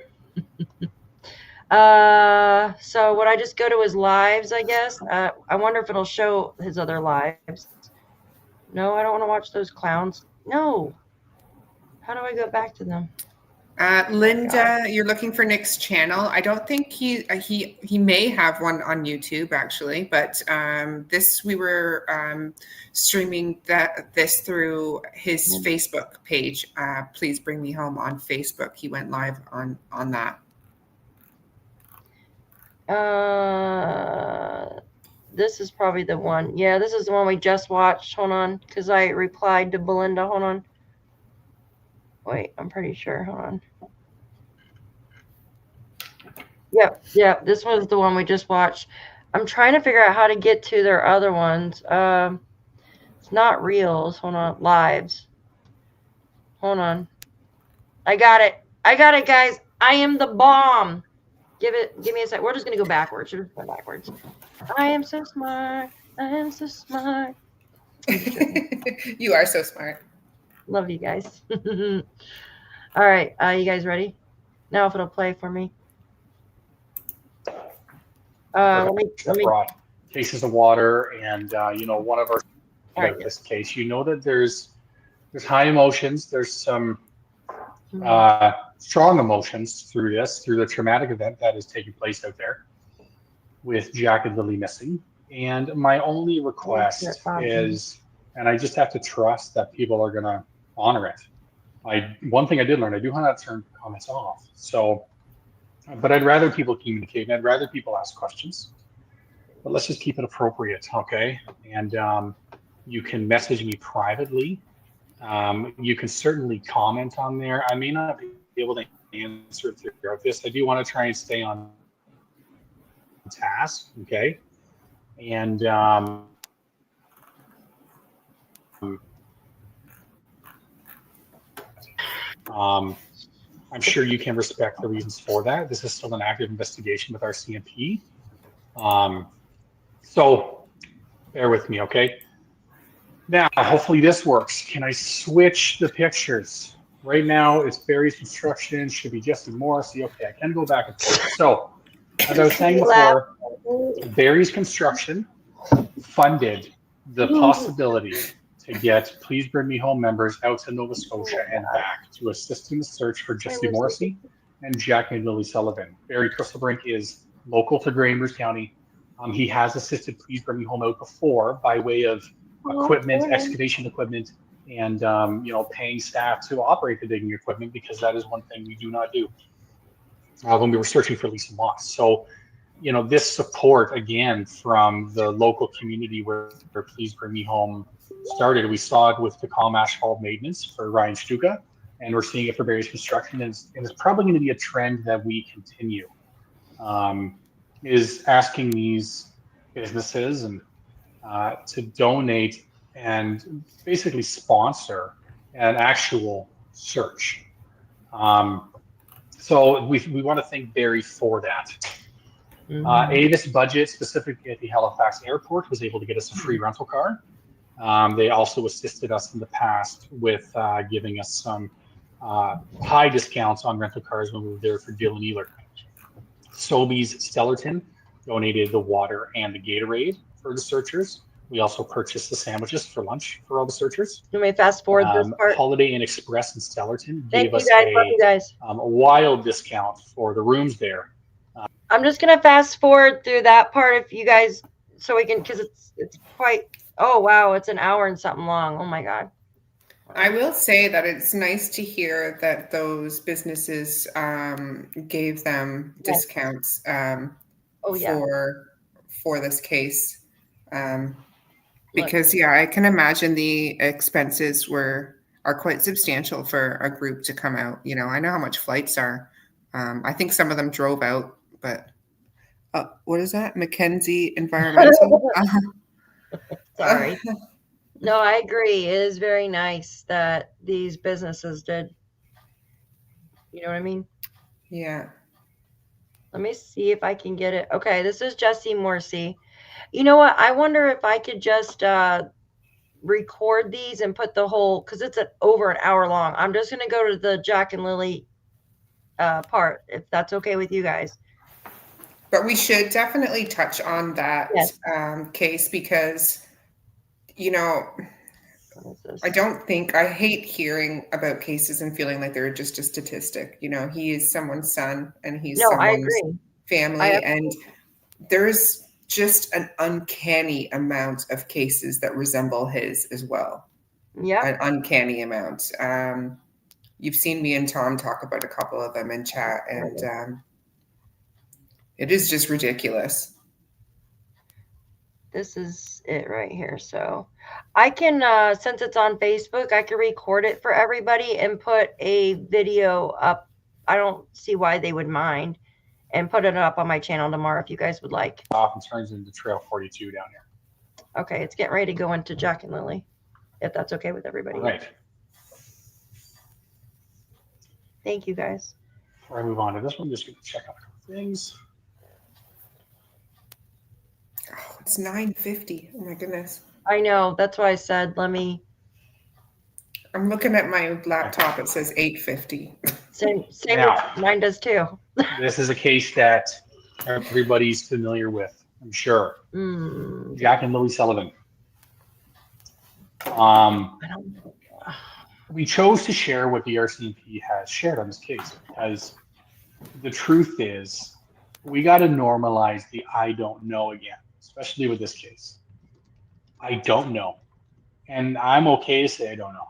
So would I just go to his lives, I guess? I wonder if it'll show his other lives. No, I don't want to watch those clowns. No. How do I go back to them? Linda, you're looking for Nick's channel. I don't think he may have one on YouTube actually, but we were streaming this through his Facebook page. Please Bring Me Home on Facebook. He went live on that. This is probably the one. Yeah, this is the one we just watched. Hold on, because I replied to Belinda. Hold on. Wait, I'm pretty sure. Hold on. Yep. This was the one we just watched. I'm trying to figure out how to get to their other ones. It's not reels. Hold on. Lives. Hold on. I got it, guys. I am the bomb. Give me a sec. We're just gonna go backwards. We're just going backwards. I am so smart. You are so smart. Love you guys. All right. You guys ready? Now if it'll play for me. Let me brought cases of water, and one of our right, this case, that there's high emotions. There's some strong emotions through the traumatic event that is taking place out there with Jack and Lilly missing. And my only request is, and I just have to trust that people are going to honor it. One thing I did learn, I do know how to turn comments off. So, but I'd rather people communicate, and I'd rather people ask questions. But let's just keep it appropriate, okay? And you can message me privately. You can certainly comment on there. I may not be able to answer throughout this. I do want to try and stay on task, okay? And I'm sure you can respect the reasons for that. This is still an active investigation with our CMP. So bear with me, okay? Now, hopefully this works. Can I switch the pictures? Right now, it's Barry's Construction, should be Jesse Morrissey. Okay, I can go back and forth. So, as I was saying before, Barry's Construction funded the possibility to get Please Bring Me Home members out to Nova Scotia and back to assist in the search for Jesse Morrissey and Jack and Lilly Sullivan. Barry Crystalbrink is local to Greymbers County. He has assisted Please Bring Me Home out before by way of equipment, excavation equipment, and paying staff to operate the digging equipment, because that is one thing we do not do when we were searching for Lisa Moss. So, this support again from the local community where Please Bring Me Home started. We saw it with the Calm Asphalt Maintenance for Ryan Stuka, and we're seeing it for Barry's Construction, and it's probably going to be a trend that we continue. Is asking these businesses and to donate and basically sponsor an actual search. So we want to thank Barry for that. Avis Budget, specifically at the Halifax Airport, was able to get us a free rental car. They also assisted us in the past with giving us some high discounts on rental cars when we were there for Dylan Ealer. Sobeys Stellarton donated the water and the Gatorade for the searchers. We also purchased the sandwiches for lunch for all the searchers. You may fast forward this part. Holiday Inn Express in Stellarton Thank gave us you guys. a wild discount for the rooms there. I'm just gonna fast forward through that part if you guys, so we can, because it's quite Oh, wow. It's an hour and something long. Oh, my God. I will say that it's nice to hear that those businesses gave them Yes. discounts Oh, yeah. for this case. Because yeah, I can imagine the expenses are quite substantial for a group to come out. You know, I know how much flights are. I think some of them drove out, but what is that? Mackenzie Environmental. Sorry. No, I agree. It is very nice that these businesses did. You know what I mean? Yeah. Let me see if I can get it. Okay, this is Jesse Morrissey. You know what? I wonder if I could just record these and put the whole, because it's over an hour long. I'm just going to go to the Jack and Lilly part, if that's okay with you guys. But we should definitely touch on that Yes. case because, you know, What is this? I hate hearing about cases and feeling like they're just a statistic. You know, he is someone's son and he's No, I someone's agree. family. And there's just an uncanny amount of cases that resemble his as well. Yeah. An uncanny amount. You've seen me and Tom talk about a couple of them in chat, and it is just ridiculous. This is it right here. So I can, since it's on Facebook, I can record it for everybody and put a video up. I don't see why they would mind, and put it up on my channel tomorrow if you guys would like. Often turns into Trail 42 down here. Okay, it's getting ready to go into Jack and Lilly, if that's okay with everybody. All right. Thank you, guys. Before I move on to this one, I'm just going to check out a couple things. Oh, it's 9:50. Oh my goodness. I know. That's why I said, let me. I'm looking at my laptop. It says 8:50. Same Now. mine does too. This is a case that everybody's familiar with, I'm sure. Jack and Lilly Sullivan. I don't. We chose to share what the RCMP has shared on this case because the truth is we got to normalize the I don't know again, especially with this case. I don't know. And I'm okay to say I don't know.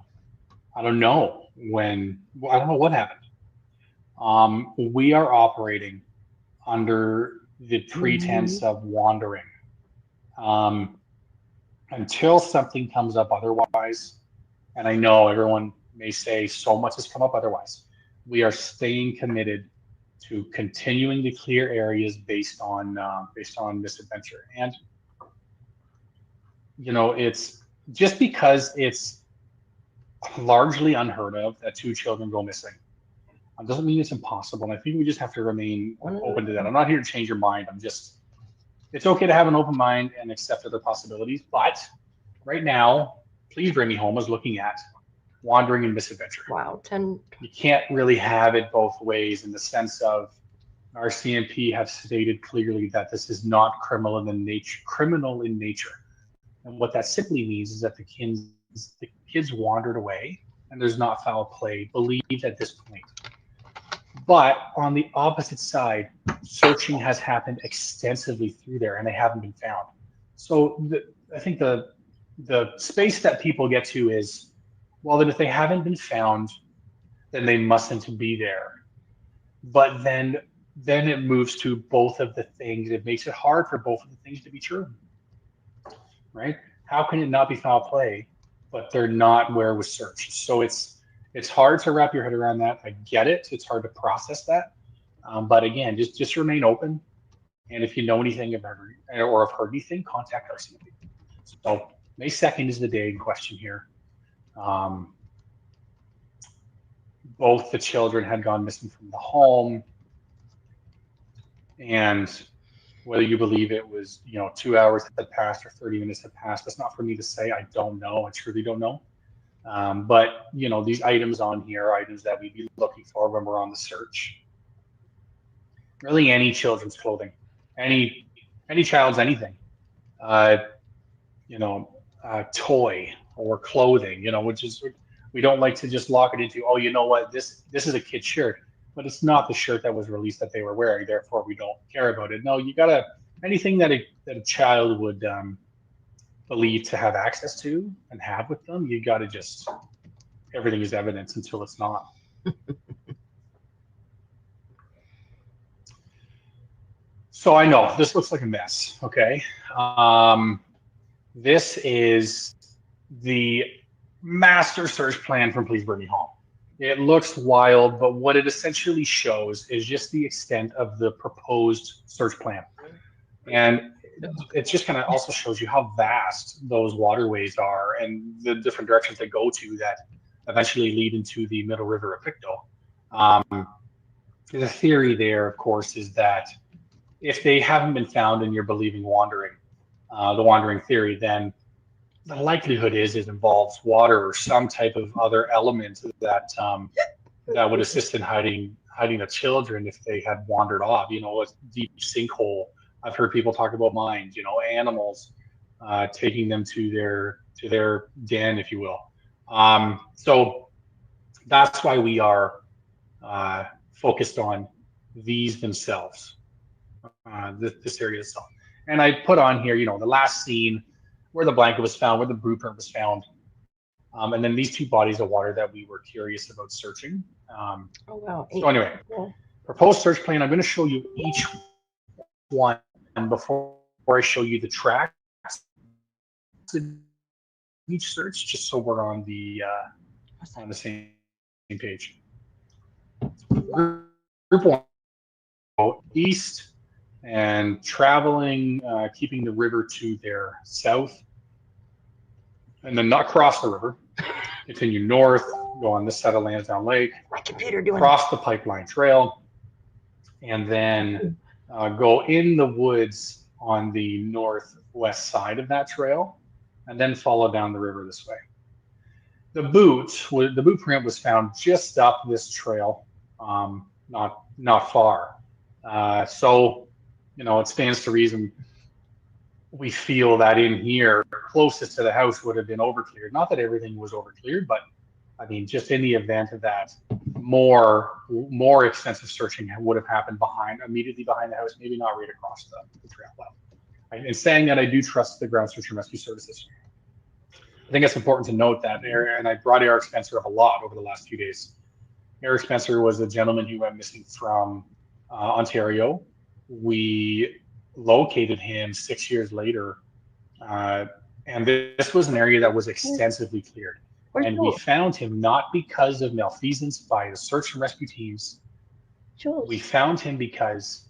I don't know I don't know what happened. We are operating under the pretense of wandering. Until something comes up otherwise, and I know everyone may say so much has come up otherwise, we are staying committed to continuing to clear areas based on misadventure. And you know, it's just because it's largely unheard of that 2 children go missing. Doesn't mean it's impossible. And I think we just have to remain open to that. I'm not here to change your mind. It's okay to have an open mind and accept other possibilities. But right now, Please Bring Me Home is looking at wandering and misadventure. Wow. 10. You can't really have it both ways in the sense of our CMP have stated clearly that this is not criminal in nature. And what that simply means is that the kids wandered away and there's not foul play believed at this point. But on the opposite side, searching has happened extensively through there and they haven't been found. So I think the space that people get to is, well, then if they haven't been found, then they mustn't be there. But then it moves to both of the things. It makes it hard for both of the things to be true, right? How can it not be foul play, but they're not where it was searched? So it's hard to wrap your head around that. I get it. It's hard to process that. But again, just remain open. And if you know anything about or have heard anything, contact our CMP. So May 2nd is the day in question here. Both the children had gone missing from the home. And whether you believe it was, 2 hours had passed or 30 minutes had passed, that's not for me to say. I don't know. I truly don't know. But, these items on here are items that we'd be looking for when we're on the search. Really any children's clothing, any child's anything, toy or clothing, which is, we don't like to just lock it into, oh, you know what, this is a kid's shirt, but it's not the shirt that was released that they were wearing, therefore we don't care about it. No, you gotta, anything that a child would believe to have access to and have with them, you got to just, everything is evidence until it's not. So I know this looks like a mess. Okay. This is the master search plan from Please Bring Me Home. It looks wild, but what it essentially shows is just the extent of the proposed search plan. And it just kind of also shows you how vast those waterways are and the different directions they go to that eventually lead into the middle river of PICTOU. The theory there, of course, is that if they haven't been found and you're believing wandering, the wandering theory, then the likelihood is it involves water or some type of other element that that would assist in hiding the children if they had wandered off. You know, a deep sinkhole. I've heard people talk about mines. You know, animals taking them to their den, if you will. So that's why we are focused on these themselves, this area itself. And I put on here, you know, the last scene, where the blanket was found, where the blueprint was found, and then these two bodies of water that we were curious about searching. Oh, wow. So anyway, Yeah. proposed search plan. I'm going to show you each one before I show you the tracks of each search, just so we're on the same page. Group one, go east and traveling, keeping the river to their south, and then not cross the river. Continue north, go on this side of Landsdowne Lake, My computer doing cross the pipeline trail, and then go in the woods on the northwest side of that trail, and then follow down the river this way. The blueprint was found just up this trail, not far. So, you know, it stands to reason we feel that in here, closest to the house, would have been overcleared. Not that everything was overcleared, but I mean, just in the event of that, more extensive searching would have happened immediately behind the house, maybe not right across the trail. Well, in saying that, I do trust the ground search and rescue services. I think it's important to note that, and I brought Eric Spencer up a lot over the last few days. Eric Spencer was a gentleman who went missing from Ontario. We located him 6 years later, and this was an area that was extensively cleared. And we found him not because of malfeasance by the search and rescue teams. We found him because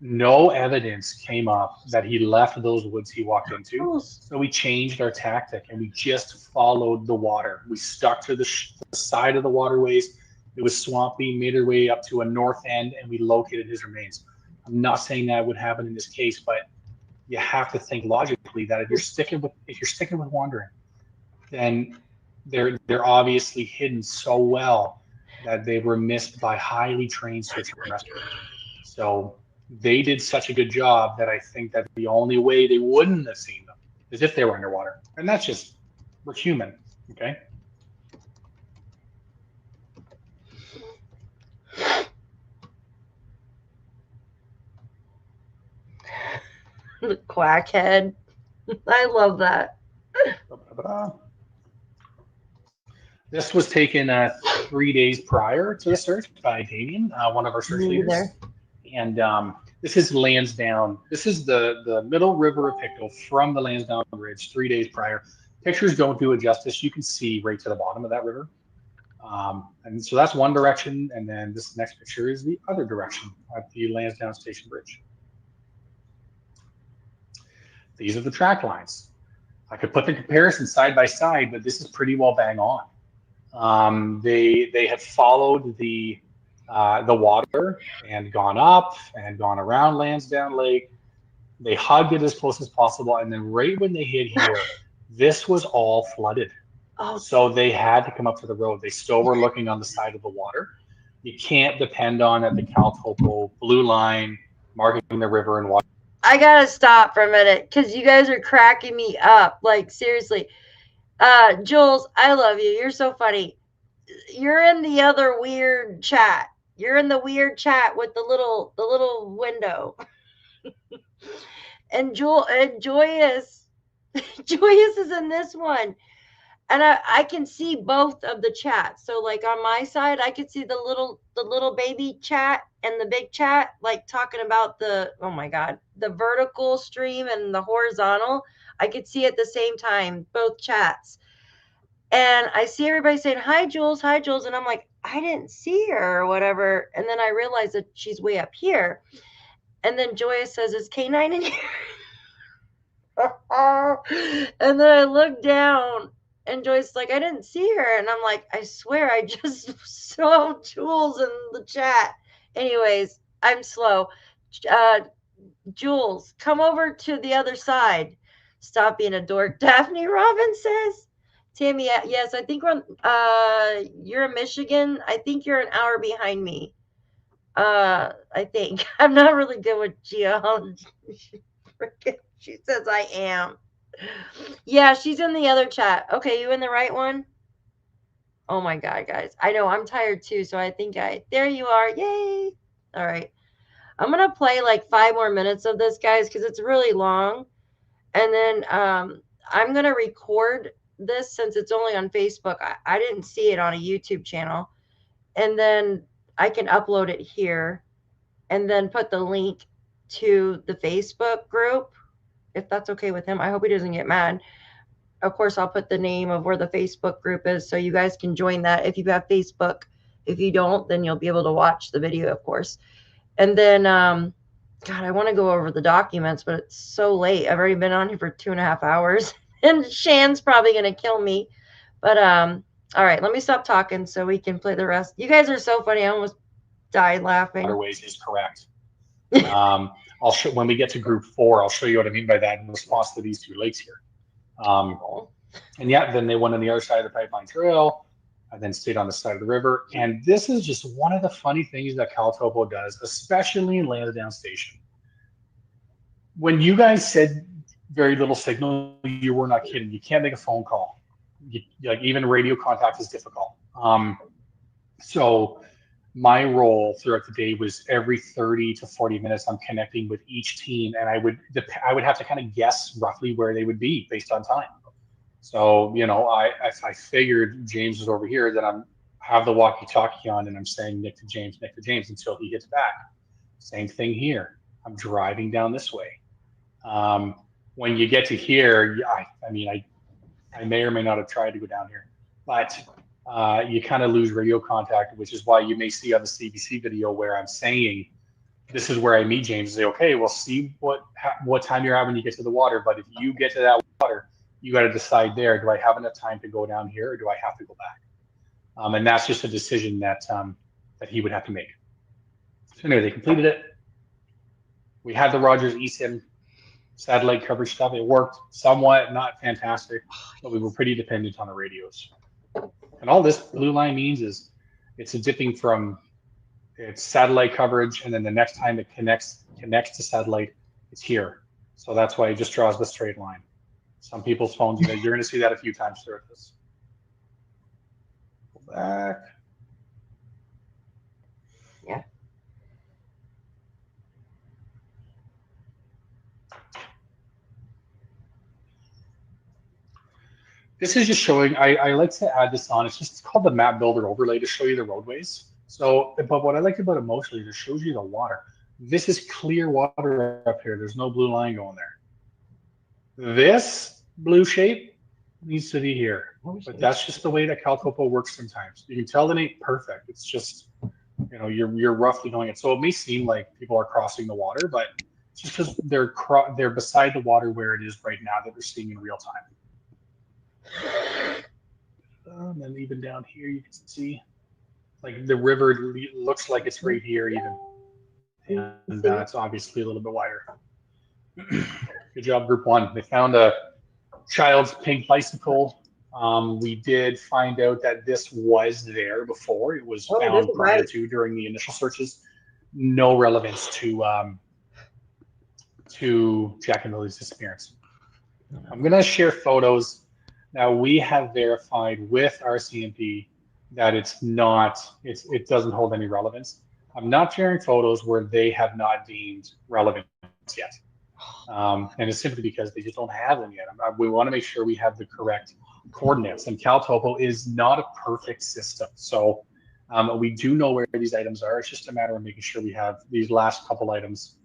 no evidence came up that he left those woods he walked into. So we changed our tactic and we just followed the water. We stuck to the side of the waterways. It was swampy, made our way up to a north end, and we located his remains. I'm not saying that would happen in this case, but you have to think logically that if you're sticking with wandering, then they're obviously hidden so well that they were missed by highly trained search and rescue. So they did such a good job that I think that the only way they wouldn't have seen them is if they were underwater. And that's just, we're human, okay? The quackhead. I love that. This was taken 3 days prior to the search by Damien, one of our search leaders. And this is Landsdowne. This is the middle river of PICTOU from the Landsdowne Ridge 3 days prior. Pictures don't do it justice. You can see right to the bottom of that river. And so that's one direction. And then this next picture is the other direction at the Landsdowne Station Bridge. These are the track lines. I could put the comparison side by side, but this is pretty well bang on. They had followed the water and gone up and gone around Landsdowne Lake. They hugged it as close as possible, and then right when they hit here, this was all flooded. Oh, So they had to come up to the road. They still were looking on the side of the water. You can't depend on at the Cal Topo blue line marking the river and water. I gotta stop for a minute because you guys are cracking me up. Like, seriously. Jules, I love you. You're so funny. You're in the other weird chat. You're in the weird chat with the little window. And Joyous Joyous is in this one. And I can see both of the chats. So like on my side, I could see the little baby chat and the big chat, like talking about the, oh my God, the vertical stream and the horizontal. I could see at the same time, both chats. And I see everybody saying, hi, Jules, hi, Jules. And I'm like, I didn't see her or whatever. And then I realized that she's way up here. And then Joyous says, is K9 in here? And then I look down and Joyce like, I didn't see her. And I'm like, I swear I just saw Jules in the chat. Anyways, I'm slow. Jules, come over to the other side. Stop being a dork. Daphne Robin says. Tammy, yes, I think you're in Michigan. I think you're an hour behind me. I think. I'm not really good with geology. She says I am. Yeah, she's in the other chat. Okay, you in the right one? Oh my God, guys. I know I'm tired too, so I think there you are. Yay. All right. I'm going to play like 5 more minutes of this, guys, because it's really long. And then I'm going to record this since it's only on Facebook. I didn't see it on a YouTube channel. And then I can upload it here and then put the link to the Facebook group, if that's okay with him. I hope he doesn't get mad. Of course, I'll put the name of where the Facebook group is so you guys can join that if you have Facebook. If you don't, then you'll be able to watch the video, of course. And then, God, I want to go over the documents, but it's so late. I've already been on here for 2.5 hours, and Shan's probably going to kill me. But, all right, let me stop talking so we can play the rest. You guys are so funny. I almost died laughing. Waterways is correct. I'll show when we get to group 4. I'll show you what I mean by that in response to these 2 lakes here. And yeah, then they went on the other side of the pipeline trail, and then stayed on the side of the river. And this is just one of the funny things that CalTopo does, especially in Landsdowne Station. When you guys said very little signal, you were not kidding. You can't make a phone call. Like even radio contact is difficult. So my role throughout the day was every 30 to 40 minutes, I'm connecting with each team, and I would have to kind of guess roughly where they would be based on time. So, you know, I figured James was over here, that I'm have the walkie-talkie on and I'm saying Nick to James until he gets back. Same thing here. I'm driving down this way. When you get to here, I may or may not have tried to go down here, but you kind of lose radio contact, which is why you may see on the CBC video where I'm saying, this is where I meet James. Say, okay, we'll see what time you're at when you get to the water. But if you get to that water, you got to decide there, do I have enough time to go down here or do I have to go back? And that's just a decision that he would have to make. So anyway, they completed it. We had the Rogers eSIM satellite coverage stuff. It worked somewhat, not fantastic, but we were pretty dependent on the radios. And all this blue line means is it's a dipping from its satellite coverage, and then the next time it connects to satellite, it's here. So that's why it just draws the straight line. Some people's phones, you're going to see that a few times throughout this. Go back. Yeah. This is just showing, I like to add this on. It's called the map builder overlay to show you the roadways. So, but what I like about it mostly is it shows you the water. This is clear water up here. There's no blue line going there. This blue shape needs to be here, but that's just the way that CalTopo works sometimes. You can tell it ain't perfect. It's just, you know, you're roughly going it. So it may seem like people are crossing the water, but it's just because they're beside the water where it is right now that they're seeing in real time. And then even down here, you can see like the river looks like it's right here even. And it's obviously a little bit wider. Good job, Group 1. They found a child's pink bicycle. We did find out that this was there before. It was found prior to during the initial searches. No relevance to Jack and Lilly's disappearance. I'm going to share photos. Now we have verified with RCMP that it doesn't hold any relevance. I'm not sharing photos where they have not deemed relevant yet. And it's simply because they just don't have them yet. We want to make sure we have the correct coordinates, and CalTopo is not a perfect system. So we do know where these items are. It's just a matter of making sure we have these last couple items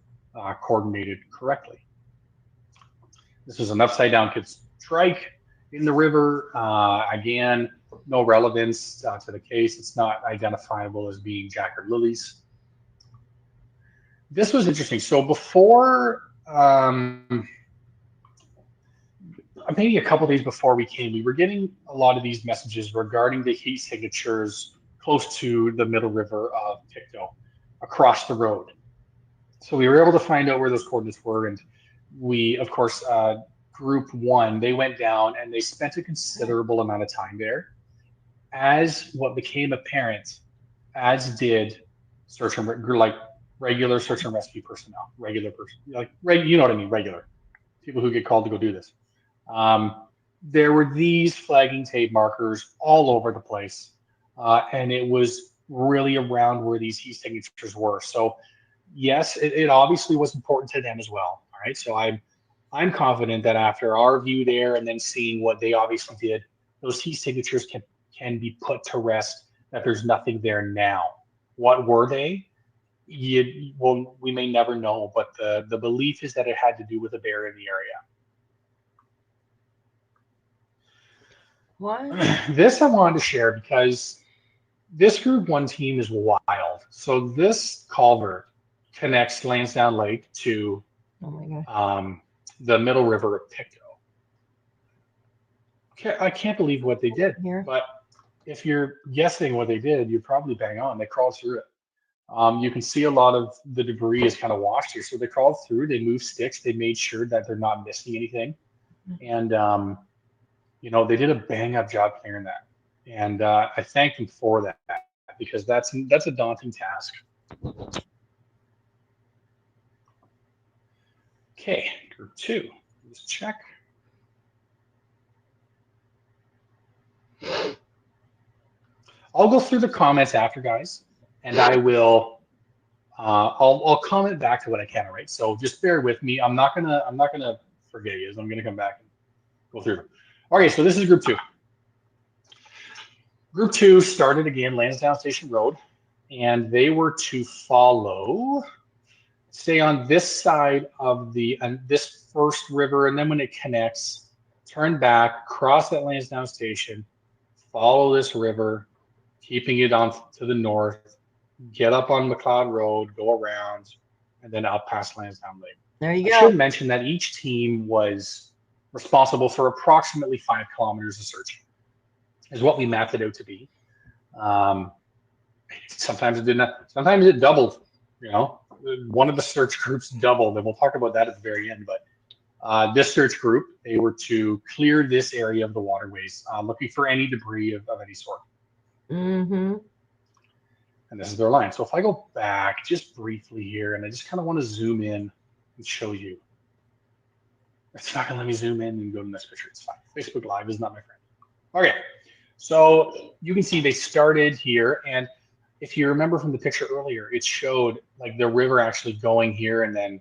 coordinated correctly. This is an upside down kid strike in the river. Again, no relevance to the case. It's not identifiable as being Jack or Lilly's. This was interesting. So before, maybe a couple days before we came, we were getting a lot of these messages regarding the heat signatures close to the middle river of PICTOU, across the road. So we were able to find out where those coordinates were, and we, of course, group one, they went down and they spent a considerable amount of time there. As what became apparent, as did search and regular search and rescue personnel, regular you know what I mean, regular people who get called to go do this. There were these flagging tape markers all over the place, and it was really around where these heat signatures were. So yes, it obviously was important to them as well. All right, so I'm confident that after our view there and then seeing what they obviously did, those heat signatures can be put to rest, that there's nothing there now. What were they? Well, we may never know, but the belief is that it had to do with a bear in the area. What? This I wanted to share because this group one team is wild. So this culvert connects Landsdowne Lake to Oh my God. the middle river of PICTOU. I can't believe what they did. Here. But if you're guessing what they did, you're probably bang on. They crawled through it. You can see a lot of the debris is kind of washed here. So they crawled through, they moved sticks, they made sure that they're not missing anything. And, they did a bang up job clearing that. And I thank them for that, because that's a daunting task. Okay, group two, let's check. I'll go through the comments after, guys, and I will. I'll comment back to what I can. All right, so just bear with me. I'm not gonna forget you. I'm gonna come back and go through them. Okay, so this is group two. Group two started again Landsdowne Station Road, and they were to stay on this side of this first river, and then when it connects, turn back, cross that Landsdowne Station, follow this river, keeping it on to the north, get up on McLeod Road, go around, and then out past Landsdowne Lake. There you I go. should mention that each team was responsible for approximately 5 kilometers of searching, is what we mapped it out to be. Sometimes it did not. Sometimes it doubled. One of the search groups doubled, and we'll talk about that at the very end. But this search group, they were to clear this area of the waterways, looking for any debris of any sort. Mm-hmm. And this is their line. So if I go back just briefly here, and I just kind of want to zoom in and show you. It's not going to let me zoom in and go to this picture. It's fine. Facebook Live is not my friend. Okay. So you can see they started here. And if you remember from the picture earlier, it showed like the river actually going here and then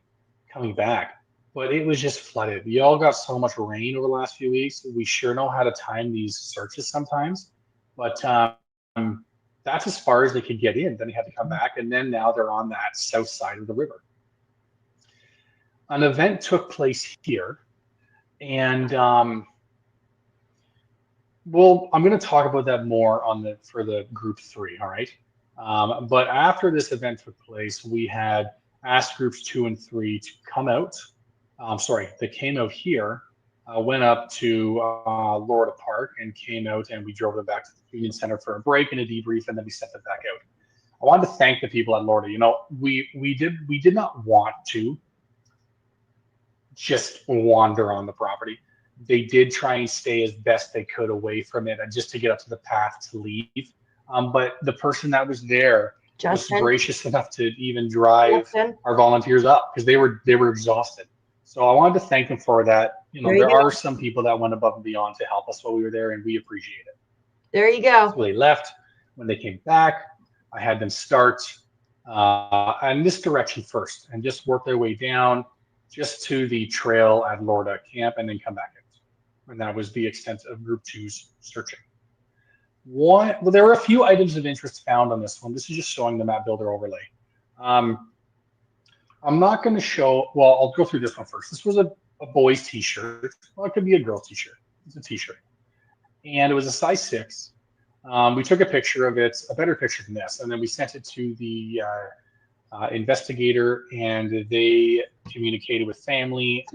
coming back. But it was just flooded. We all got so much rain over the last few weeks. We sure know how to time these searches sometimes. But that's as far as they could get in. Then they had to come back. And then now they're on that south side of the river. An event took place here. And I'm going to talk about that more for the group three, all right? But after this event took place, we had asked groups 2 and 3 to come out. They came out here, went up to Lorda Park and came out, and we drove them back to the Union Center for a break and a debrief, and then we sent them back out. I wanted to thank the people at Lorda. We did not want to just wander on the property. They did try and stay as best they could away from it and just to get up to the path to leave. But the person that was there was gracious enough to even drive our volunteers up because they were exhausted. So I wanted to thank them for that. There are some people that went above and beyond to help us while we were there, and we appreciate it. There you go. So they left. When they came back, I had them start in this direction first and just work their way down. just to the trail at Lorda Camp and then come back out. And that was the extent of Group 2's searching. Well, there were a few items of interest found on this one. This is just showing the map builder overlay. I'm not going to show, well, I'll go through this one first. This was a boy's t-shirt. Well, it could be a girl's t-shirt. It's a t-shirt. And it was a size 6. We took a picture of it, a better picture than this, and then we sent it to the investigator, and they communicated with family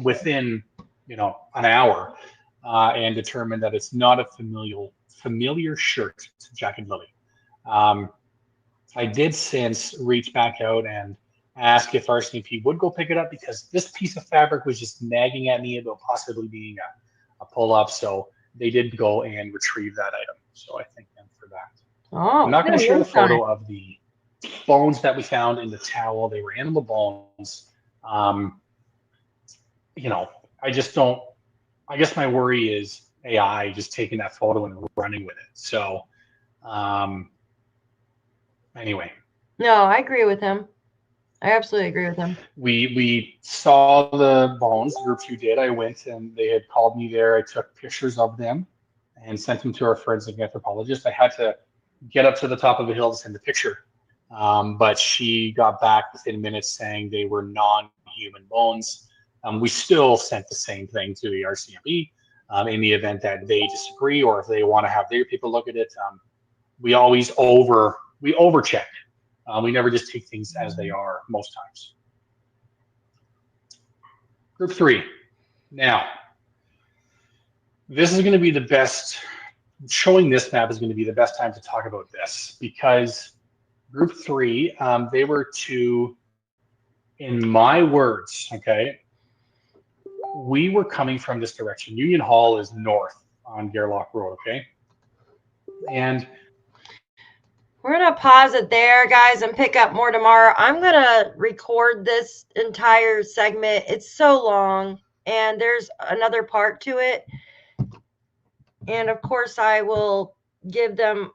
within, an hour, and determined that it's not a familiar shirt to Jack and Lilly. I did since reach back out and ask if RCMP would go pick it up, because this piece of fabric was just nagging at me about possibly being a pull-up. So they did go and retrieve that item. So I thank them for that. Oh, I'm not going to share the photo of the bones that we found in the towel. They were animal bones. I just don't. I guess my worry is AI just taking that photo and running with it. So, anyway. No, I agree with him. I absolutely agree with him. We saw the bones. Group 2 did. I went and they had called me there. I took pictures of them and sent them to our forensic anthropologist. I had to get up to the top of a hill to send the picture, but she got back within minutes saying they were non-human bones. We still sent the same thing to the RCMP in the event that they disagree, or if they want to have their people look at it. We always overcheck. We never just take things as they are most times. Group 3. Now, this is going to be the best, showing this map is going to be the best time to talk about this, because Group 3, they were to, in my words, okay, we were coming from this direction. Union Hall is north on Gairloch Road, okay? And we're going to pause it there, guys, and pick up more tomorrow. I'm going to record this entire segment. It's so long, and there's another part to it. And, of course, I will give them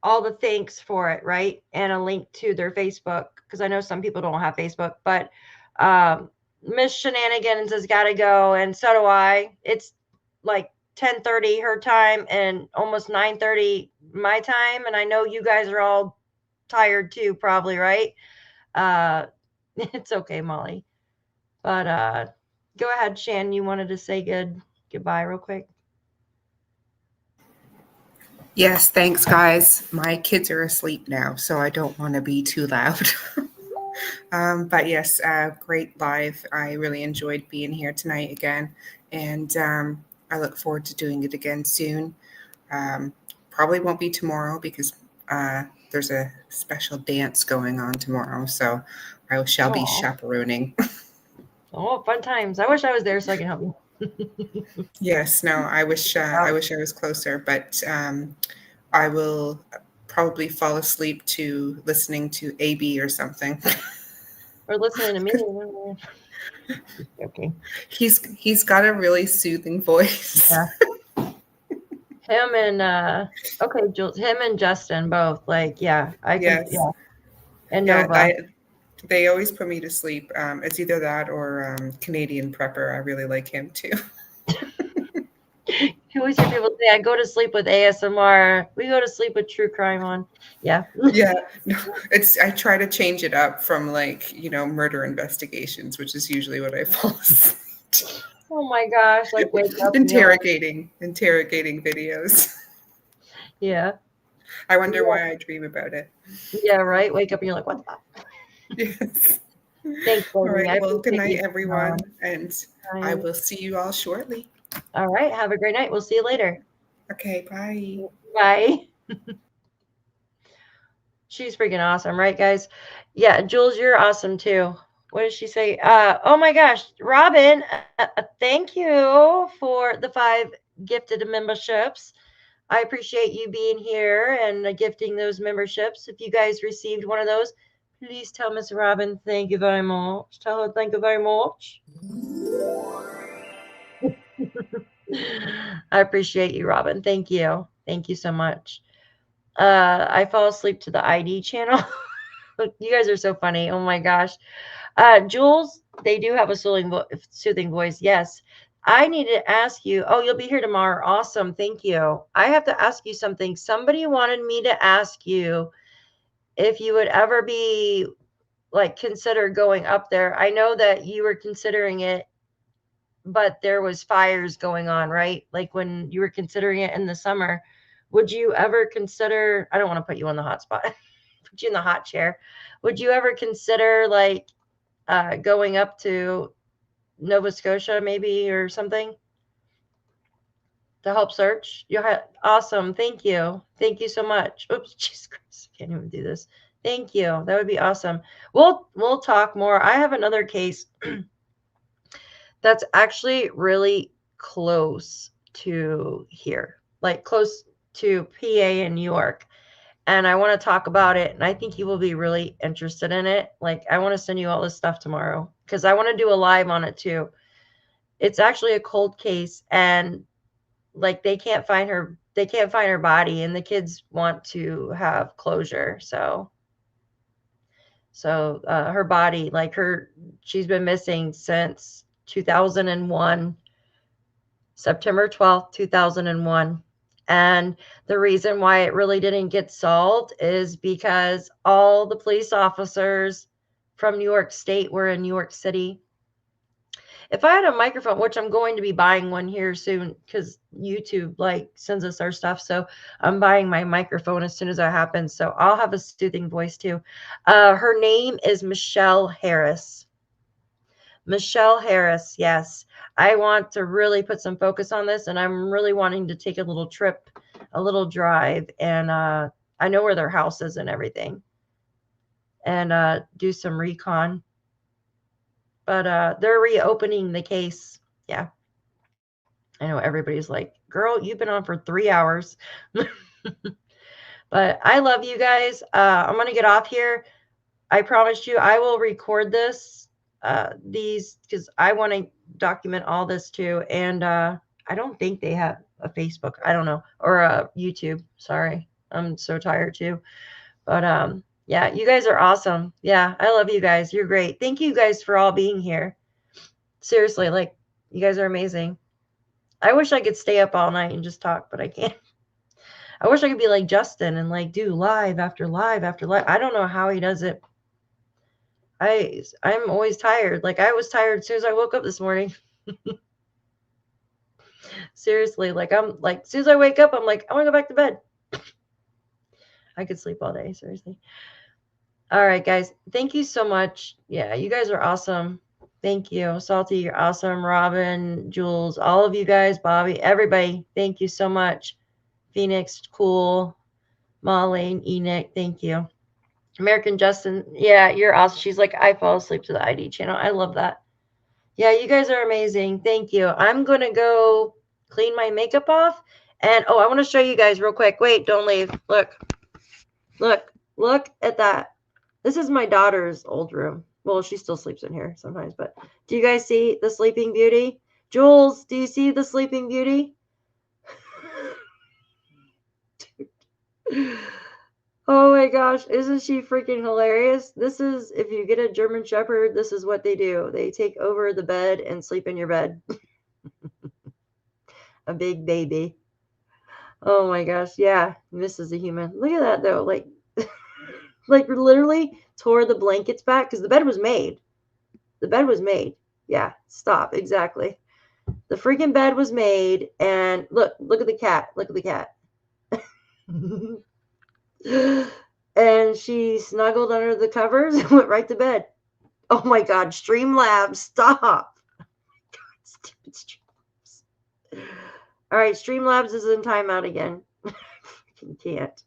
all the thanks for it, right? And a link to their Facebook, because I know some people don't have Facebook. But Miss Shenanigans has got to go, and so do I. It's like 10:30 her time and almost 9:30 my time, and I know you guys are all tired too, probably, right? It's okay, Molly, but go ahead, Shan. You wanted to say goodbye real quick? Yes, thanks, guys. My kids are asleep now, so I don't want to be too loud. But yes, great live. I really enjoyed being here tonight again, and I look forward to doing it again soon. Probably won't be tomorrow because there's a special dance going on tomorrow, so I shall be chaperoning. Oh, fun times. I wish I was there so I can help you. Yes, no, I wish I was closer, but I will probably fall asleep to listening to AB or something. Or listening to me. Okay. He's got a really soothing voice. Yeah. Him and Jules, him and Justin both. Like, yeah, Yes. And Nova. They always put me to sleep. It's either that or Canadian Prepper. I really like him too. You always hear people say, I go to sleep with ASMR. We go to sleep with true crime on. Yeah. Yeah. No, I try to change it up from murder investigations, which is usually what I fall asleep to. Oh my gosh. Like wake up. Interrogating videos. Yeah. I wonder why I dream about it. Yeah, right. Wake up and you're like, what the? Yes. Thanks, all right. Well, good night, everyone. And bye. I will see you all shortly. All right. Have a great night. We'll see you later. Okay. Bye. Bye. She's freaking awesome, right, guys? Yeah, Jules, you're awesome too. What did she say? Oh my gosh, Robin, thank you for the 5 gifted memberships. I appreciate you being here and gifting those memberships. If you guys received one of those, please tell Miss Robin thank you very much. Tell her thank you very much. I appreciate you, Robin. Thank you. Thank you so much. I fall asleep to the ID channel. You guys are so funny. Oh my gosh. Jules, They do have a soothing voice. Yes. I need to ask you. Oh, you'll be here tomorrow. Awesome. Thank you. I have to ask you something. Somebody wanted me to ask you if you would ever be like consider going up there. I know that you were considering it, but there was fires going on, right? Like when you were considering it in the summer, would you ever consider, I don't want to put you on the hot spot, put you in the hot chair. Would you ever consider like going up to Nova Scotia maybe or something to help search? Awesome. Thank you. Thank you so much. Oops, Jesus Christ. I can't even do this. Thank you. That would be awesome. We'll talk more. I have another case that's actually really close to here, like close to PA in New York. And I want to talk about it. And I think you will be really interested in it. Like, I want to send you all this stuff tomorrow because I want to do a live on it too. It's actually a cold case, and like they can't find her body, and the kids want to have closure. So her body, like she's been missing since 2001, September 12th, 2001. And the reason why it really didn't get solved is because all the police officers from New York State were in New York City. If I had a microphone, which I'm going to be buying one here soon because YouTube like sends us our stuff. So I'm buying my microphone as soon as that happens. So I'll have a soothing voice too. Her name is Michelle Harris. Michelle Harris. Yes. I want to really put some focus on this, and I'm really wanting to take a little trip, a little drive, and I know where their house is and everything, and do some recon. But they're reopening the case. Yeah. I know everybody's like, girl, you've been on for 3 hours. But I love you guys. I'm going to get off here. I promised you I will record these because I want to document all this too. And I don't think they have a Facebook. I don't know. Or a YouTube. Sorry. I'm so tired too. But yeah, you guys are awesome. Yeah, I love you guys. You're great. Thank you guys for all being here. Seriously, like, you guys are amazing. I wish I could stay up all night and just talk, but I can't. I wish I could be like Justin and like do live after live after live. I don't know how he does it. I'm always tired. Like, I was tired as soon as I woke up this morning. Seriously, like, I'm like, as soon as I wake up, I'm like, I want to go back to bed. I could sleep all day, seriously. All right, guys. Thank you so much. Yeah, you guys are awesome. Thank you. Salty, you're awesome. Robin, Jules, all of you guys, Bobby, everybody, thank you so much. Phoenix, cool. Molly, Enoch, thank you. American Justin, yeah, you're awesome. She's like, I fall asleep to the ID channel. I love that. Yeah, you guys are amazing. Thank you. I'm going to go clean my makeup off. And, oh, I want to show you guys real quick. Wait, don't leave. Look at that. This is my daughter's old room. Well, she still sleeps in here sometimes, but do you guys see the Sleeping Beauty? Jules, do you see the Sleeping Beauty? Oh my gosh, isn't she freaking hilarious? This is, if you get a German Shepherd, this is what they do. They take over the bed and sleep in your bed. A big baby. Oh my gosh, yeah, this is a human. Look at that though, like, like literally tore the blankets back because the bed was made. The bed was made. Yeah, stop, exactly. The freaking bed was made, and look at the cat. Look at the cat. And she snuggled under the covers and went right to bed. Oh my God, Streamlabs, stop. God, stupid Streamlabs. All right, Streamlabs is in timeout again. Freaking can't.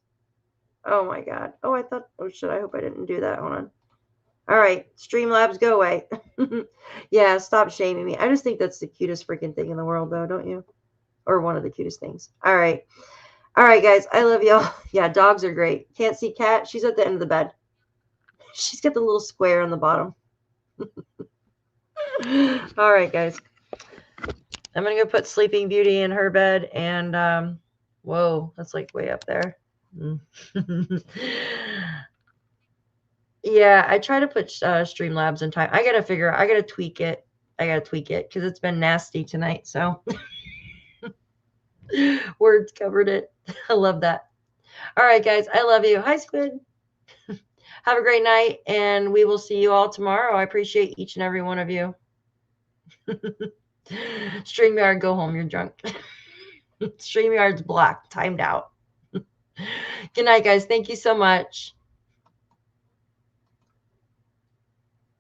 Oh my God. Oh, I thought, oh shit, I hope I didn't do that. Hold on. All right, Streamlabs, go away. Yeah, stop shaming me. I just think that's the cutest freaking thing in the world, though, don't you? Or one of the cutest things. All right. All right, guys. I love y'all. Yeah, dogs are great. Can't see Cat. She's at the end of the bed. She's got the little square on the bottom. All right, guys. I'm going to go put Sleeping Beauty in her bed. And, whoa, that's like way up there. Yeah, I try to put Streamlabs in time. I gotta tweak it. Because it's been nasty tonight. So words covered it. I love that. All right, guys. I love you. Hi, Squid. Have a great night, and we will see you all tomorrow. I appreciate each and every one of you. StreamYard, go home. You're drunk. StreamYard's blocked, timed out. Good night, guys. Thank you so much.